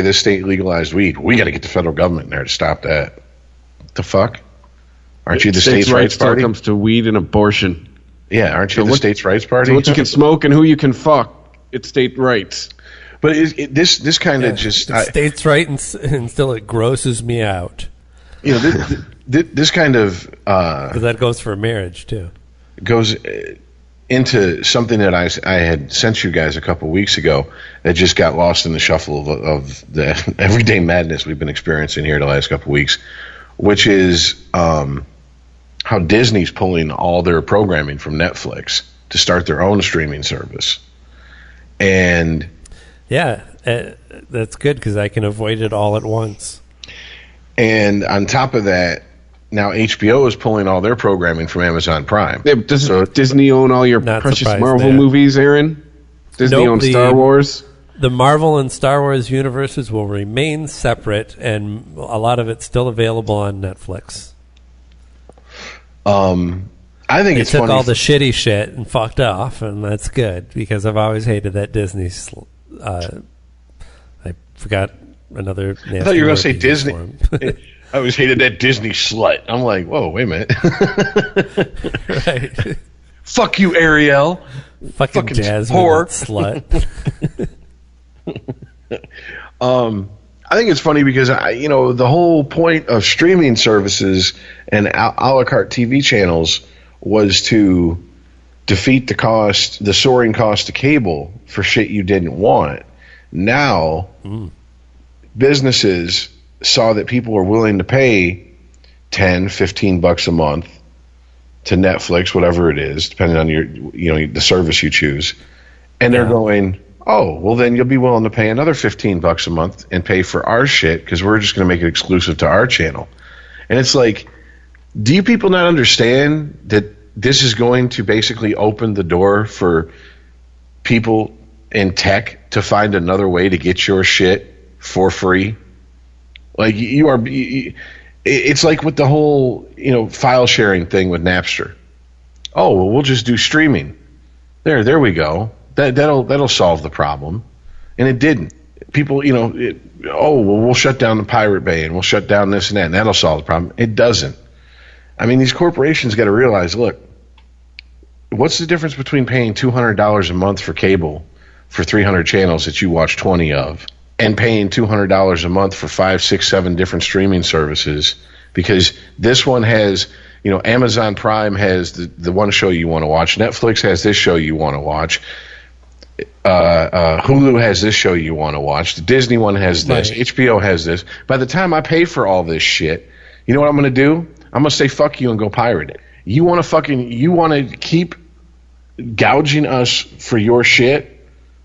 this state legalized weed. We got to get the federal government in there to stop that. What the fuck? Aren't you the states' rights party? When it comes to weed and abortion. Yeah, aren't you the states' rights party? So what you can smoke and who you can fuck. It's state rights. But this kind of just states' right, and still it grosses me out. This kind of because that goes for marriage too. Goes into something that I had sent you guys a couple weeks ago that just got lost in the shuffle of the everyday madness we've been experiencing here the last couple weeks, which is how Disney's pulling all their programming from Netflix to start their own streaming service. And that's good because I can avoid it all at once. And on top of that, now HBO is pulling all their programming from Amazon Prime. Yeah, but does Disney own all your precious Marvel movies, Aaron? Disney owns Star Wars? The Marvel and Star Wars universes will remain separate, and a lot of it's still available on Netflix. I think it's funny. They took all the shitty shit and fucked off, and that's good, because I've always hated that Disney... I forgot another nasty I thought you were going to say Disney. I always hated that Disney slut. I'm like, whoa, wait a minute. Right. Fuck you, Ariel. Fucking Jasmine whore. Slut. I think it's funny because the whole point of streaming services and a la carte TV channels was to defeat the soaring cost of cable for shit you didn't want. Now, businesses saw that people were willing to pay $10-15 a month to Netflix, whatever it is, depending on the service you choose, and they're going, oh, well then you'll be willing to pay another $15 a month and pay for our shit because we're just going to make it exclusive to our channel. And it's like, do you people not understand that this is going to basically open the door for people in tech to find another way to get your shit for free? Like it's like with the whole, file sharing thing with Napster. Oh, well, we'll just do streaming. There we go. That'll solve the problem. And it didn't. People, we'll shut down the Pirate Bay and we'll shut down this and that, and that'll solve the problem. It doesn't. I mean, these corporations got to realize, look, what's the difference between paying $200 a month for cable for 300 channels that you watch 20 of, and paying $200 a month for 5, 6, 7 different streaming services? Because this one has, Amazon Prime has the one show you want to watch. Netflix has this show you want to watch. Hulu has this show you want to watch. The Disney one has this. Right. HBO has this. By the time I pay for all this shit, you know what I'm going to do? I'm going to say fuck you and go pirate it. You want to keep gouging us for your shit?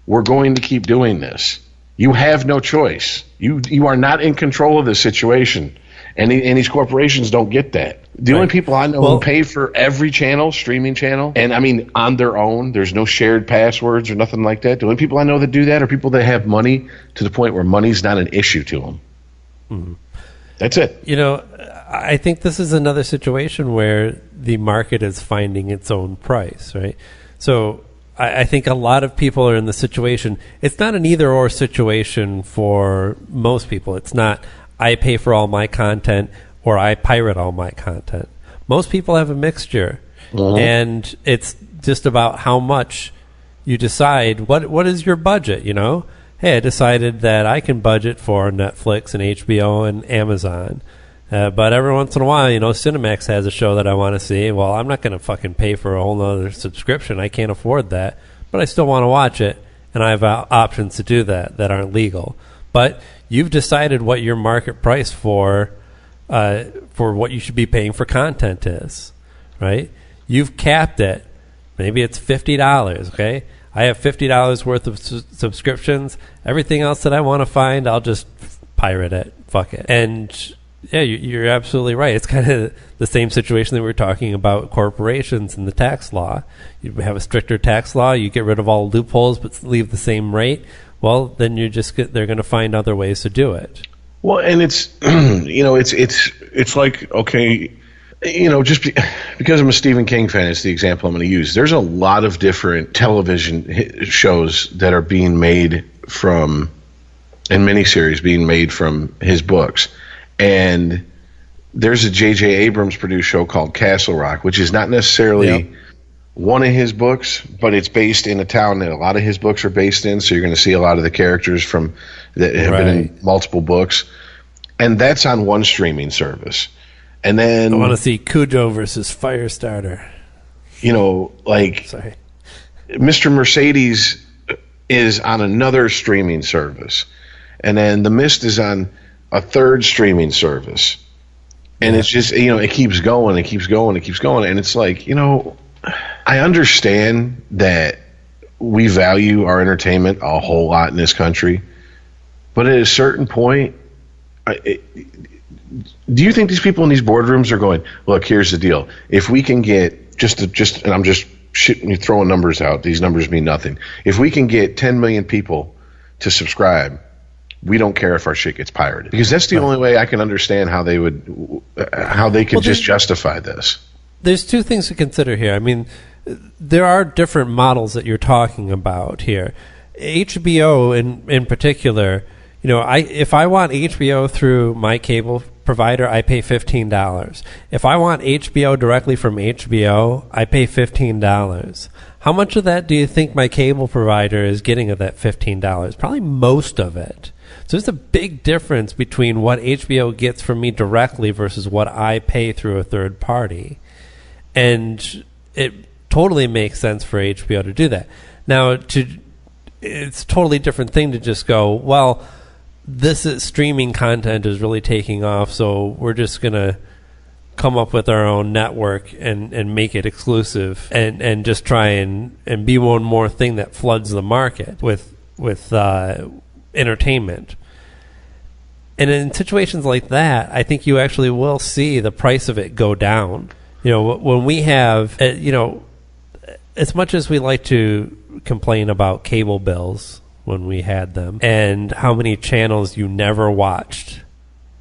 We're going to keep doing this. You have no choice. You are not in control of this situation. And these corporations don't get that. The only people I know who pay for every channel, streaming channel, and I mean on their own, there's no shared passwords or nothing like that. The only people I know that do that are people that have money to the point where money's not an issue to them. Mm-hmm. That's it. You know, I think this is another situation where the market is finding its own price, right? So I think a lot of people are in the situation. It's not an either-or situation for most people. It's not I pay for all my content or I pirate all my content. Most people have a mixture, and it's just about how much you decide. What is your budget, you know? Hey, I decided that I can budget for Netflix and HBO and Amazon. But every once in a while, you know, Cinemax has a show that I want to see. Well, I'm not going to fucking pay for a whole nother subscription. I can't afford that. But I still want to watch it, and I have options to do that aren't legal. But you've decided what your market price for what you should be paying for content is, right? You've capped it. Maybe it's $50, okay? I have $50 worth of subscriptions. Everything else that I want to find, I'll just pirate it. Fuck it. And yeah, you're absolutely right. It's kind of the same situation that we were talking about corporations and the tax law. You have a stricter tax law. You get rid of all loopholes but leave the same rate. Well, then they're going to find other ways to do it. Well, and it's it's like, okay, you know, just because I'm a Stephen King fan, it's the example I'm going to use. There's a lot of different television shows that are being made and miniseries being made from his books. And there's a J.J. Abrams produced show called Castle Rock, which is not necessarily one of his books, but it's based in a town that a lot of his books are based in. So you're going to see a lot of the characters that have been in multiple books. And that's on one streaming service. And then I want to see Cujo versus Firestarter. You know, like Mr. Mercedes is on another streaming service. And then The Mist is on a third streaming service. And it's just, you know, it keeps going, it keeps going, it keeps going. And it's like, you know, I understand that we value our entertainment a whole lot in this country. But at a certain point, do you think these people in these boardrooms are going, look, here's the deal. If we can get and I'm just throwing numbers out. These numbers mean nothing. If we can get 10 million people to subscribe, we don't care if our shit gets pirated, because that's the only way I can understand how they could just justify this. There's two things to consider here. I mean, there are different models that you're talking about here. HBO in particular, you know, if I want HBO through my cable provider, I pay $15. If I want HBO directly from HBO, I pay $15. How much of that do you think my cable provider is getting of that $15? Probably most of it. So there's a big difference between what HBO gets from me directly versus what I pay through a third party. And it totally makes sense for HBO to do that. Now, it's a totally different thing to just go, well, streaming content is really taking off, so we're just going to come up with our own network and make it exclusive and just try and be one more thing that floods the market with entertainment. And in situations like that, I think you actually will see the price of it go down. You know, when we have, you know, as much as we like to complain about cable bills when we had them and how many channels you never watched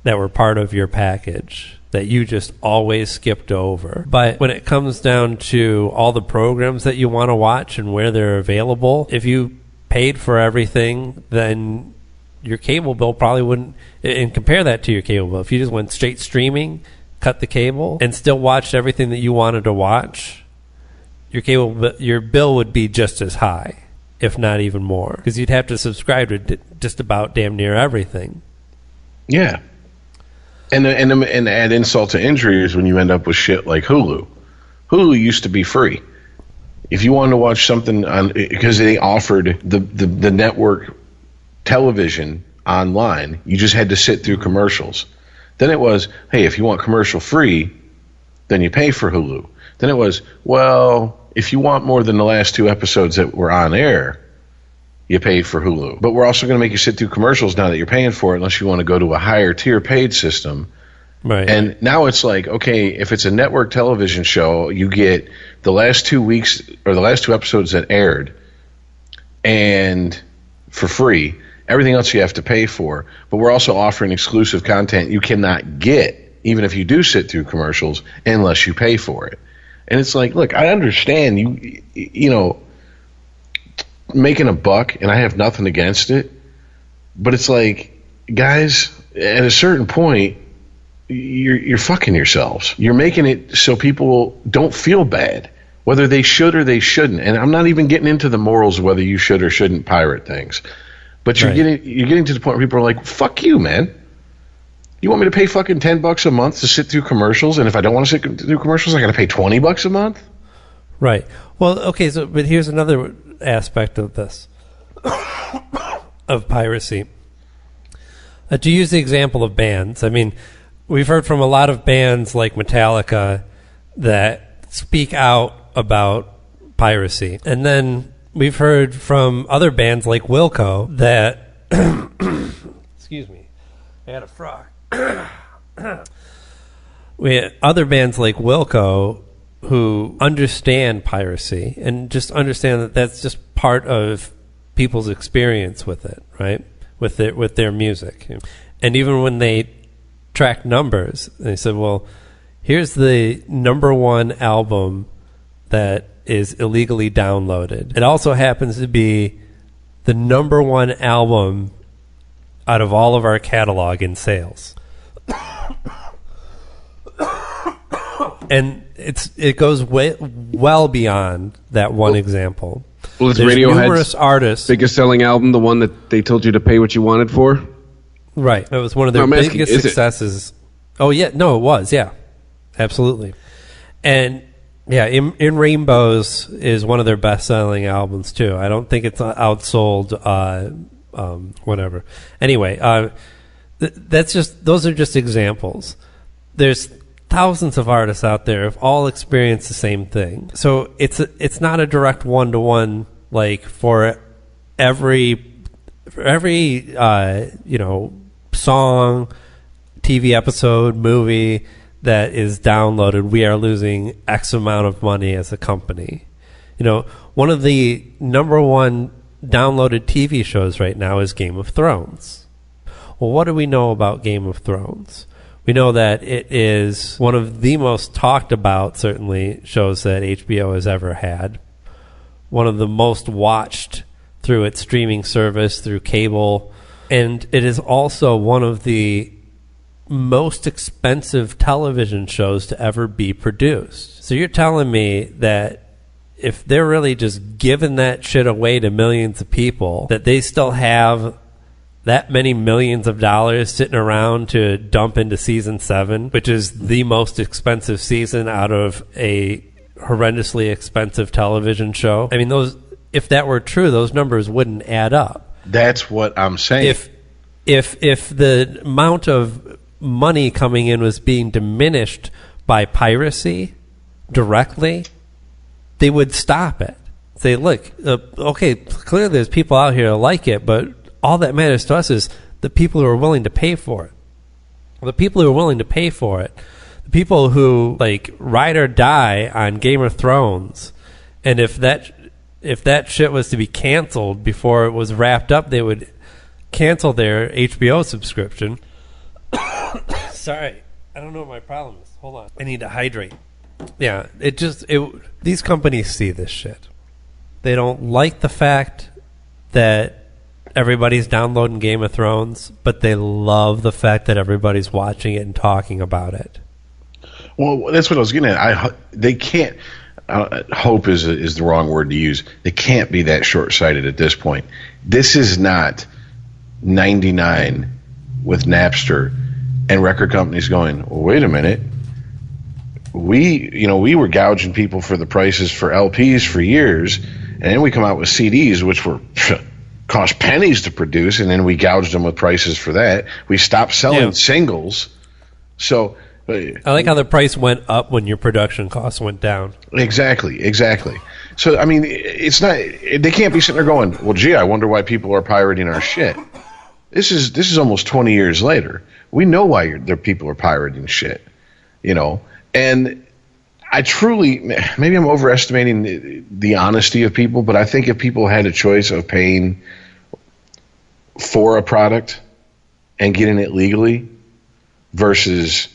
that were part of your package that you just always skipped over. But when it comes down to all the programs that you want to watch and where they're available, if you paid for everything, then your cable bill probably wouldn't. And compare that to your cable bill. If you just went straight streaming, cut the cable, and still watched everything that you wanted to watch, your bill would be just as high, if not even more, because you'd have to subscribe to just about damn near everything. Yeah. And add insult to injury is when you end up with shit like Hulu. Hulu used to be free. If you wanted to watch something because they offered the network television online, you just had to sit through commercials. Then it was, hey, if you want commercial free, then you pay for Hulu. Then it was, well, if you want more than the last 2 episodes that were on air, you pay for Hulu. But we're also going to make you sit through commercials now that you're paying for it, unless you want to go to a higher tier paid system. Right. And now it's like, okay, if it's a network television show, you get the last 2 weeks or the last 2 episodes that aired and for free. Everything else you have to pay for. But we're also offering exclusive content you cannot get, even if you do sit through commercials, unless you pay for it. And it's like, look, I understand you know, making a buck, and I have nothing against it. But it's like, guys, at a certain point, you're fucking yourselves. You're making it so people don't feel bad, whether they should or they shouldn't. And I'm not even getting into the morals of whether you should or shouldn't pirate things. But you're getting to the point where people are like, fuck you, man. You want me to pay fucking $10 a month to sit through commercials, and if I don't want to sit through commercials, I got to pay $20 a month? Right. Well, okay, but here's another aspect of this, of piracy. To use the example of bands, I mean, we've heard from a lot of bands like Metallica that speak out about piracy. And then we've heard from other bands like Wilco that... excuse me. I had a frog. We had other bands like Wilco who understand piracy and just understand that that's just part of people's experience with it, right? With their music. And even when they track numbers, they said, well, here's the number 1 album that is illegally downloaded. It also happens to be the number 1 album out of all of our catalog in sales. And it goes well beyond that one example. Well, it's There's Radiohead's numerous artists. biggest selling album, the one that they told you to pay what you wanted for? Right. It was one of their biggest successes. Oh, yeah. No, it was. Yeah. Absolutely. And, yeah, In Rainbows is one of their best-selling albums, too. I don't think it's outsold, whatever. Anyway, those are just examples. There's thousands of artists out there have all experienced the same thing. So it's not a direct one-to-one, like, for every song, TV episode, movie that is downloaded, we are losing X amount of money as a company. You know, one of the number 1 downloaded TV shows right now is Game of Thrones. Well, what do we know about Game of Thrones? We know that it is one of the most talked about, certainly, shows that HBO has ever had. One of the most watched through its streaming service, through cable. And it is also one of the most expensive television shows to ever be produced. So you're telling me that if they're really just giving that shit away to millions of people, that they still have that many millions of dollars sitting around to dump into season 7, which is the most expensive season out of a horrendously expensive television show. I mean, if that were true, those numbers wouldn't add up. That's what I'm saying. If the amount of money coming in was being diminished by piracy directly, they would stop it. Say, look, okay, clearly there's people out here who like it, but all that matters to us is the people who are willing to pay for it. The people who are willing to pay for it, the people who like ride or die on Game of Thrones, and if that shit was to be canceled before it was wrapped up, they would cancel their HBO subscription. Sorry, I don't know what my problem is. Hold on, I need to hydrate. Yeah, these companies see this shit. They don't like the fact that everybody's downloading Game of Thrones, but they love the fact that everybody's watching it and talking about it. Well, that's what I was getting at. They can't. Hope is the wrong word to use. They can't be that short-sighted at this point. This is not 99 with Napster and record companies going, well, wait a minute. We were gouging people for the prices for LPs for years, and then we come out with CDs, which were cost pennies to produce, and then we gouged them with prices for that. We stopped selling singles. So I like how the price went up when your production costs went down. Exactly. So, I mean, it's not. They can't be sitting there going, "Well, gee, I wonder why people are pirating our shit." This is almost 20 years later. We know why people are pirating shit, And I truly, maybe I'm overestimating the honesty of people, but I think if people had a choice of paying for a product and getting it legally versus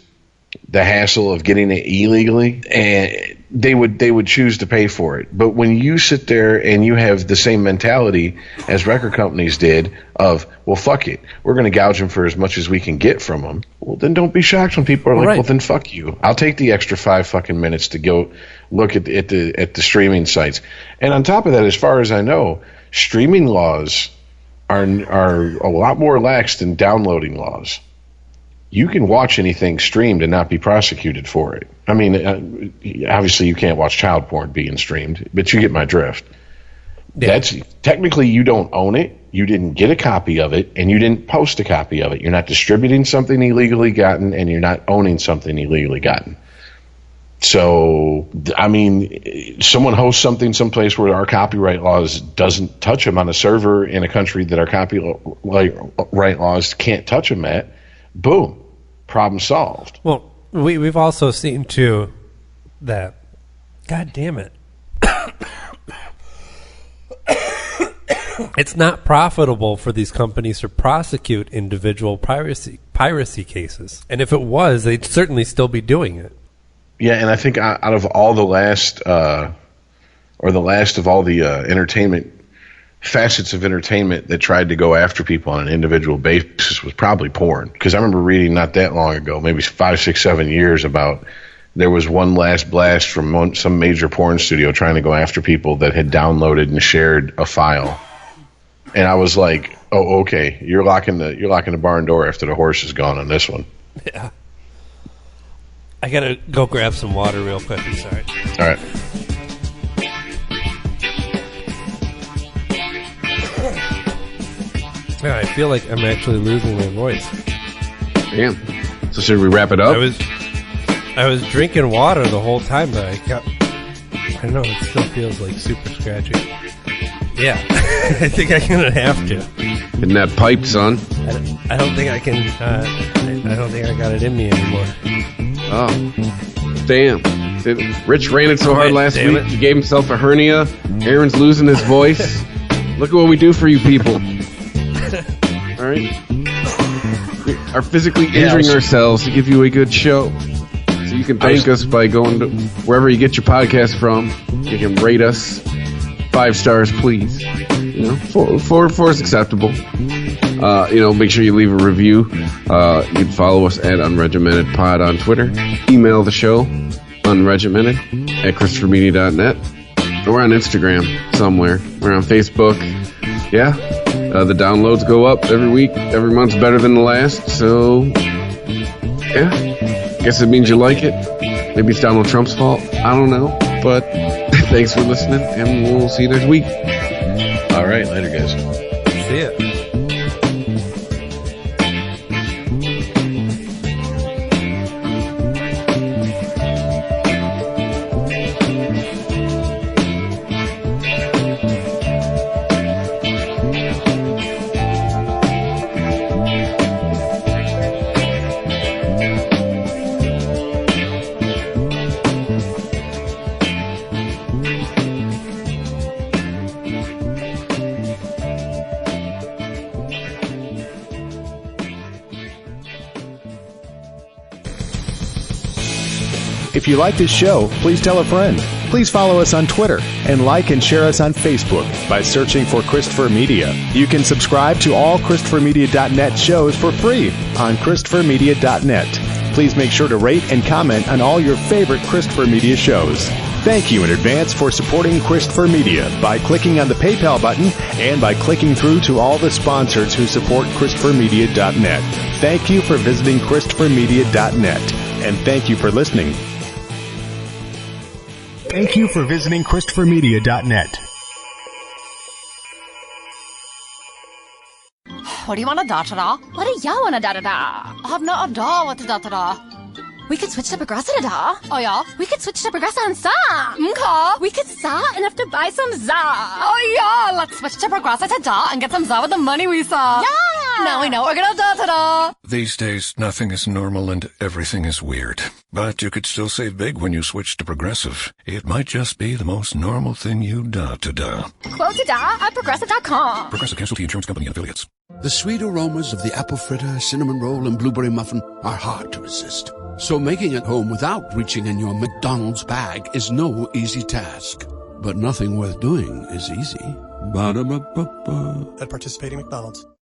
the hassle of getting it illegally, and they would choose to pay for it. But when you sit there and you have the same mentality as record companies did of, well, fuck it, we're going to gouge them for as much as we can get from them. Well, then don't be shocked when people are like, well, then fuck you. I'll take the extra 5 fucking minutes to go look at the streaming sites. And on top of that, as far as I know, streaming laws are a lot more lax than downloading laws. You can watch anything streamed and not be prosecuted for it. I mean, obviously you can't watch child porn being streamed, but you get my drift. Yeah. That's technically you don't own it. You didn't get a copy of it, and you didn't post a copy of it. You're not distributing something illegally gotten, and you're not owning something illegally gotten. So, I mean, someone hosts something someplace where our copyright laws doesn't touch them on a server in a country that our copyright laws can't touch them at. Boom. Problem solved. Well, we've also seen, too, that, God damn it, it's not profitable for these companies to prosecute individual piracy cases. And if it was, they'd certainly still be doing it. Yeah, and I think out of all the last of all the entertainment facets of entertainment that tried to go after people on an individual basis was probably porn. Because I remember reading not that long ago, maybe 5, 6, 7 years, about there was one last blast from some major porn studio trying to go after people that had downloaded and shared a file. And I was like, oh, okay, you're locking the barn door after the horse is gone on this one. Yeah. I gotta go grab some water real quick. I'm sorry. All right. Yeah, I feel like I'm actually losing my voice. Damn. So should we wrap it up? I was drinking water the whole time, but I don't know, it still feels like super scratchy. Yeah, I think I'm gonna have to. Isn't that pipe, son? I don't think I can. I don't think I got it in me anymore. Oh, damn! Rich ran it so hard last week. He gave himself a hernia. Aaron's losing his voice. Look at what we do for you people. All right, we are physically injuring ourselves to give you a good show. So you can thank us by going to wherever you get your podcast from. You can rate us 5 stars, please. 4 is acceptable. Make sure you leave a review. You can follow us at unregimentedpod on Twitter. Email the show unregimented@christophermedia.net. We're on Instagram somewhere. We're on Facebook. Yeah. The downloads go up every week. Every month's better than the last. So, yeah. Guess it means you like it. Maybe it's Donald Trump's fault. I don't know. But thanks for listening, and we'll see you next week. All right. Later, guys. See ya. If you like this show, please tell a friend. Please follow us on Twitter and like and share us on Facebook by searching for Christopher Media. You can subscribe to all ChristopherMedia.net shows for free on ChristopherMedia.net. Please make sure to rate and comment on all your favorite Christopher Media shows. Thank you in advance for supporting Christopher Media by clicking on the PayPal button and by clicking through to all the sponsors who support ChristopherMedia.net. Thank you for visiting ChristopherMedia.net, and thank you for listening. Thank you for visiting ChristopherMedia.net. What do you want a da-da-da? What do y'all want a da-da-da? I have no idea what a da-da-da. We could switch to Progressive da. Oh yeah? We could switch to Progressive and sa. Okay. We could sa and have to buy some za. Oh yeah, let's switch to Progressive today and get some za with the money we saw. Yeah! Now we know we're gonna da-ta-da. These days, nothing is normal and everything is weird. But you could still save big when you switch to Progressive. It might just be the most normal thing you da-ta-da. Quote da at Progressive.com. Progressive Casualty Insurance Company and Affiliates. The sweet aromas of the apple fritter, cinnamon roll, and blueberry muffin are hard to resist. So making it home without reaching in your McDonald's bag is no easy task. But nothing worth doing is easy. Ba-da-ba-ba-ba. At participating McDonald's.